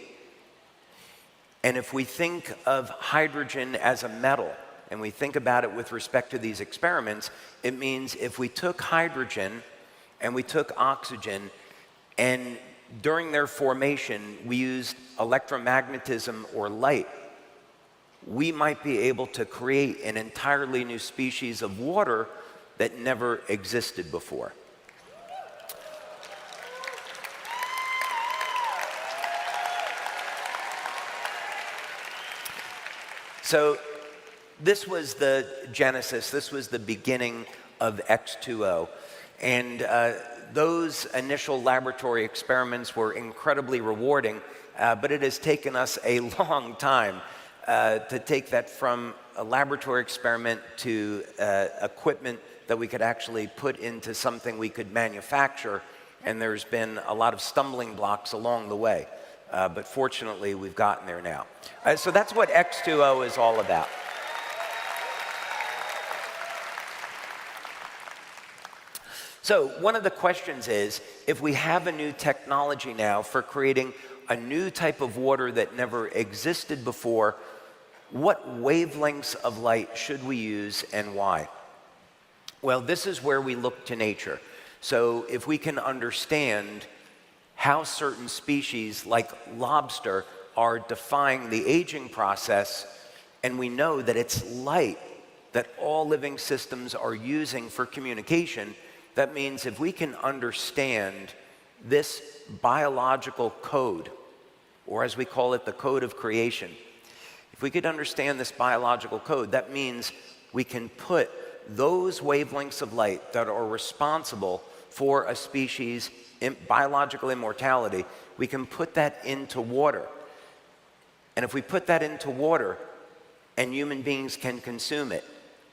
And if we think of hydrogen as a metal, and we think about it with respect to these experiments, it means if we took hydrogen and we took oxygen, and during their formation we used electromagnetism or light, we might be able to create an entirely new species of water that never existed before. So this was the genesis, this was the beginning of X2O. And those initial laboratory experiments were incredibly rewarding, but it has taken us a long time to take that from a laboratory experiment to equipment that we could actually put into something we could manufacture, and there's been a lot of stumbling blocks along the way. But fortunately, we've gotten there now. So that's what X2O is all about. So one of the questions is, if we have a new technology now for creating a new type of water that never existed before, what wavelengths of light should we use and why? Well, this is where we look to nature. So if we can understand how certain species like lobster are defying the aging process, and we know that it's light that all living systems are using for communication, that means if we can understand this biological code, or as we call it, the code of creation, if we could understand this biological code, that means we can put those wavelengths of light that are responsible for a species' biological immortality, we can put that into water. And if we put that into water and human beings can consume it,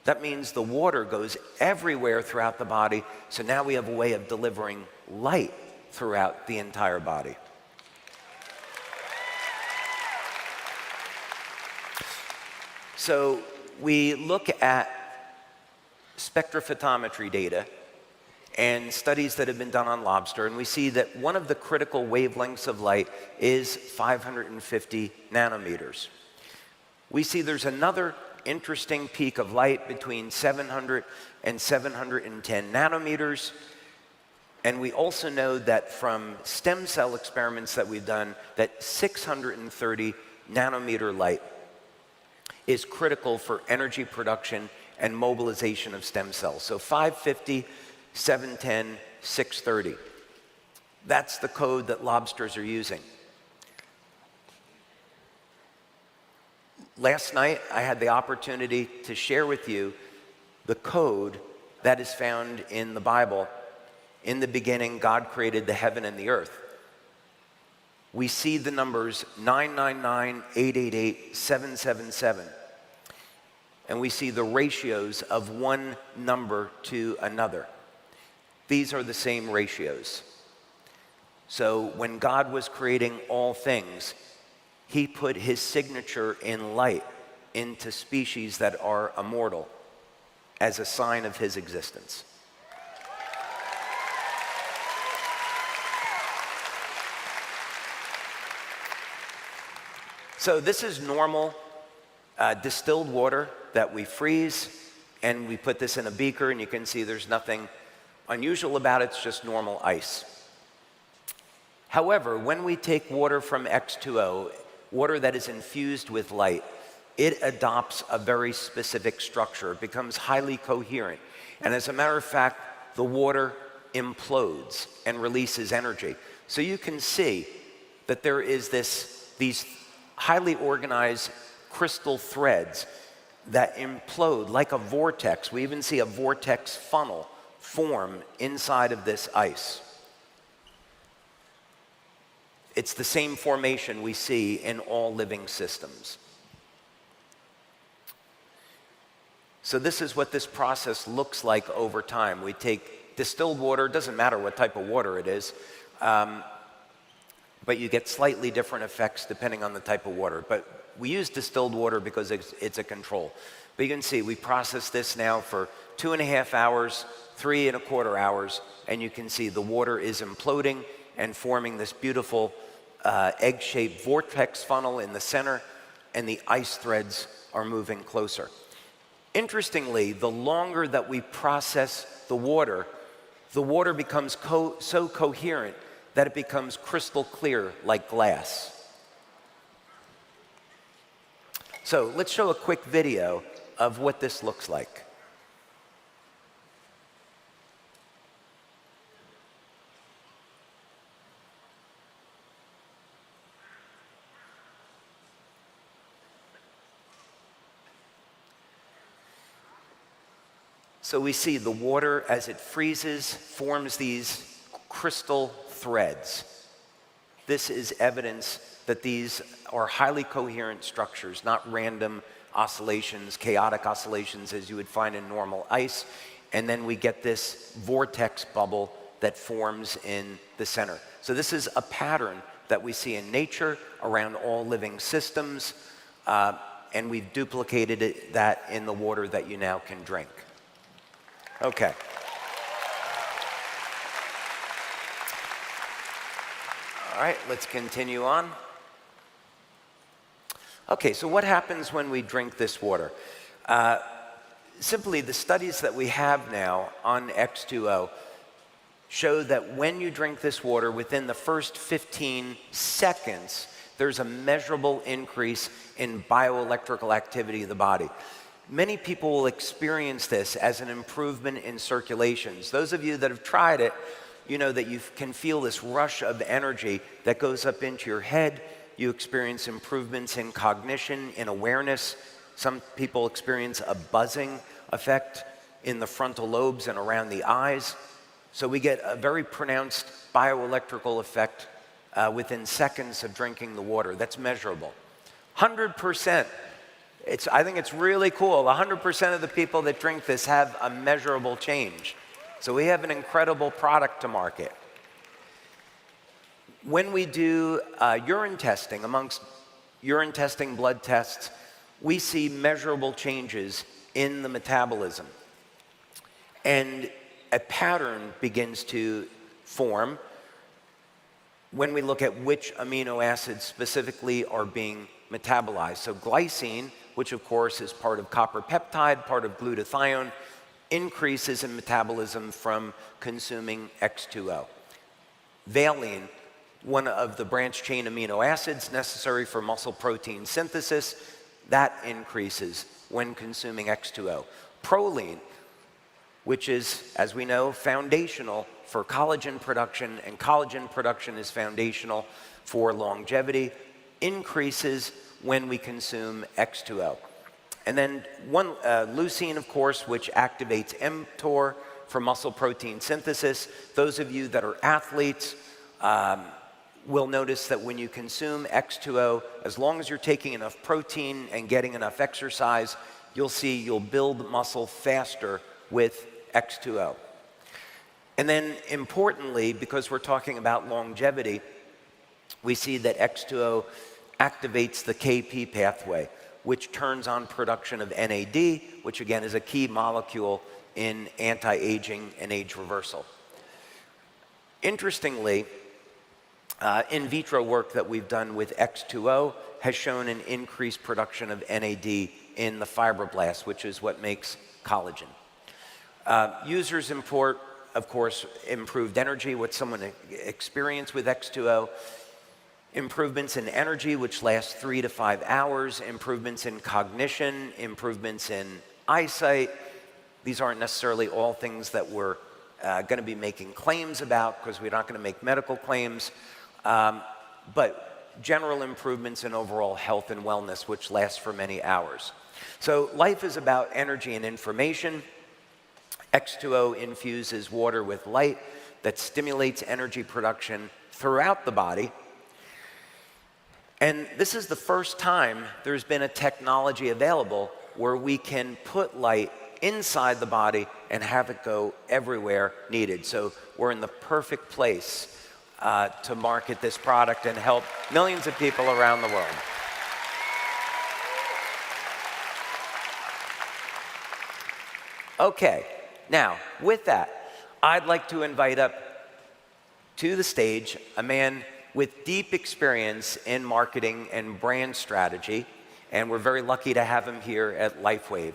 that means the water goes everywhere throughout the body, so now we have a way of delivering light throughout the entire body. So we look at spectrophotometry data and studies that have been done on lobster, and we see that one of the critical wavelengths of light is 550 nanometers. We see there's another interesting peak of light between 700 and 710 nanometers, and we also know that from stem cell experiments that we've done that 630 nanometer light is critical for energy production and mobilization of stem cells. So 550, 710, 630. That's the code that lobsters are using. Last night, I had the opportunity to share with you the code that is found in the Bible. In the beginning, God created the heaven and the earth. we see the numbers 999, 888, 777. And we see the ratios of one number to another. These are the same ratios. So when God was creating all things, he put his signature in light into species that are immortal as a sign of his existence. So this is normal distilled water that we freeze, and we put this in a beaker, and you can see there's nothing unusual about it, it's just normal ice. However, when we take water from X2O, water that is infused with light, it adopts a very specific structure. It becomes highly coherent. And as a matter of fact, the water implodes and releases energy. So you can see that there is these highly organized crystal threads that implode like a vortex. We even see a vortex funnel form inside of this ice. It's the same formation we see in all living systems. So this is what this process looks like over time. We take distilled water, doesn't matter what type of water it is, but you get slightly different effects depending on the type of water. But we use distilled water because it's a control. But you can see we process this now for 2.5 hours, 3.25 hours, and you can see the water is imploding and forming this beautiful egg-shaped vortex funnel in the center, and the ice threads are moving closer. Interestingly, the longer that we process the water becomes so coherent that it becomes crystal clear like glass. So let's show a quick video of what this looks like. So we see the water, as it freezes, forms these crystal threads. This is evidence that these are highly coherent structures, not random oscillations, chaotic oscillations as you would find in normal ice. And then we get this vortex bubble that forms in the center. So this is a pattern that we see in nature around all living systems, and we've duplicated that in the water that you now can drink. Okay. All right, let's continue on. Okay, so what happens when we drink this water? Simply, the studies that we have now on X2O show that when you drink this water, within the first 15 seconds, there's a measurable increase in bioelectrical activity of the body. Many people will experience this as an improvement in circulations. Those of you that have tried it, you know that you can feel this rush of energy that goes up into your head. You experience improvements in cognition, in awareness. Some people experience a buzzing effect in the frontal lobes and around the eyes. So we get a very pronounced bioelectrical effect within seconds of drinking the water. That's measurable. 100%. I think it's really cool. 100% of the people that drink this have a measurable change. So we have an incredible product to market. When we do urine testing, amongst urine testing, blood tests, we see measurable changes in the metabolism. And a pattern begins to form when we look at which amino acids specifically are being metabolized. So glycine, which of course is part of copper peptide, part of glutathione, increases in metabolism from consuming X2O. Valine, one of the branched chain amino acids necessary for muscle protein synthesis, that increases when consuming X2O. Proline, which is, as we know, foundational for collagen production, and collagen production is foundational for longevity, increases when we consume X2O. And then leucine, of course, which activates mTOR for muscle protein synthesis. Those of you that are athletes will notice that when you consume X2O, as long as you're taking enough protein and getting enough exercise, you'll see you'll build muscle faster with X2O. And then importantly, because we're talking about longevity, we see that X2O activates the KP pathway, which turns on production of NAD, which again is a key molecule in anti-aging and age reversal. Interestingly, in vitro work that we've done with X2O has shown an increased production of NAD in the fibroblasts, which is what makes collagen. Users report, of course, improved energy, what someone experienced with X2O, improvements in energy, which lasts 3 to 5 hours, improvements in cognition, improvements in eyesight. These aren't necessarily all things that we're going to be making claims about, because we're not going to make medical claims, but general improvements in overall health and wellness, which lasts for many hours. So life is about energy and information. X2O infuses water with light that stimulates energy production throughout the body. And this is the first time there's been a technology available where we can put light inside the body and have it go everywhere needed. So we're in the perfect place to market this product and help millions of people around the world. Okay, now with that, I'd like to invite up to the stage a man with deep experience in marketing and brand strategy, and we're very lucky to have him here at LifeWave.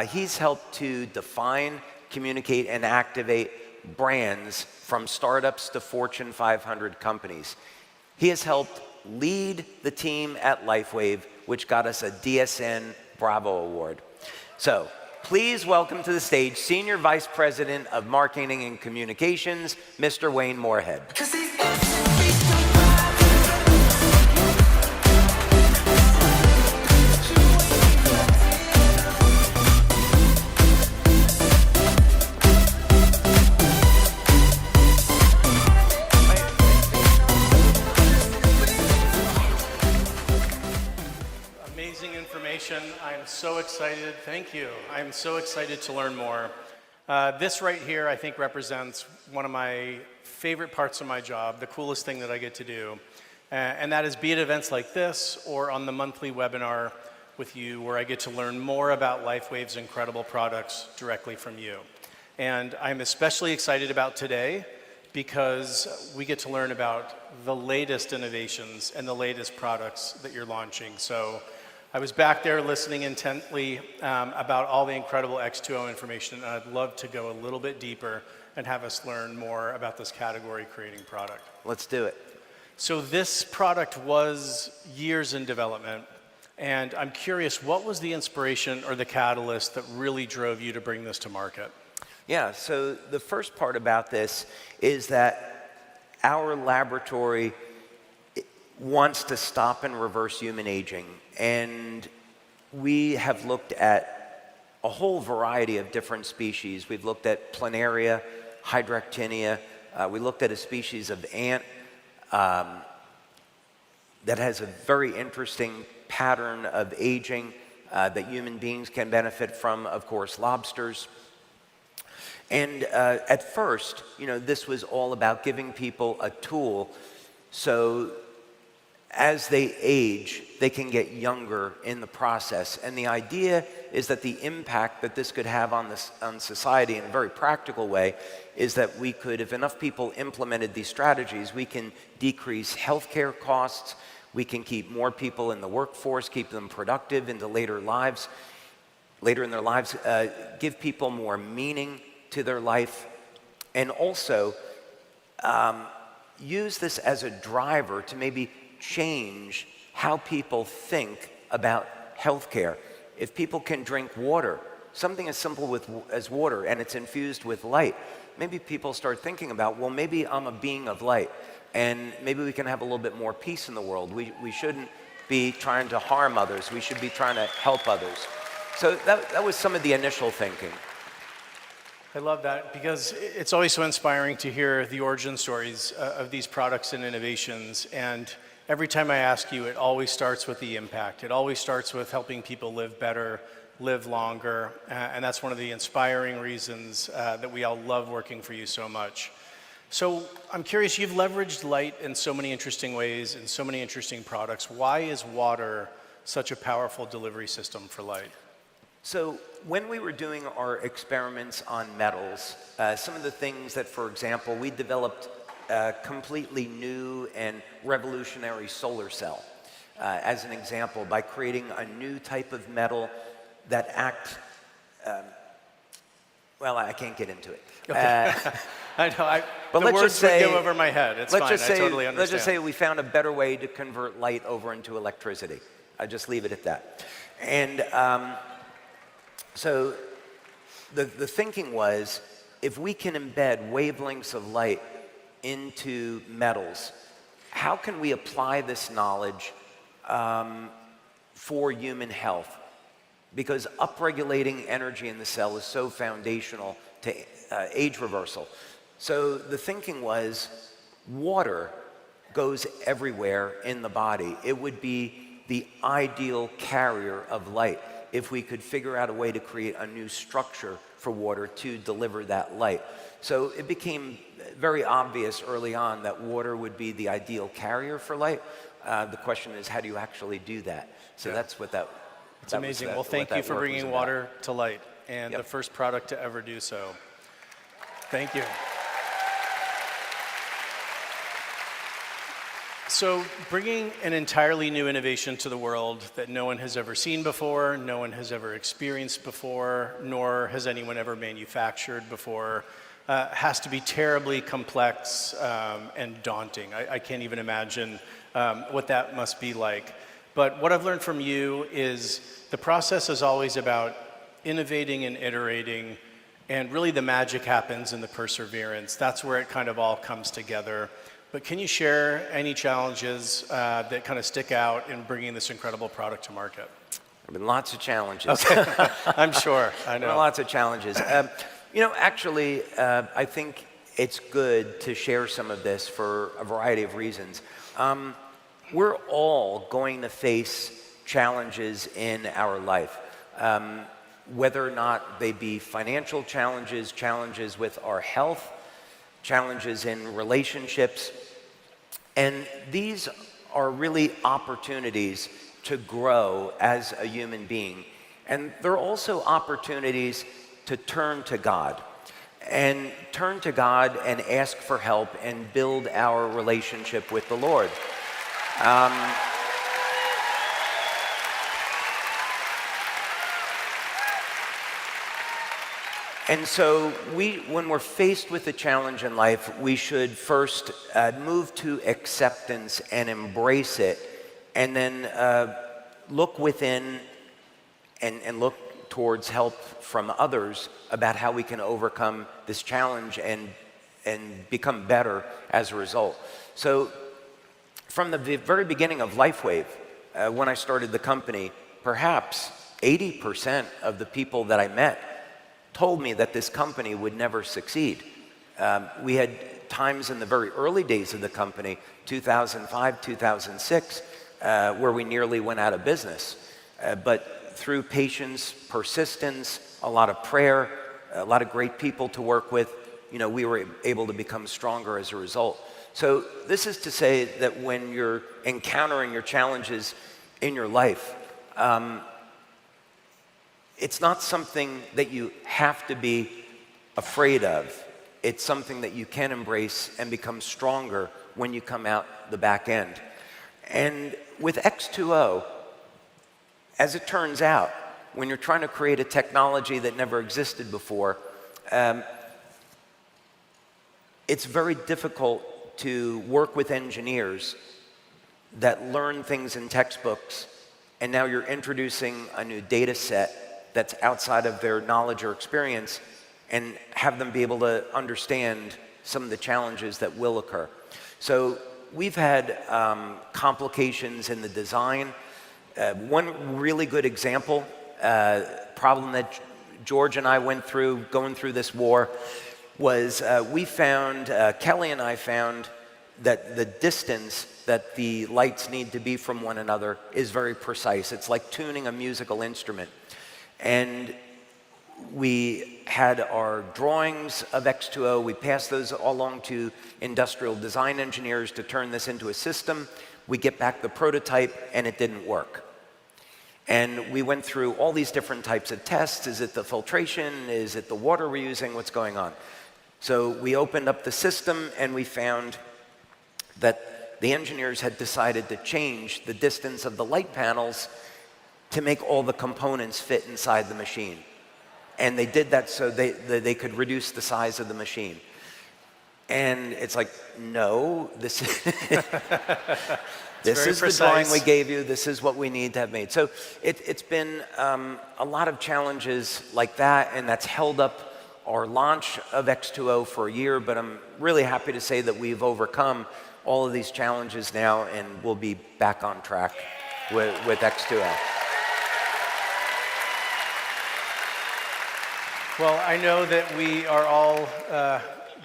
He's helped to define, communicate, and activate brands from startups to Fortune 500 companies. He has helped lead the team at LifeWave, which got us a DSN Bravo Award. So please welcome to the stage Senior Vice President of Marketing and Communications, Mr. Wayne Moorhead. I'm so excited. Thank you. I'm so excited to learn more. This right here, I think, represents one of my favorite parts of my job, the coolest thing that I get to do. And that is be at events like this or on the monthly webinar with you, where I get to learn more about LifeWave's incredible products directly from you. And I'm especially excited about today because we get to learn about the latest innovations and the latest products that you're launching. So I was back there listening intently about all the incredible X2O information, and I'd love to go a little bit deeper and have us learn more about this category-creating product. Let's do it. So this product was years in development, and I'm curious, what was the inspiration or the catalyst that really drove you to bring this to market? Yeah, so the first part about this is that our laboratory wants to stop and reverse human aging. And we have looked at a whole variety of different species. We've looked at planaria, hydractinia. We looked at a species of ant that has a very interesting pattern of aging that human beings can benefit from, of course, lobsters. And at first, this was all about giving people a tool so as they age, they can get younger in the process. And the idea is that the impact that this could have on society in a very practical way is that we could, if enough people implemented these strategies, we can decrease healthcare costs, we can keep more people in the workforce, keep them productive into later in their lives, give people more meaning to their life, and also use this as a driver to maybe change how people think about healthcare. If people can drink water, something as simple as water, and it's infused with light, maybe people start thinking about, well, maybe I'm a being of light, and maybe we can have a little bit more peace in the world. We shouldn't be trying to harm others. We should be trying to help others. So that was some of the initial thinking. I love that because it's always so inspiring to hear the origin stories of these products and innovations. And every time I ask you, it always starts with the impact. It always starts with helping people live better, live longer. And that's one of the inspiring reasons that we all love working for you so much. So I'm curious, you've leveraged light in so many interesting ways and so many interesting products. Why is water such a powerful delivery system for light? So when we were doing our experiments on metals, some of the things that, for example, we developed a completely new and revolutionary solar cell, as an example, by creating a new type of metal that well, I can't get into it. Okay. I know, but the let's words just say, would go over my head. It's fine, I totally understand. Let's just say we found a better way to convert light over into electricity. I just leave it at that. And so the thinking was, if we can embed wavelengths of light into metals, how can we apply this knowledge for human health? Because upregulating energy in the cell is so foundational to age reversal. So the thinking was, water goes everywhere in the body. It would be the ideal carrier of light if we could figure out a way to create a new structure for water to deliver that light. So it became very obvious early on that water would be the ideal carrier for light. The question is, how do you actually do that? So that's what that. It's amazing. Well, thank you for bringing water to light, and the first product to ever do so. Thank you. So bringing an entirely new innovation to the world that no one has ever seen before, no one has ever experienced before, nor has anyone ever manufactured before, has to be terribly complex and daunting. I can't even imagine what that must be like. But what I've learned from you is the process is always about innovating and iterating, and really the magic happens in the perseverance. That's where it kind of all comes together. But can you share any challenges that kind of stick out in bringing this incredible product to market? There have been lots of challenges. Okay. I'm sure. I know. Lots of challenges. You know, actually, I think it's good to share some of this for a variety of reasons. We're all going to face challenges in our life, whether or not they be financial challenges, challenges with our health, challenges in relationships. And these are really opportunities to grow as a human being. And they're also opportunities to turn to God and ask for help and build our relationship with the Lord. And so when we're faced with a challenge in life, we should first move to acceptance and embrace it, and then look within and look towards help from others about how we can overcome this challenge and become better as a result. So from the very beginning of LifeWave, when I started the company, perhaps 80% of the people that I met told me that this company would never succeed. We had times in the very early days of the company, 2005, 2006, where we nearly went out of business. But through patience, persistence, a lot of prayer, a lot of great people to work with, you know, we were able to become stronger as a result. So this is to say that when you're encountering your challenges in your life, it's not something that you have to be afraid of. It's something that you can embrace and become stronger when you come out the back end. And with X2O, as it turns out, when you're trying to create a technology that never existed before, it's very difficult to work with engineers that learn things in textbooks, and now you're introducing a new data set that's outside of their knowledge or experience, and have them be able to understand some of the challenges that will occur. So we've had complications in the design. One really good example, problem that George and I went through, going through this war, was we found, Kelly and I found that the distance that the lights need to be from one another is very precise. It's like tuning a musical instrument. And we had our drawings of X2O. We passed those along to industrial design engineers to turn this into a system. We get back the prototype, and it didn't work. And we went through all these different types of tests. Is it the filtration? Is it the water we're using? What's going on? So we opened up the system, and we found that the engineers had decided to change the distance of the light panels to make all the components fit inside the machine. And they did that so they could reduce the size of the machine. And it's like, no, this is the drawing we gave you. This is what we need to have made. So it's been a lot of challenges like that, and that's held up our launch of X2O for a year. But I'm really happy to say that we've overcome all of these challenges now, and we'll be back on track with X2O. Well, I know that we are all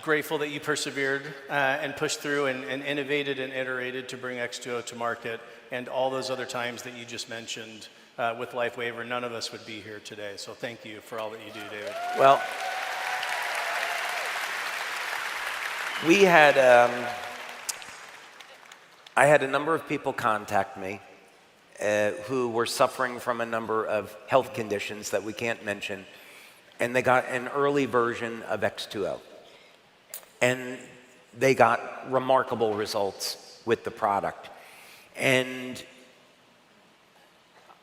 grateful that you persevered and pushed through and innovated and iterated to bring X2O to market, and all those other times that you just mentioned with LIFEWAVE, or none of us would be here today. So thank you for all that you do, David. Well, we had, I had a number of people contact me who were suffering from a number of health conditions that we can't mention, and they got an early version of X2O. And they got remarkable results with the product. And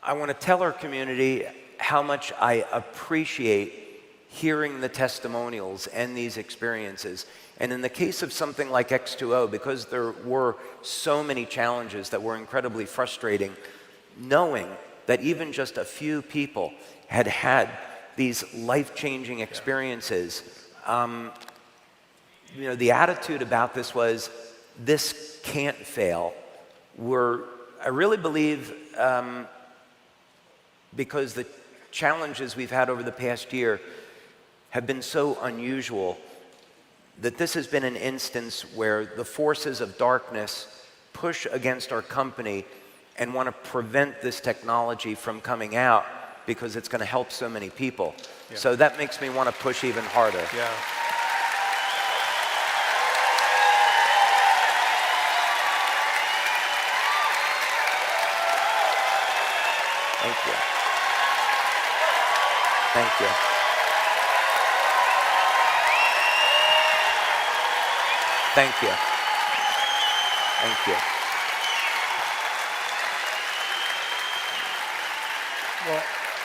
I want to tell our community how much I appreciate hearing the testimonials and these experiences. And in the case of something like X2O, because there were so many challenges that were incredibly frustrating, knowing that even just a few people had had these life-changing experiences, you know, the attitude about this was, this can't fail. I really believe, because the challenges we've had over the past year have been so unusual, that this has been an instance where the forces of darkness push against our company and want to prevent this technology from coming out, because it's going to help so many people. Yeah. So that makes me want to push even harder. Yeah. Thank you. Thank you. Thank you. Thank you. Well,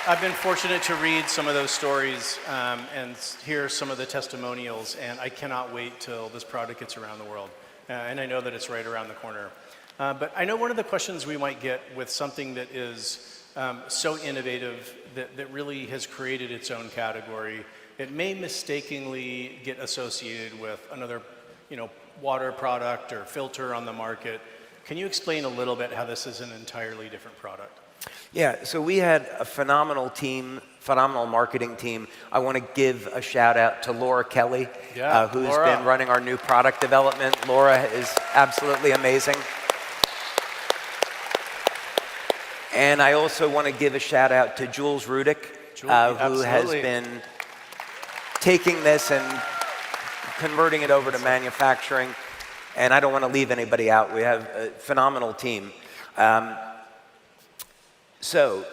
I've been fortunate to read some of those stories and hear some of the testimonials, and I cannot wait till this product gets around the world. And I know that it's right around the corner. But I know one of the questions we might get with something that is so innovative, that really has created its own category, it may mistakenly get associated with another, water product or filter on the market. Can you explain a little bit how this is an entirely different product? Yeah, so we had a phenomenal team, phenomenal marketing team. I want to give a shout out to Laura Kelly, who's been running our new product development. Laura is absolutely amazing. And I also want to give a shout out to Jules Rudick, who has been taking this and converting it over to manufacturing. And I don't want to leave anybody out. We have a phenomenal team. So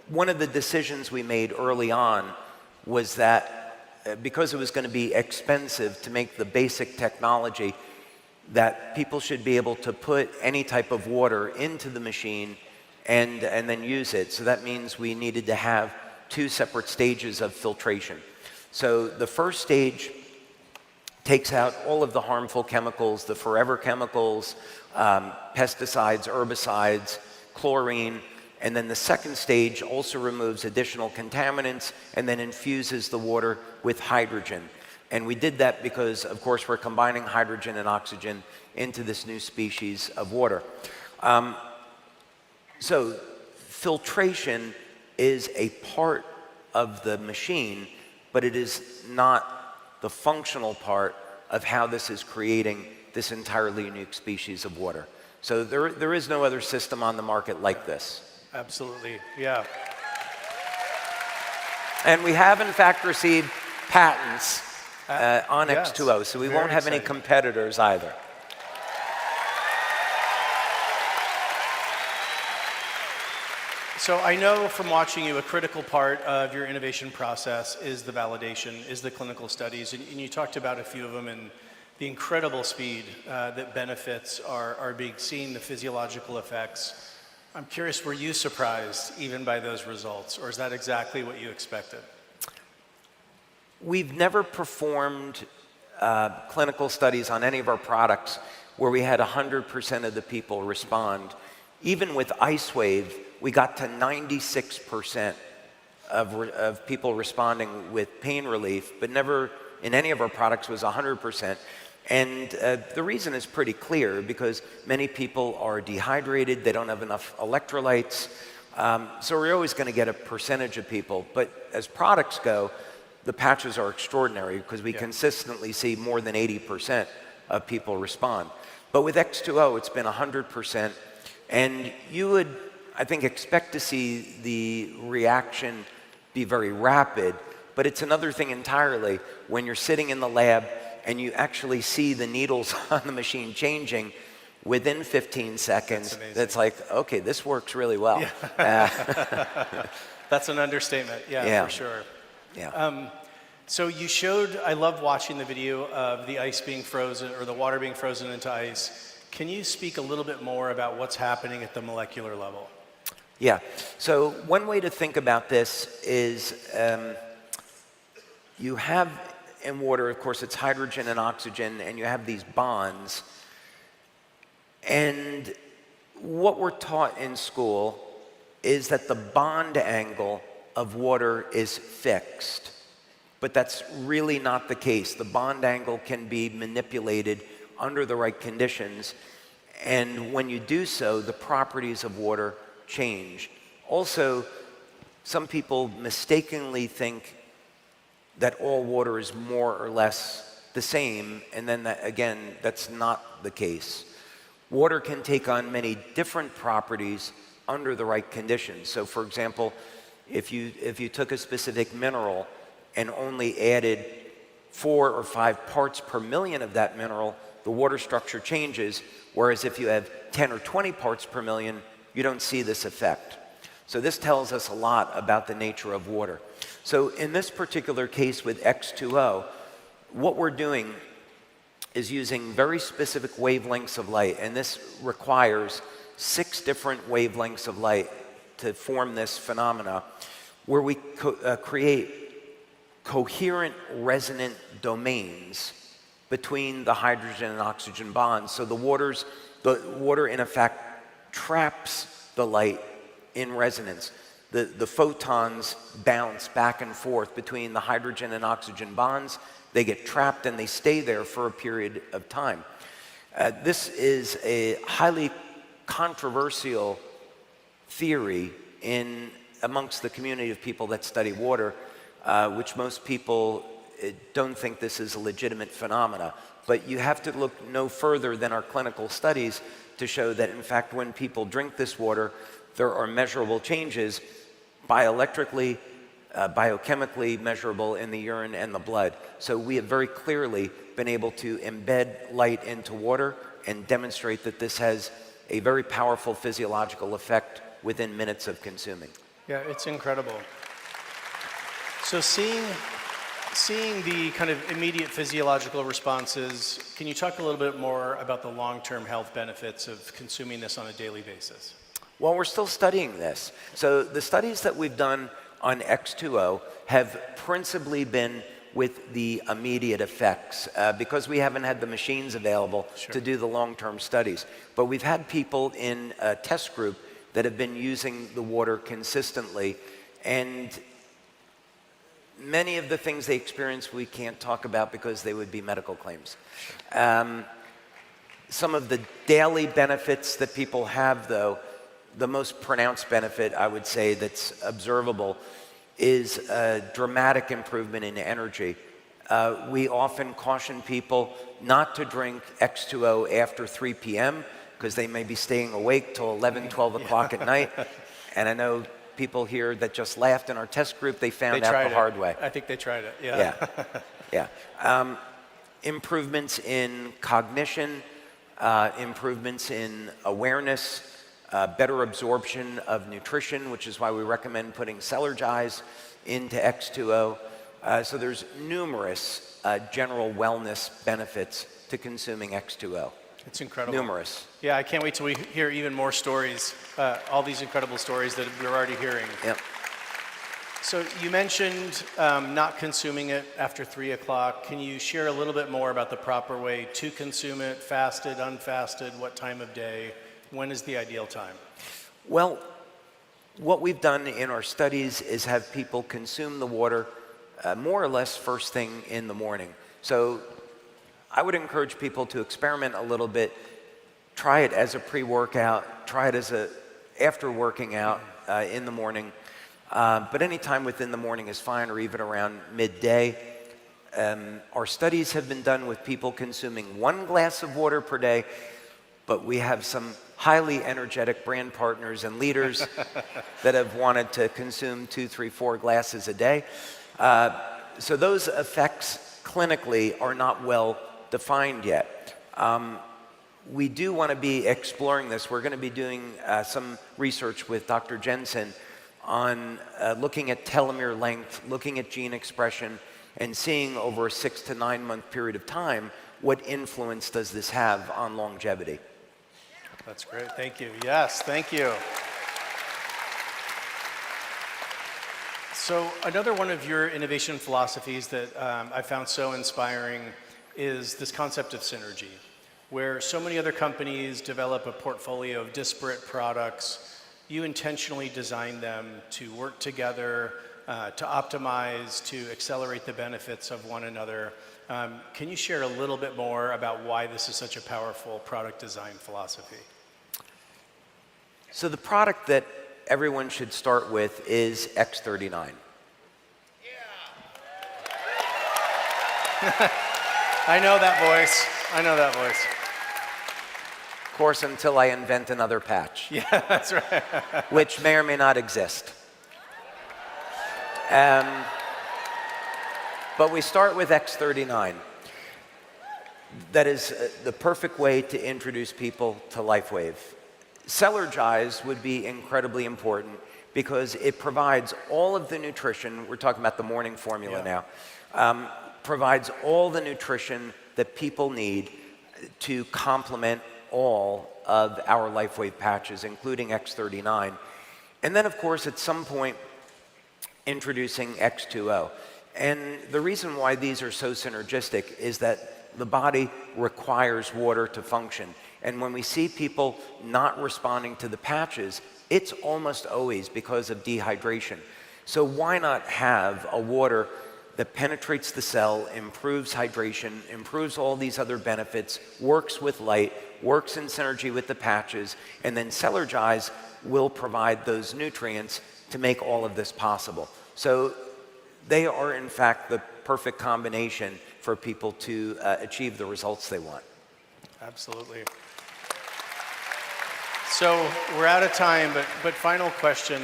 one of the decisions we made early on was that because it was going to be expensive to make the basic technology, that people should be able to put any type of water into the machine and then use it. So that means we needed to have 2 separate stages of filtration. So the first stage takes out all of the harmful chemicals, the forever chemicals, pesticides, herbicides, chlorine. And then the second stage also removes additional contaminants and then infuses the water with hydrogen. And we did that because, of course, we're combining hydrogen and oxygen into this new species of water. So filtration is a part of the machine, but it is not the functional part of how this is creating this entirely unique species of water. So there is no other system on the market like this. Absolutely, yeah. And we have, in fact, received patents on yes, X2O, so we very won't have any exciting. competitors either. So I know from watching you, a critical part of your innovation process is the validation, is the clinical studies, and you talked about a few of them and the incredible speed that benefits are being seen, the physiological effects. I'm curious, were you surprised even by those results, or is that exactly what you expected? We've never performed clinical studies on any of our products where we had 100% of the people respond. Even with LIFEWAVE, we got to 96% of people responding with pain relief, but never in any of our products was 100%. And the reason is pretty clear, because many people are dehydrated, they don't have enough electrolytes, so we're always going to get a percentage of people. But as products go, the patches are extraordinary, because we consistently see more than 80% of people respond. But with X2O, it's been 100%, and you would, I think, expect to see the reaction be very rapid, but it's another thing entirely when you're sitting in the lab and you actually see the needles on the machine changing within 15 seconds. That's like, okay, this works really well. Yeah. That's an understatement, yeah, for sure. Yeah. So you showed, I loved watching the video of the ice being frozen, or the water being frozen into ice. Can you speak a little bit more about what's happening at the molecular level? Yeah, so one way to think about this is you have in water, of course, it's hydrogen and oxygen, and you have these bonds. And what we're taught in school is that the bond angle of water is fixed. But that's really not the case. The bond angle can be manipulated under the right conditions. And when you do so, the properties of water change. Also, some people mistakenly think that all water is more or less the same, and then that, again, that's not the case. Water can take on many different properties under the right conditions. So for example, if you took a specific mineral and only added 4 or 5 parts per million of that mineral, the water structure changes, whereas if you have 10 or 20 parts per million, you don't see this effect. So this tells us a lot about the nature of water. So in this particular case with X2O, what we're doing is using very specific wavelengths of light, and this requires 6 different wavelengths of light to form this phenomena, where we create coherent resonant domains between the hydrogen and oxygen bonds. So the water in effect traps the light in resonance. The photons bounce back and forth between the hydrogen and oxygen bonds. They get trapped and they stay there for a period of time. This is a highly controversial theory amongst the community of people that study water, which most people don't think this is a legitimate phenomena. But you have to look no further than our clinical studies to show that, in fact, when people drink this water, there are measurable changes bioelectrically, biochemically measurable in the urine and the blood. So we have very clearly been able to embed light into water and demonstrate that this has a very powerful physiological effect within minutes of consuming. Yeah, it's incredible. So seeing the kind of immediate physiological responses, can you talk a little bit more about the long-term health benefits of consuming this on a daily basis? Well, we're still studying this. So the studies that we've done on X2O have principally been with the immediate effects because we haven't had the machines available to do the long-term studies. But we've had people in a test group that have been using the water consistently, and many of the things they experience we can't talk about because they would be medical claims. Some of the daily benefits that people have, though, the most pronounced benefit, I would say, that's observable is a dramatic improvement in energy. We often caution people not to drink X2O after 3 p.m. because they may be staying awake till 11, 12 o'clock at night. And I know people here that just laughed in our test group, they found out the hard way. I think they tried it, yeah. Yeah. Improvements in cognition, improvements in awareness, better absorption of nutrition, which is why we recommend putting Celergize into X2O. So there's numerous general wellness benefits to consuming X2O. It's incredible. Numerous. Yeah, I can't wait till we hear even more stories, all these incredible stories that we're already hearing. Yep. So you mentioned not consuming it after 3 o'clock. Can you share a little bit more about the proper way to consume it, fasted, unfasted, what time of day? When is the ideal time? Well, what we've done in our studies is have people consume the water more or less first thing in the morning. So I would encourage people to experiment a little bit, try it as a pre-workout, try it as a after working out in the morning, but any time within the morning is fine, or even around midday. Our studies have been done with people consuming 1 glass of water per day, but we have some highly energetic brand partners and leaders that have wanted to consume 2, 3, 4 glasses a day. So those effects clinically are not well defined yet. We do want to be exploring this. We're going to be doing some research with Dr. Jensen on looking at telomere length, looking at gene expression, and seeing over a 6 to 9 month period of time what influence does this have on longevity. That's great. Thank you. Yes, thank you. So another one of your innovation philosophies that I found so inspiring is this concept of synergy, where so many other companies develop a portfolio of disparate products. You intentionally design them to work together, to optimize, to accelerate the benefits of one another. Can you share a little bit more about why this is such a powerful product design philosophy? So the product that everyone should start with is X39. I know that voice. I know that voice. Of course, until I invent another patch. Yeah, that's right. Which may or may not exist. But we start with X39. That is the perfect way to introduce people to LifeWave. Celergize would be incredibly important because it provides all of the nutrition. We're talking about the morning formula now. Provides all the nutrition that people need to complement all of our LifeWave patches, including X39. And then, of course, at some point, introducing X2O. And the reason why these are so synergistic is that the body requires water to function. And when we see people not responding to the patches, it's almost always because of dehydration. So why not have a water that penetrates the cell, improves hydration, improves all these other benefits, works with light, works in synergy with the patches, and then Celergize will provide those nutrients to make all of this possible. So they are, in fact, the perfect combination for people to achieve the results they want. Absolutely. So we're out of time, but final question.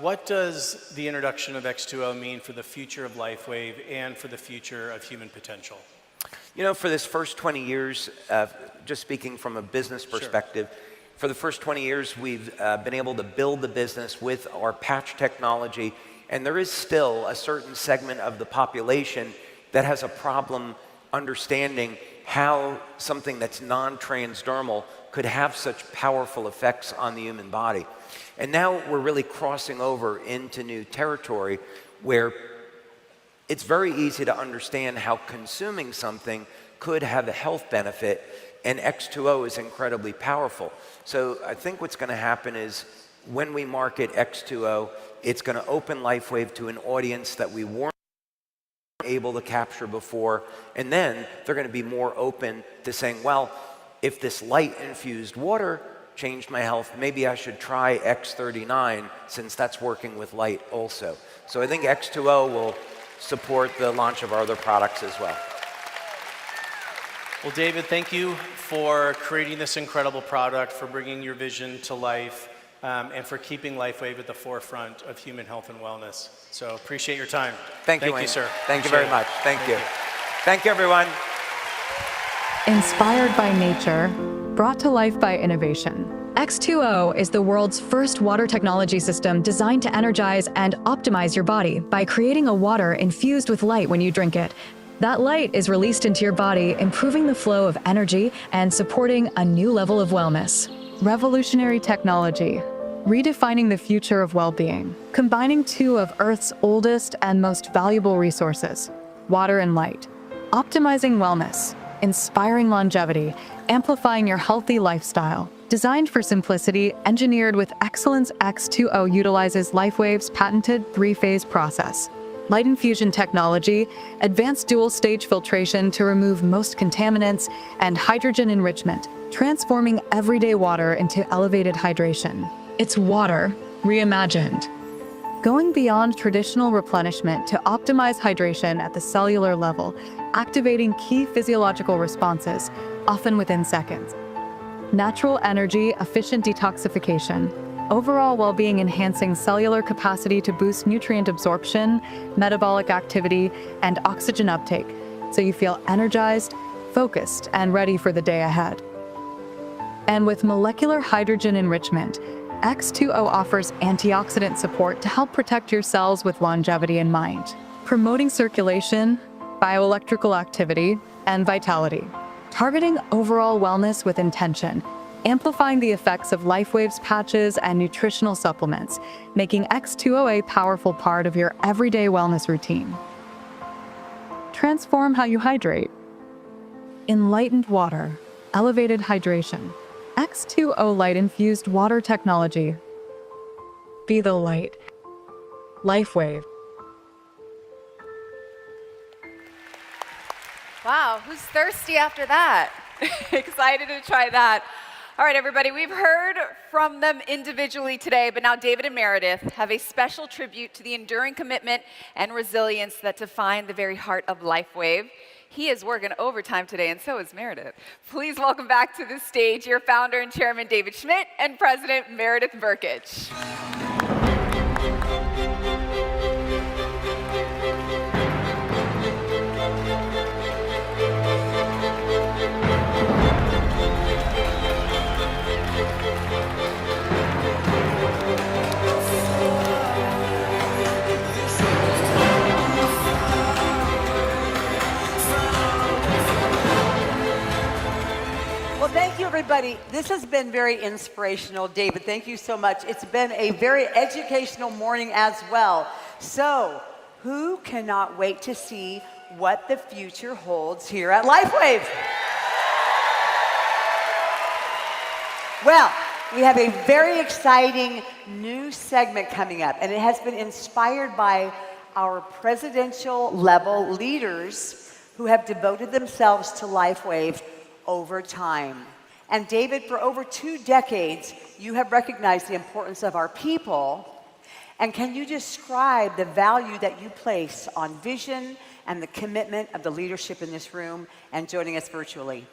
What does the introduction of X2O mean for the future of LifeWave and for the future of human potential? You know, for this first 20 years, just speaking from a business perspective, for the first 20 years, we've been able to build the business with our patch technology, and there is still a certain segment of the population that has a problem understanding how something that's non-transdermal could have such powerful effects on the human body. And now we're really crossing over into new territory where it's very easy to understand how consuming something could have a health benefit, and X2O is incredibly powerful. So I think what's going to happen is when we market X2O, it's going to open LifeWave to an audience that we weren't able to capture before, and then they're going to be more open to saying, well, if this light-infused water changed my health. Maybe I should try X39 since that's working with light also. So I think X2O will support the launch of our other products as well. Well, David, thank you for creating this incredible product, for bringing your vision to life, and for keeping LifeWave at the forefront of human health and wellness. So appreciate your time. Thank you, Wayne. sir. Thank you Appreciate very much. Thank you. Thank you, everyone. Inspired by nature, brought to life by innovation. X2O is the world's first water technology system designed to energize and optimize your body by creating a water infused with light when you drink it. That light is released into your body, improving the flow of energy and supporting a new level of wellness. Revolutionary technology, redefining the future of well-being, combining two of Earth's oldest and most valuable resources, water and light, optimizing wellness, inspiring longevity, amplifying your healthy lifestyle. Designed for simplicity, engineered with excellence, X2O utilizes LifeWave's patented three-phase process. Light infusion technology, advanced dual-stage filtration to remove most contaminants, and hydrogen enrichment, transforming everyday water into elevated hydration. It's water reimagined. Going beyond traditional replenishment to optimize hydration at the cellular level, activating key physiological responses, often within seconds. Natural energy, efficient detoxification, overall well-being enhancing cellular capacity to boost nutrient absorption, metabolic activity, and oxygen uptake, so you feel energized, focused, and ready for the day ahead. And with molecular hydrogen enrichment, X2O offers antioxidant support to help protect your cells with longevity in mind, promoting circulation, bioelectrical activity, and vitality, targeting overall wellness with intention, amplifying the effects of LifeWave's patches and nutritional supplements, making X2O a powerful part of your everyday wellness routine. Transform how you hydrate. Enlightened water, elevated hydration. X2O light-infused water technology. Be the light. LifeWave. Wow, who's thirsty after that? Excited to try that. All right, everybody, we've heard from them individually today, but now David and Meredith have a special tribute to the enduring commitment and resilience that define the very heart of LifeWave. He is working overtime today, and so is Meredith. Please welcome back to the stage your founder and chairman, David Schmidt, and president, Meredith Burkich. Well, thank you, everybody. This has been very inspirational. David, thank you so much. It's been a very educational morning as well. So, who cannot wait to see what the future holds here at LifeWave? Well, we have a very exciting new segment coming up, and it has been inspired by our presidential level leaders who have devoted themselves to LifeWave over time. And David, for over 2 decades, you have recognized the importance of our people. And can you describe the value that you place on vision and the commitment of the leadership in this room and joining us virtually?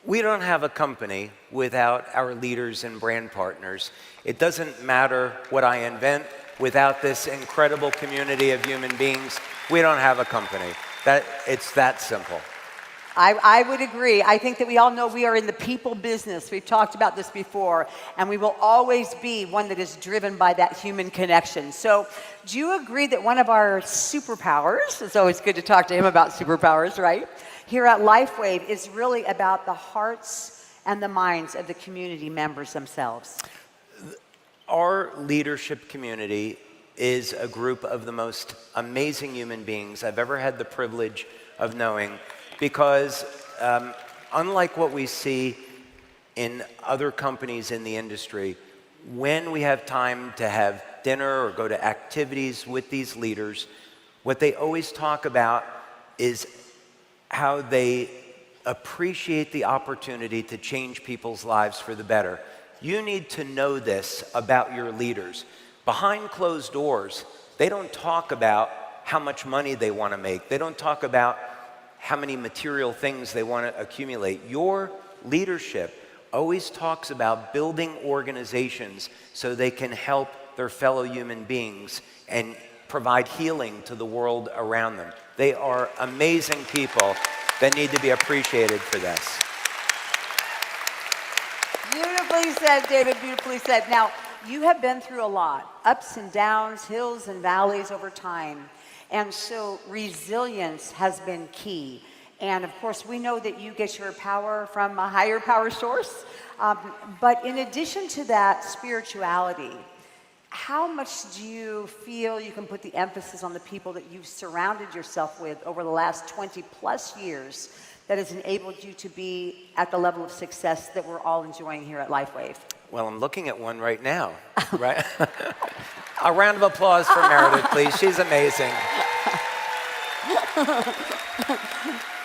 We don't have a company without our leaders and brand partners. It doesn't matter what I invent. Without this incredible community of human beings, we don't have a company. It's that simple. I would agree. I think that we all know we are in the people business. We've talked about this before, and we will always be one that is driven by that human connection. So do you agree that one of our superpowers, it's always good to talk to him about superpowers, right? Here at LifeWave is really about the hearts and the minds of the community members themselves. Our leadership community is a group of the most amazing human beings I've ever had the privilege of knowing. Because unlike what we see in other companies in the industry, when we have time to have dinner or go to activities with these leaders, what they always talk about is how they appreciate the opportunity to change people's lives for the better. You need to know this about your leaders. Behind closed doors, they don't talk about how much money they want to make. They don't talk about how many material things they want to accumulate. Your leadership always talks about building organizations so they can help their fellow human beings and provide healing to the world around them. They are amazing people that need to be appreciated for this. Beautifully said, David, beautifully said. Now, you have been through a lot, ups and downs, hills and valleys over time. And so resilience has been key. And of course, we know that you get your power from a higher power source. But in addition to that spirituality, how much do you feel you can put the emphasis on the people that you've surrounded yourself with over the last 20 plus years that has enabled you to be at the level of success that we're all enjoying here at LifeWave? Well, I'm looking at one right now, right? A round of applause for Meredith, please. She's amazing.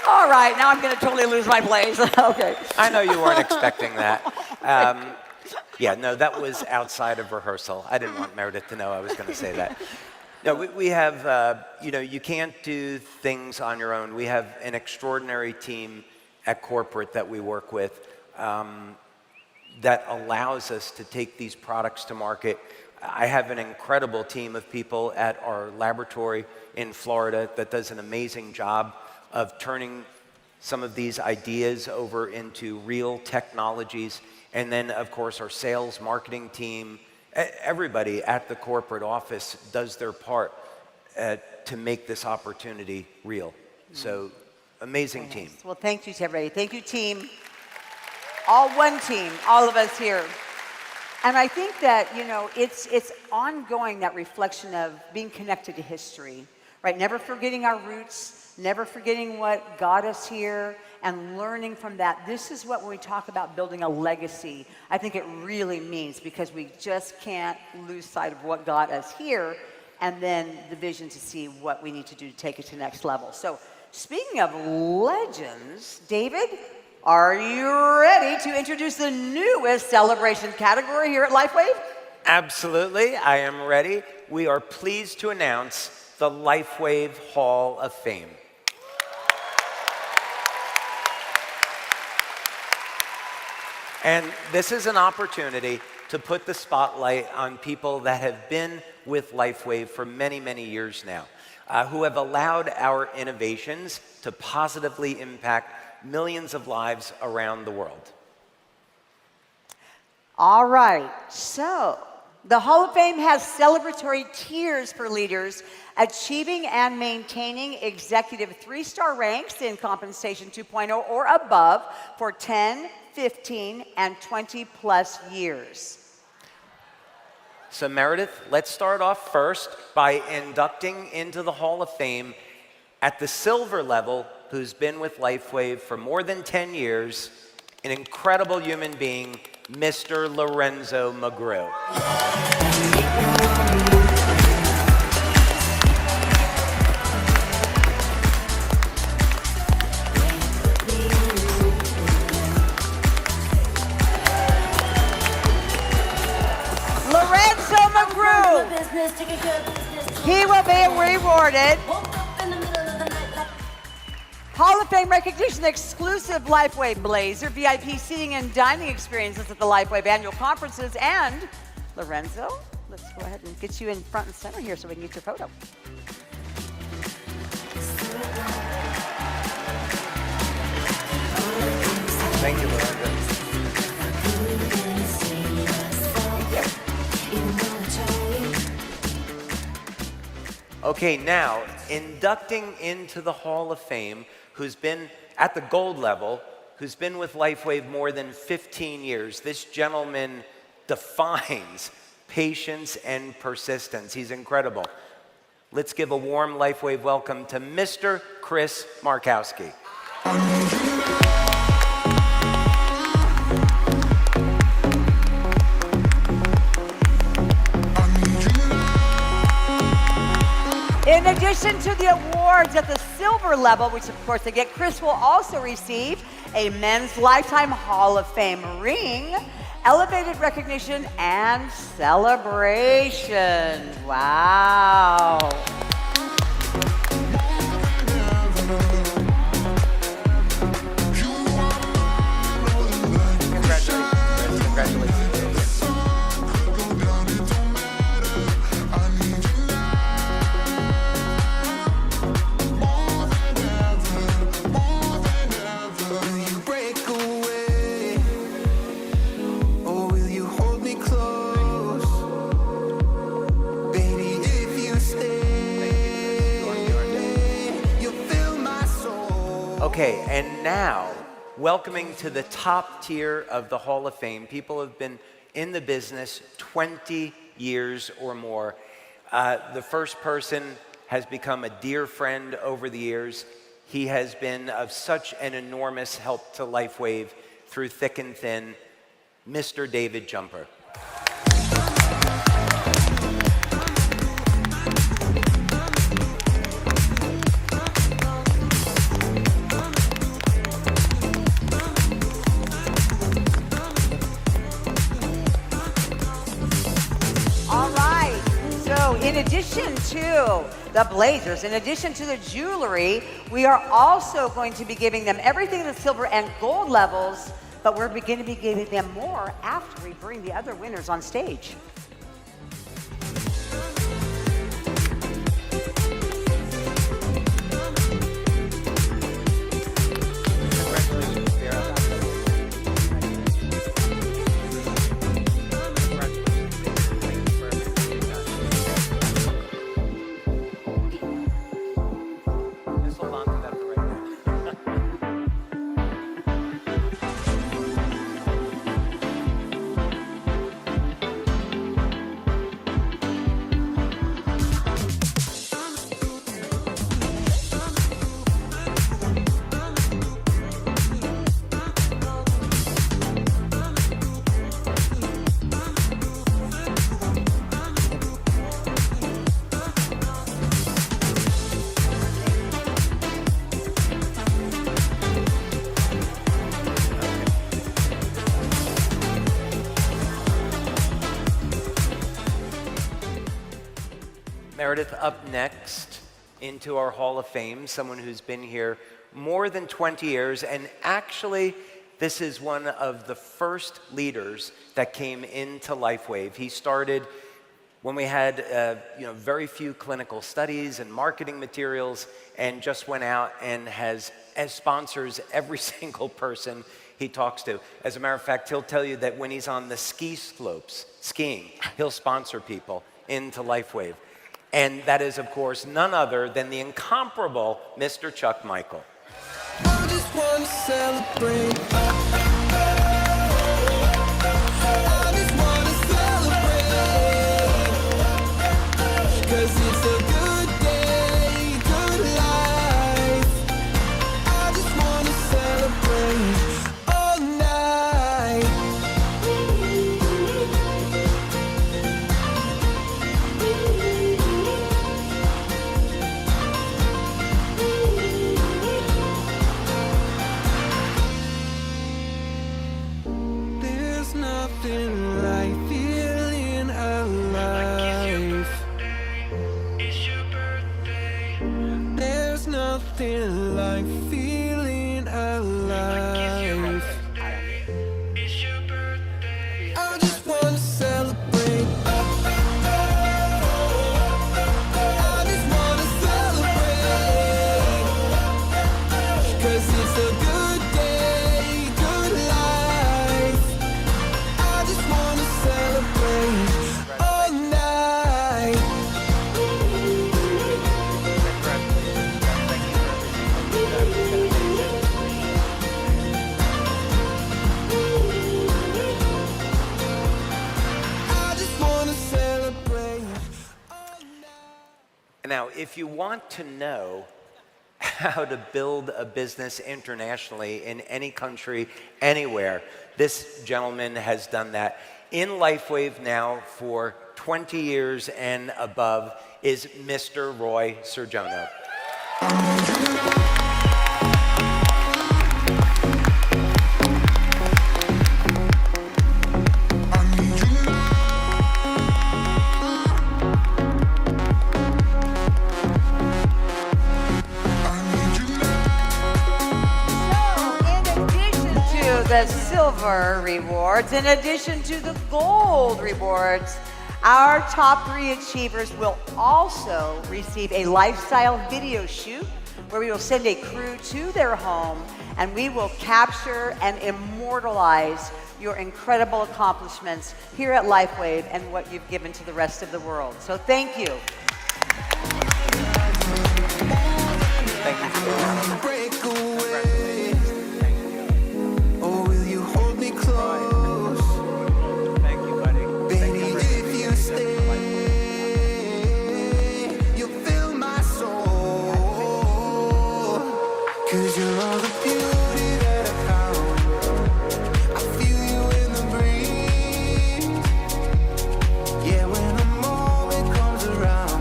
All right, now I'm going to totally lose my place. Okay. I know you weren't expecting that. Yeah, no, that was outside of rehearsal. I didn't want Meredith to know I was going to say that. No, we have, you can't do things on your own. We have an extraordinary team at corporate that we work with that allows us to take these products to market. I have an incredible team of people at our laboratory in Florida that does an amazing job of turning some of these ideas over into real technologies. And then, of course, our sales, marketing team, everybody at the corporate office does their part to make this opportunity real. So, amazing team. Well, thank you to everybody. Thank you, team. All one team, all of us here. And I think that, it's ongoing, that reflection of being connected to history, right? Never forgetting our roots, never forgetting what got us here, and learning from that. This is what, when we talk about building a legacy, I think it really means, because we just can't lose sight of what got us here, and then the vision to see what we need to do to take it to the next level. So, speaking of legends, David, are you ready to introduce the newest celebration category here at LifeWave? Absolutely, I am ready. We are pleased to announce the LifeWave Hall of Fame. And this is an opportunity to put the spotlight on people that have been with LifeWave for many, many years now, who have allowed our innovations to positively impact millions of lives around the world. All right, so the Hall of Fame has celebratory tiers for leaders achieving and maintaining executive 3-star ranks in compensation 2.0 or above for 10, 15, and 20 plus years. So Meredith, let's start off first by inducting into the Hall of Fame at the silver level, who's been with LifeWave for more than 10 years, an incredible human being, Mr. Lorenzo McGrew. Lorenzo McGrew. He will be rewarded Hall of Fame recognition, exclusive LifeWave Blazer, VIP seating and dining experiences at the LifeWave annual conferences. And Lorenzo, let's go ahead and get you in front and center here so we can get your photo. Thank you, Lorenzo. Okay, now, inducting into the Hall of Fame, who's been at the gold level, who's been with LifeWave more than 15 years. This gentleman defines patience and persistence. He's incredible. Let's give a warm LifeWave welcome to Mr. Chris Markowski. In addition to the awards at the silver level, which of course they get, Chris will also receive a Men's Lifetime Hall of Fame ring, elevated recognition and celebration. Wow. Congratulations. Okay, and now, welcoming to the top tier of the Hall of Fame, people who have been in the business 20 years or more. The first person has become a dear friend over the years. He has been of such an enormous help to LifeWave through thick and thin, Mr. David Jumper. In addition to the blazers, in addition to the jewelry, we are also going to be giving them everything at the silver and gold levels, but we're going to be giving them more after we bring the other winners on stage. Meredith, up next into our Hall of Fame, someone who's been here more than 20 years, and actually this is one of the first leaders that came into LifeWave. He started when we had very few clinical studies and marketing materials, and just went out and has as sponsors every single person he talks to. As a matter of fact, he'll tell you that when he's on the ski slopes skiing, he'll sponsor people into LifeWave. And that is, of course, none other than the incomparable Mr. Chuck Michael. I just want to celebrate. I just want to celebrate. 'Cause it's a good day, good life. I just want to celebrate all night. There's nothing like feeling alive. There's nothing like feeling alive. I just want to celebrate. I just want to celebrate. 'Cause it's a good day, good life. I just want to celebrate all night. I just want to celebrate. Now, if you want to know how to build a business internationally in any country, anywhere, this gentleman has done that. In LifeWave now for 20 years and above is Mr. Roy Surjono. the silver rewards. In addition to the gold rewards, our top 3 achievers will also receive a lifestyle video shoot where we will send a crew to their home and we will capture and immortalize your incredible accomplishments here at LifeWave and what you've given to the rest of the world. So thank you. Thank you so much. Break away. Or will you hold me close? Thank you, buddy. Baby, if you stay, you'll fill my soul. 'Cause you're all the beauty that I found. I feel you in the breeze. Yeah, when the moment comes around,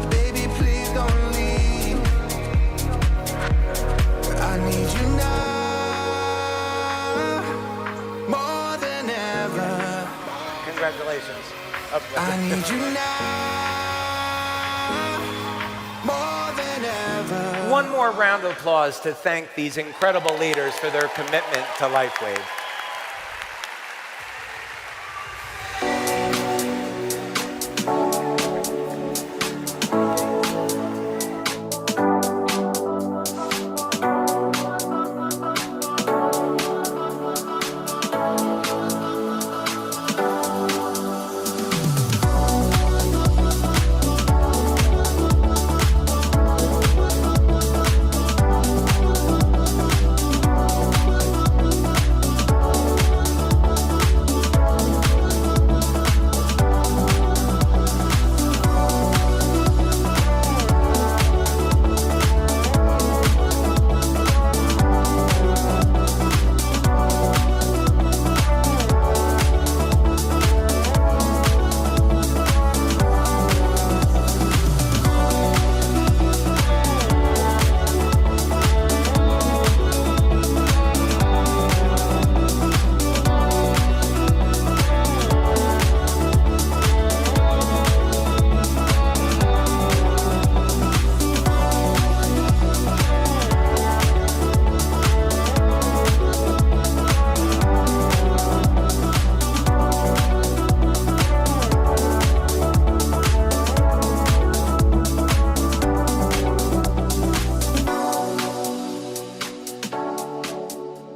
baby, please don't leave. I need you now, more than ever. Congratulations. I need you now, more than ever. One more round of applause to thank these incredible leaders for their commitment to LifeWave.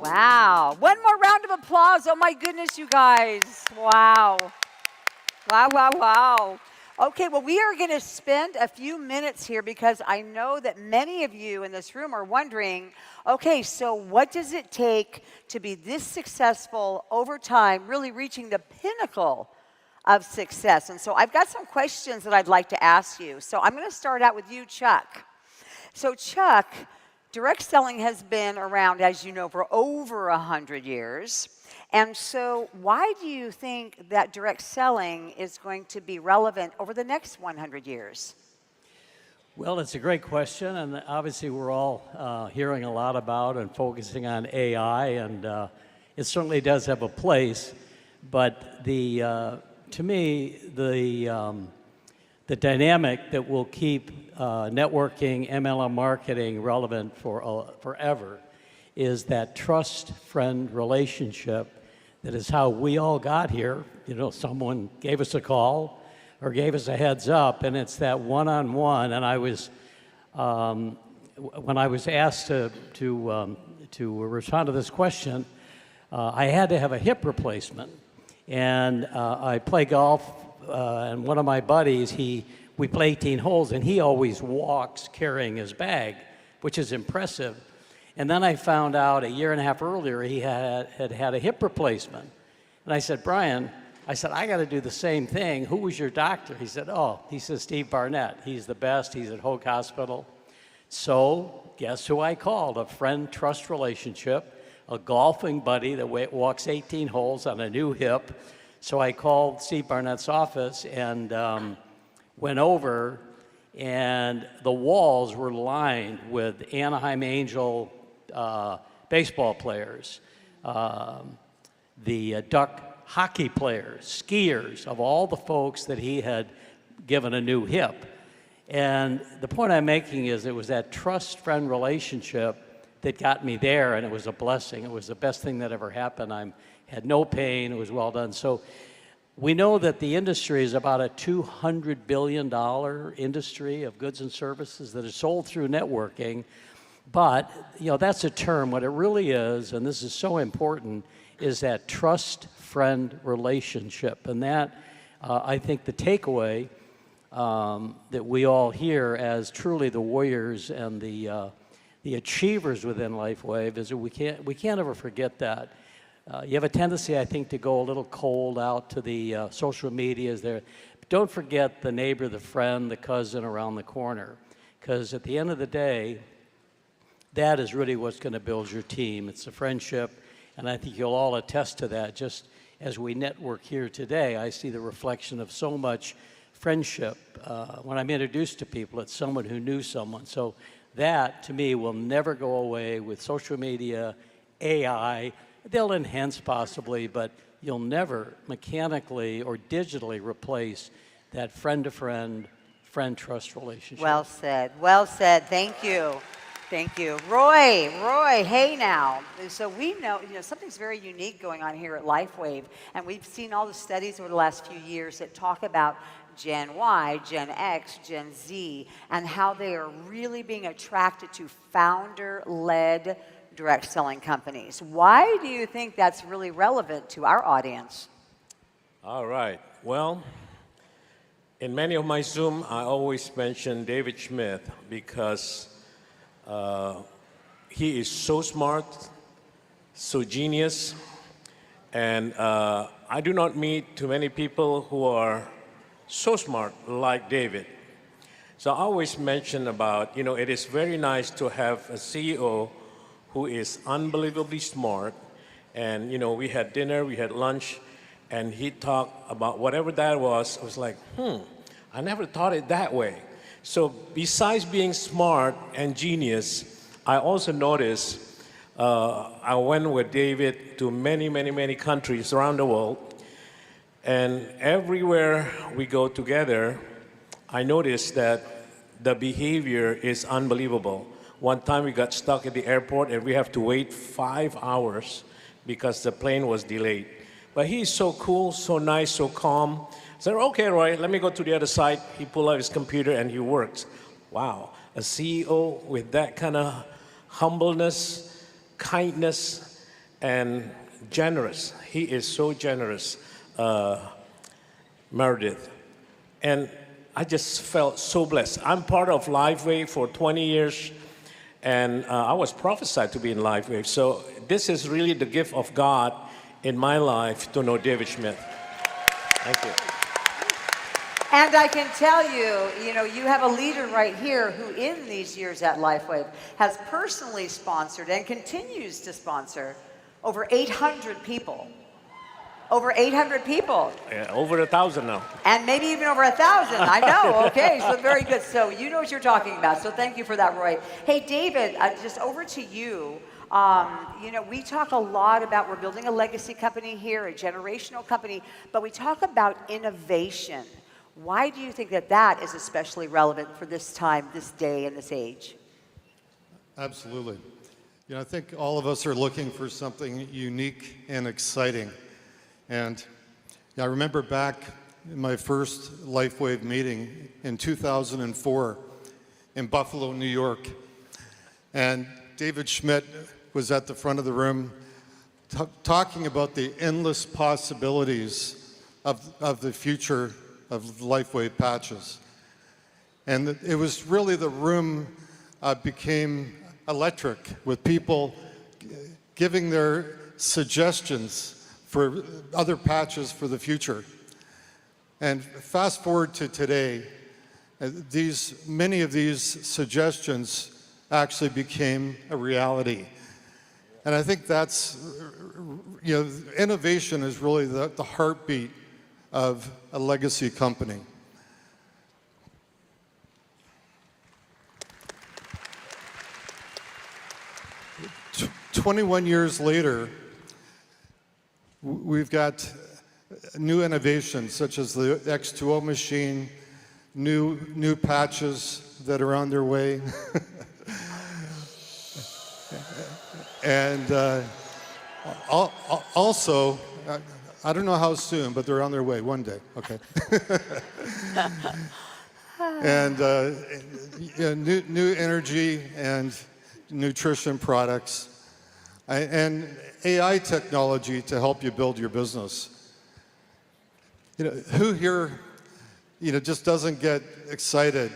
Wow. One more round of applause. Oh my goodness, you guys. Wow. Wow, wow, wow. Okay, well, we are going to spend a few minutes here because I know that many of you in this room are wondering, okay, so what does it take to be this successful over time, really reaching the pinnacle of success? And so I've got some questions that I'd like to ask you. So I'm going to start out with you, Chuck. So Chuck, direct selling has been around, as you know, for over 100 years. And so why do you think that direct selling is going to be relevant over the next 100 years? Well, it's a great question, and obviously we're all hearing a lot about and focusing on AI, and it certainly does have a place. But to me, the dynamic that will keep networking, MLM marketing relevant for forever is that trust-friend relationship. That is how we all got here. You know, someone gave us a call or gave us a heads up, and it's that one-on-one. And I was, when I was asked to respond to this question, I had to have a hip replacement. And I play golf, and one of my buddies, we play 18 holes, and he always walks carrying his bag, which is impressive. And then I found out a year and a half earlier he had a hip replacement. And I said, Brian, I got to do the same thing. Who was your doctor? He said, Steve Barnett. He's the best. He's at Hoag Hospital. So guess who I called? A friend trust relationship, a golfing buddy that walks 18 holes on a new hip. So I called Steve Barnett's office and went over, and the walls were lined with Anaheim Angel baseball players, the Duck hockey players, skiers, of all the folks that he had given a new hip. And the point I'm making is it was that trust-friend relationship that got me there, and it was a blessing. It was the best thing that ever happened. I had no pain. It was well done. So we know that the industry is about a $200 billion industry of goods and services that are sold through networking. But, that's a term. What it really is, and this is so important, is that trust-friend relationship. And that, I think the takeaway that we all hear as truly the warriors and the achievers within LifeWave is that we can't ever forget that. You have a tendency, I think, to go a little cold out to the social medias there. But don't forget the neighbor, the friend, the cousin around the corner. Because at the end of the day, that is really what's going to build your team. It's the friendship, and I think you'll all attest to that. Just as we network here today, I see the reflection of so much friendship. When I'm introduced to people, it's someone who knew someone. So that, to me, will never go away with social media, AI. They'll enhance possibly, but you'll never mechanically or digitally replace that friend-to-friend, friend-trust relationship. Well said. Well said. Thank you. Thank you. Roy, hey now. So we know, something's very unique going on here at LifeWave, and we've seen all the studies over the last few years that talk about Gen Y, Gen X, Gen Z, and how they are really being attracted to founder-led direct selling companies. Why do you think that's really relevant to our audience? All right. Well, in many of my Zoom, I always mention David Schmidt because he is so smart, so genius, and I do not meet too many people who are so smart like David. So I always mention about, it is very nice to have a CEO who is unbelievably smart, and we had dinner, we had lunch, and he talked about whatever that was. I was like, I never thought it that way. So besides being smart and genius, I also noticed I went with David to many, many, many countries around the world, and everywhere we go together, I noticed that the behavior is unbelievable. One time we got stuck at the airport and we have to wait 5 hours because the plane was delayed. But he's so cool, so nice, so calm. I said, okay, Roy, let me go to the other side. He pulled out his computer and he works. Wow, a CEO with that kind of humbleness, kindness, and generous. He is so generous, Meredith. And I just felt so blessed. I'm part of LifeWave for 20 years, and I was prophesied to be in LifeWave. So this is really the gift of God in my life to know David Schmidt. Thank you. And I can tell you, you have a leader right here who in these years at LifeWave has personally sponsored and continues to sponsor over 800 people. Over 800 people. Yeah, over 1,000 now. And maybe even over 1,000. I know. Okay, so very good. So you know what you're talking about. So thank you for that, Roy. Hey, David, just over to you. We talk a lot about we're building a legacy company here, a generational company, but we talk about innovation. Why do you think that is especially relevant for this time, this day, and this age? Absolutely. I think all of us are looking for something unique and exciting. And I remember back in my first LifeWave meeting in 2004 in Buffalo, New York. And David Schmidt was at the front of the room talking about the endless possibilities of the future of LifeWave patches. And it was really the room became electric with people giving their suggestions for other patches for the future. And fast forward to today, many of these suggestions actually became a reality. And I think that's, innovation is really the heartbeat of a legacy company. Tw 21 years later, we've got new innovations such as the X2O machine, new patches that are on their way. And also, I don't know how soon, but they're on their way one day. Okay. And new energy and nutrition products, and AI technology to help you build your business. Who here, just doesn't get excited?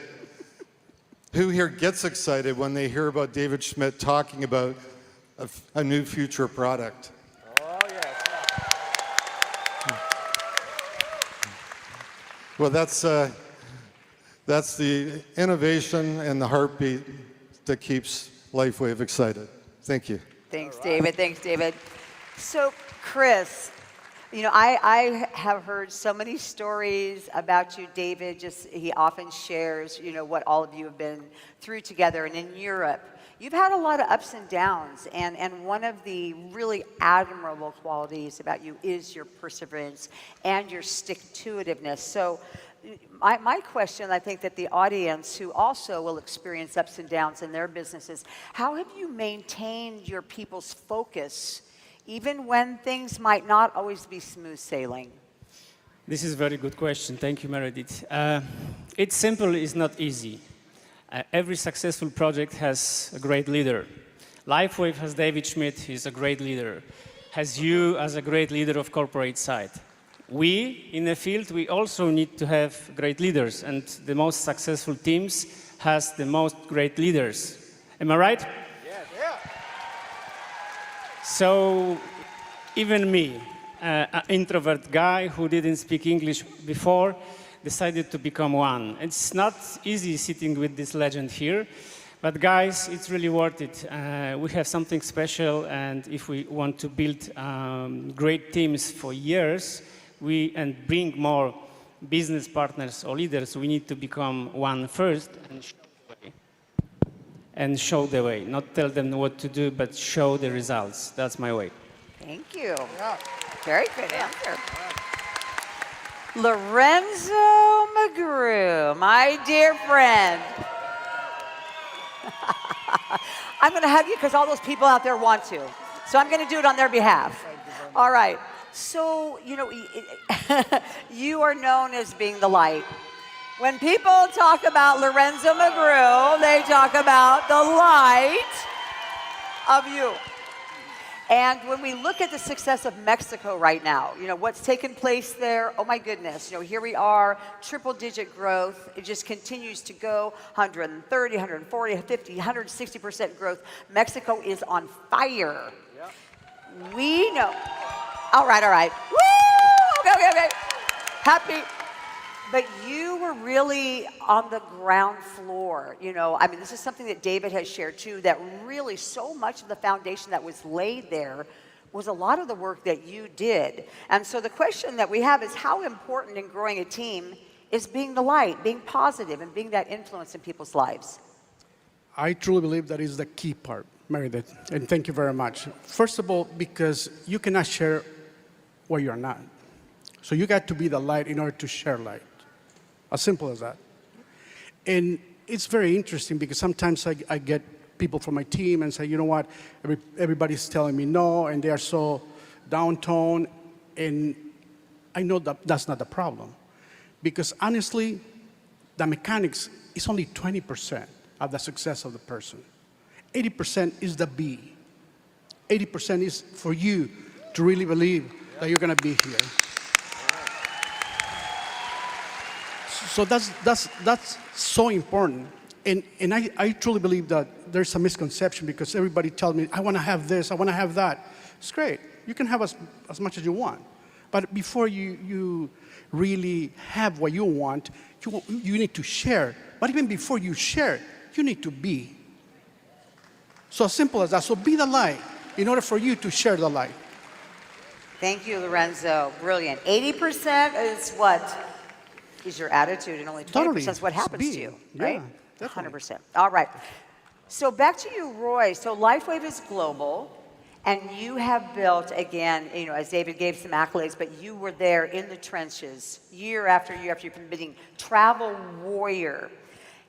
Who here gets excited when they hear about David Schmidt talking about a new future product? Oh, yes. Well, that's the innovation and the heartbeat that keeps LifeWave excited. Thank you. Thanks, David. Thanks, David. So, Chris, I have heard so many stories about you, David. He often shares, what all of you have been through together. And in Europe, you've had a lot of ups and downs. And one of the really admirable qualities about you is your perseverance and your stick-to-itiveness. So, my question, I think that the audience who also will experience ups and downs in their businesses, how have you maintained your people's focus even when things might not always be smooth sailing? This is a very good question. Thank you, Meredith. It's simple, it's not easy. Every successful project has a great leader. LifeWave has David Schmidt, he's a great leader. Has you as a great leader of corporate side. We, in the field, we also need to have great leaders, and the most successful teams has the most great leaders. Am I right? Yeah. So, even me, an introvert guy who didn't speak English before, decided to become one. It's not easy sitting with this legend here, but guys, it's really worth it. We have something special, and if we want to build great teams for years, and bring more business partners or leaders, we need to become one first and show the way. Not tell them what to do, but show the results. That's my way. Thank you. Yeah. Very good answer. Lorenzo McGrew, my dear friend. I'm going to hug you because all those people out there want to. So I'm going to do it on their behalf. All right. So, you are known as being the light. When people talk about Lorenzo McGrew, they talk about the light of you. And when we look at the success of Mexico right now, what's taken place there, oh my goodness, here we are, triple-digit growth. It just continues to go, 130, 140, 50, 160% growth. Mexico is on fire. Yep. We know. All right. Woo! Okay. Happy. But you were really on the ground floor, this is something that David has shared too, that really so much of the foundation that was laid there was a lot of the work that you did. And so the question that we have is how important in growing a team is being the light, being positive, and being that influence in people's lives? I truly believe that is the key part, Meredith, and thank you very much. First of all, because you cannot share what you're not. So you got to be the light in order to share light. As simple as that. And it's very interesting because sometimes I get people from my team and say, you know what, everybody's telling me no, and they are so downtoned, and I know that that's not the problem. Because honestly, the mechanics is only 20% of the success of the person. 80% is the B. 80% is for you to really believe that you're going to be here. So that's so important. And I truly believe that there's a misconception because everybody tells me, I want to have this, I want to have that. It's great. You can have as much as you want. But before you really have what you want, you need to share. But even before you share, you need to be. So as simple as that. So be the light in order for you to share the light. Thank you, Lorenzo. Brilliant. 80% is what? Is your attitude, and only 20% is what happens to you, right? Yeah, 100%. All right. So back to you, Roy. So LifeWave is global, and you have built, again, as David gave some accolades, but you were there in the trenches year after year after you've been bidding travel warrior.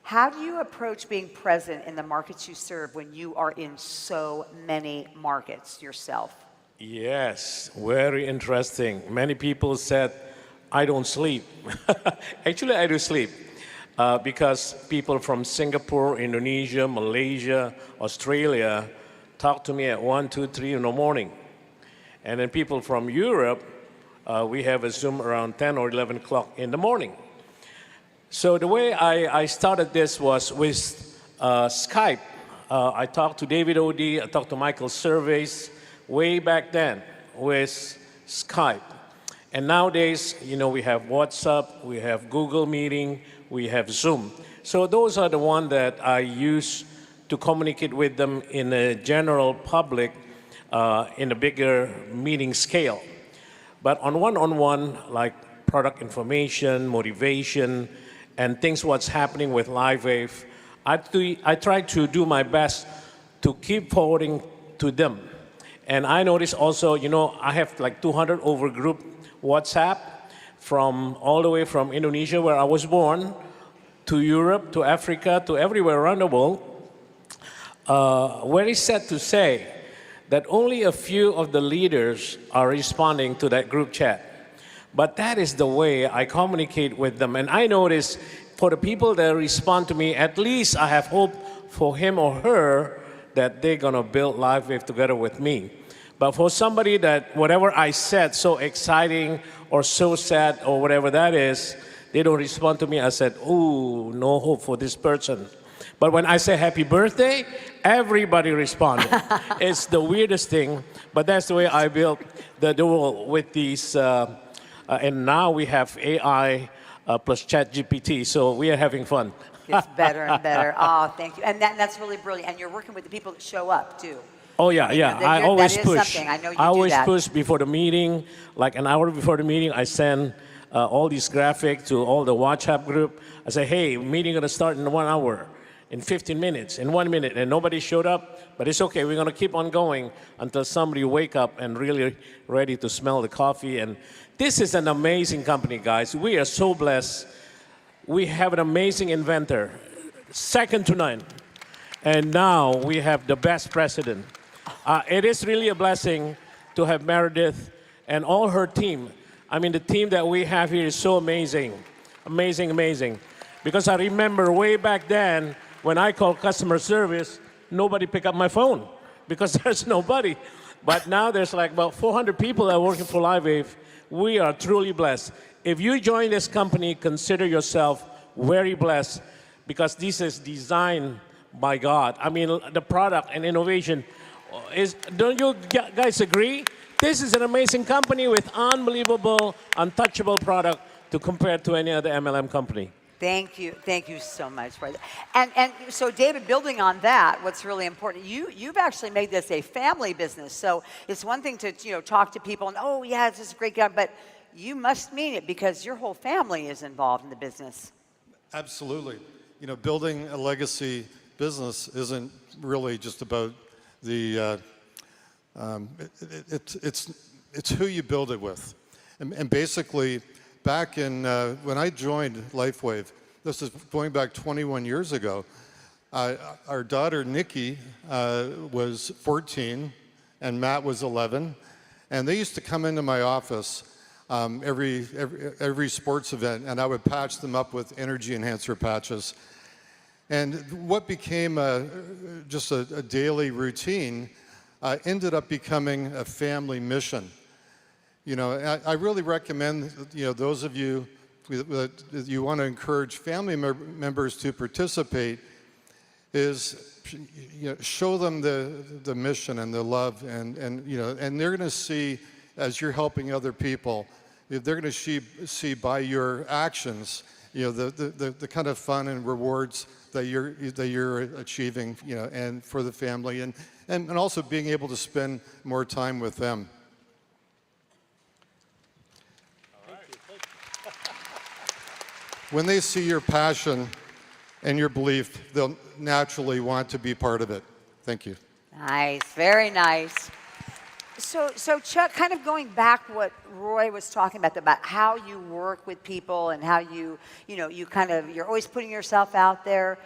How do you approach being present in the markets you serve when you are in so many markets yourself? Yes, very interesting. Many people said, I don't sleep. Actually, I do sleep because people from Singapore, Indonesia, Malaysia, Australia talk to me at 1, 2, 3 in the morning. And then people from Europe, we have a Zoom around 10 or 11 o'clock in the morning. So the way I started this was with Skype. I talked to David Odie, I talked to Michael Servais way back then with Skype. And nowadays, you know, we have WhatsApp, we have Google Meeting, we have Zoom. So those are the ones that I use to communicate with them in a general public, in a bigger meeting scale. But on one-on-one, like product information, motivation, and things what's happening with LIFEWAVE, I try to do my best to keep forwarding to them. And I notice also, you know, I have like 200 over group WhatsApp from all the way from Indonesia, where I was born, to Europe, to Africa, to everywhere around the world. Very sad to say that only a few of the leaders are responding to that group chat. But that is the way I communicate with them. And I notice for the people that respond to me, at least I have hope for him or her that they're gonna build LIFEWAVE together with me. But for somebody that whatever I said, so exciting or so sad or whatever that is, they don't respond to me, I said, ooh, no hope for this person. But when I say happy birthday, everybody responded. It's the weirdest thing, but that's the way I built the world with these, and now we have AI plus ChatGPT, so we are having fun. It's better and better. Oh, thank you. And that's really brilliant. And you're working with the people that show up, too. Oh, yeah, yeah. I always push. I know you I always do that. push before the meeting. Like an hour before the meeting, I send all these graphics to all the WhatsApp group. I say, hey, meeting going to start in 1 hour, in 15 minutes, in 1 minute. And nobody showed up. But it's okay. We're going to keep on going until somebody wake up and really ready to smell the coffee. And this is an amazing company, guys. We are so blessed. We have an amazing inventor, second to none. And now we have the best president. It is really a blessing to have Meredith and all her team. I mean, the team that we have here is so amazing. Amazing, amazing. Because I remember way back then, when I called customer service, nobody picked up my phone because there's nobody. But now there's like about 400 people that are working for LIFEWAVE. We are truly blessed. If you join this company, consider yourself very blessed because this is designed by God. I mean, the product and innovation is, don't you guys agree? This is an amazing company with unbelievable, untouchable product to compare to any other MLM company. Thank you so much for that. And so, David, building on that, what's really important, you've actually made this a family business. So it's one thing to talk to people and oh yeah, this is a great guy, but you must mean it because your whole family is involved in the business. Absolutely. You know, building a legacy business isn't really just about the. It's who you build it with, and basically. Back in, when I joined LIFEWAVE, this is going back 21 years ago, our daughter Nikki was 14 and Matt was 11, and they used to come into my office every sports event, and I would patch them up with energy enhancer patches. And what became just a daily routine ended up becoming a family mission. You know, I really recommend, those of you that you want to encourage family members to participate is, show them the mission and the love and they're going to see as you're helping other people, they're going to see by your actions, the kind of fun and rewards that you're achieving, and for the family and also being able to spend more time with them. When they see your passion and your belief, they'll naturally want to be part of it. Thank you. Nice, very nice. So Chuck, kind of going back what Roy was talking about how you work with people and how you know, you're always putting yourself out there.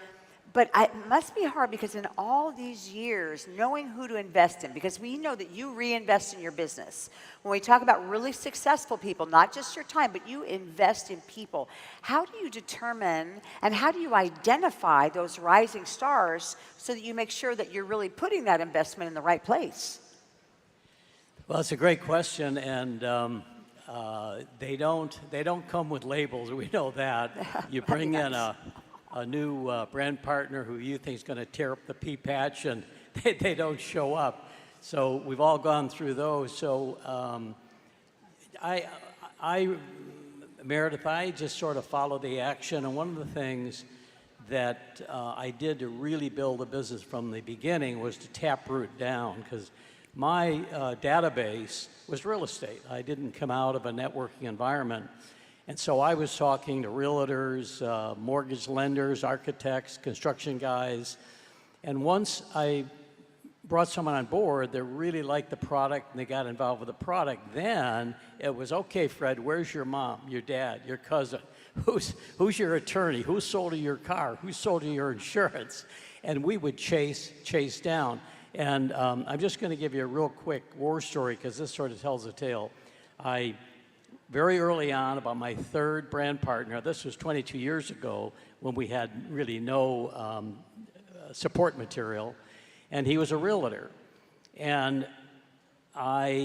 But it must be hard because in all these years, knowing who to invest in, because we know that you reinvest in your business. When we talk about really successful people, not just your time, but you invest in people. How do you determine and how do you identify those rising stars so that you make sure that you're really putting that investment in the right place? Well, it's a great question, and they don't come with labels. We know that. You bring in a new brand partner who you think is going to tear up the pea patch, and they don't show up. So we've all gone through those. So Meredith, I just sort of follow the action, and one of the things that I did to really build a business from the beginning was to taproot down, because my database was real estate. I didn't come out of a networking environment. And so I was talking to realtors, mortgage lenders, architects, construction guys. And once I brought someone on board that really liked the product and they got involved with the product, then it was, okay, Fred, where's your mom, your dad, your cousin? Who's your attorney? Who sold you your car? Who sold you your insurance? And we would chase down. And I'm just going to give you a real quick war story because this sort of tells a tale. Very early on, about my third brand partner, this was 22 years ago when we had really no support material, and he was a realtor. And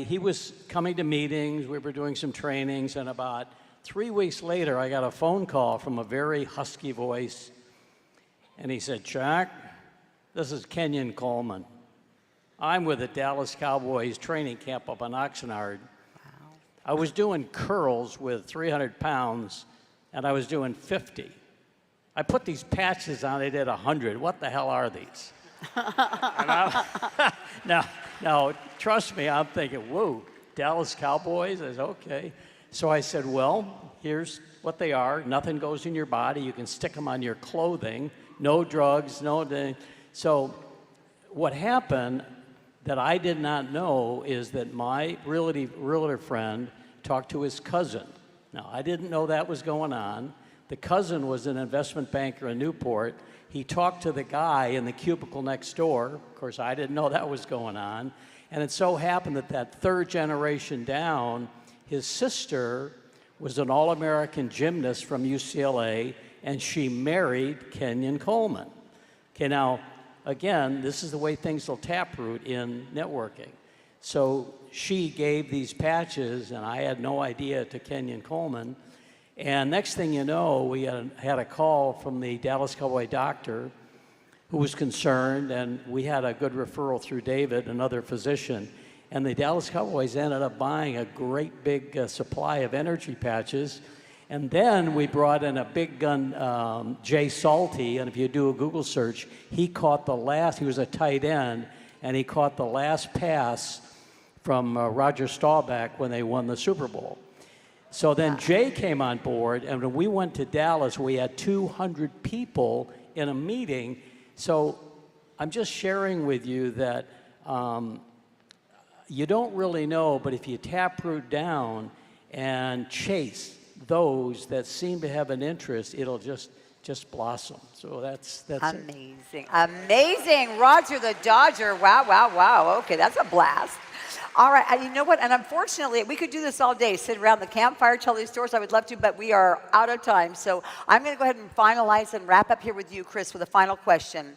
he was coming to meetings, we were doing some trainings, and about 3 weeks later, I got a phone call from a very husky voice, and he said, Chuck, this is Kenyon Coleman. I'm with the Dallas Cowboys training camp up in Oxnard. I was doing curls with 300 pounds, and I was doing 50. I put these patches on, they did 100. What the hell are these? Now, trust me, I'm thinking, whoa, Dallas Cowboys? I said, okay. So I said, well, here's what they are. Nothing goes in your body. You can stick them on your clothing. No drugs, no... So what happened that I did not know is that my realtor friend talked to his cousin. Now, I didn't know that was going on. The cousin was an investment banker in Newport. He talked to the guy in the cubicle next door. Of course, I didn't know that was going on. And it so happened that third generation down, his sister was an all-American gymnast from UCLA, and she married Kenyon Coleman. Okay, now, again, this is the way things will taproot in networking. So she gave these patches, and I had no idea, to Kenyon Coleman. And next thing you know, we had a call from the Dallas Cowboy doctor who was concerned, and we had a good referral through David, another physician. And the Dallas Cowboys ended up buying a great big supply of energy patches. And then we brought in a big gun, Jay Salty, and if you do a Google search, he was a tight end, and he caught the last pass from Roger Staubach when they won the Super Bowl. So then Jay came on board, and when we went to Dallas, we had 200 people in a meeting. So I'm just sharing with you that you don't really know, but if you taproot down and chase those that seem to have an interest, it'll just blossom. So that's amazing. Amazing. Roger the Dodger. Wow. Okay, that's a blast. All right, you know what? And unfortunately, we could do this all day, sit around the campfire, tell these stories. I would love to, but we are out of time. So I'm going to go ahead and finalize and wrap up here with you, Chris, with a final question.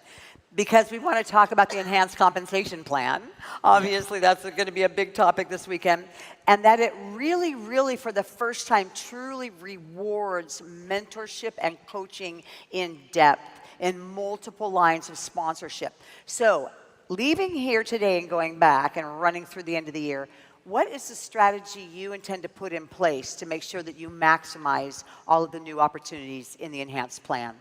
Because we want to talk about the enhanced compensation plan. Obviously, that's going to be a big topic this weekend. And that it really, really, for the first time, truly rewards mentorship and coaching in depth in multiple lines of sponsorship. So leaving here today and going back and running through the end of the year, what is the strategy you intend to put in place to make sure that you maximize all of the new opportunities in the enhanced plan?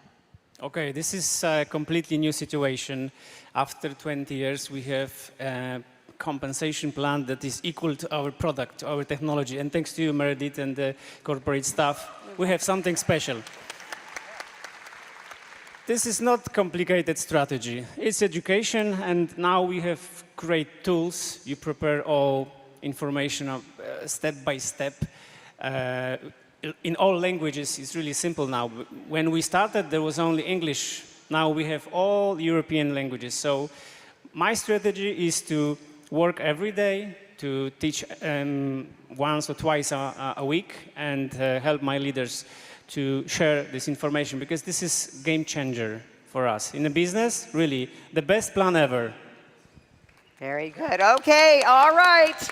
Okay, this is a completely new situation. After 20 years, we have a compensation plan that is equal to our product, our technology. And thanks to you, Meredith, and the corporate staff, we have something special. This is not complicated strategy. It's education, and now we have great tools. You prepare all information step by step. In all languages, it's really simple now. When we started, there was only English. Now we have all European languages. So my strategy is to work every day, to teach once or twice a week, and help my leaders to share this information, because this is game changer for us. In a business, really, the best plan ever. Very good. Okay, all right.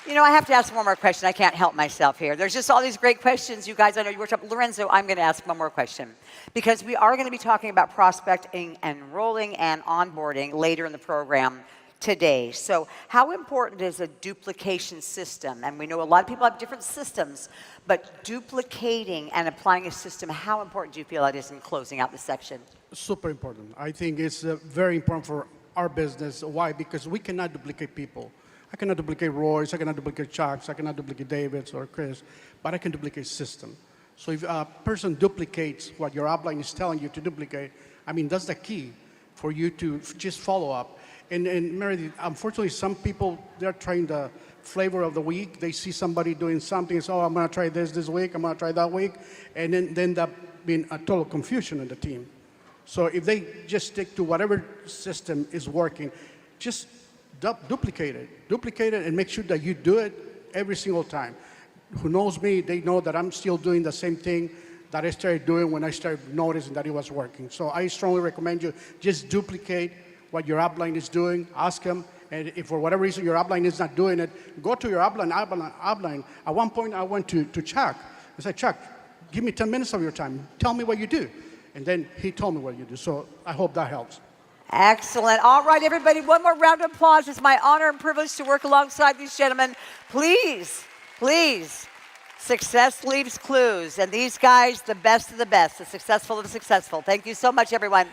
You know, I have to ask one more question. I can't help myself here. There's just all these great questions. You guys, I know you worked up. Lorenzo, I'm going to ask one more question, because we are going to be talking about prospecting, enrolling, and onboarding later in the program today. So how important is a duplication system? And we know a lot of people have different systems, but duplicating and applying a system, how important do you feel that is in closing out this section? Super important. I think it's very important for our business. Why? Because we cannot duplicate people. I cannot duplicate Royce, I cannot duplicate Chuck's, I cannot duplicate David's or Chris, but I can duplicate system. So if a person duplicates what your upline is telling you to duplicate, I mean, that's the key for you to just follow up. And Meredith, unfortunately, some people, they're trying the flavor of the week. They see somebody doing something, so I'm going to try this week, I'm going to try that week, and then end up being a total confusion in the team. So if they just stick to whatever system is working, just duplicate it, and make sure that you do it every single time. Who knows me, they know that I'm still doing the same thing that I started doing when I started noticing that it was working. So I strongly recommend you just duplicate what your upline is doing, ask them, and if for whatever reason your upline is not doing it, go to your upline. At one point I went to Chuck. I said, Chuck, give me 10 minutes of your time. Tell me what you do. And then he told me what you do. So I hope that helps. Excellent. All right, everybody, one more round of applause. It's my honor and privilege to work alongside these gentlemen. Please, please, success leaves clues. And these guys, the best of the best, the successful of the successful. Thank you so much, everyone.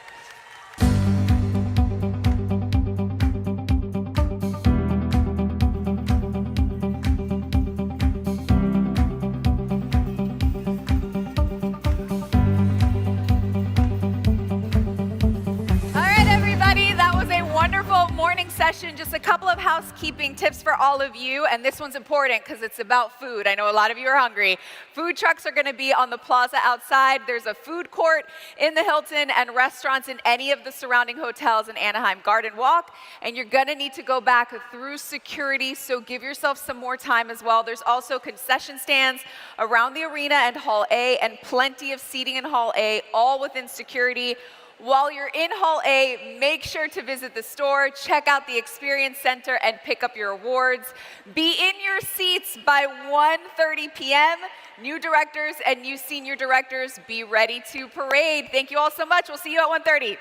Session, just a couple of housekeeping tips for all of you, and this one's important because it's about food. I know a lot of you are hungry. Food trucks are going to be on the plaza outside. There's a food court in the Hilton and restaurants in any of the surrounding hotels in Anaheim. Garden Walk, and you're going to need to go back through security, so give yourself some more time as well. There's also concession stands around the arena and Hall A, and plenty of seating in Hall A, all within security. While you're in Hall A, make sure to visit the store, check out the Experience Center, and pick up your awards. Be in your seats by 1:30 p.m. New directors and new senior directors, be ready to parade. Thank you all so much. We'll see you at 1:30.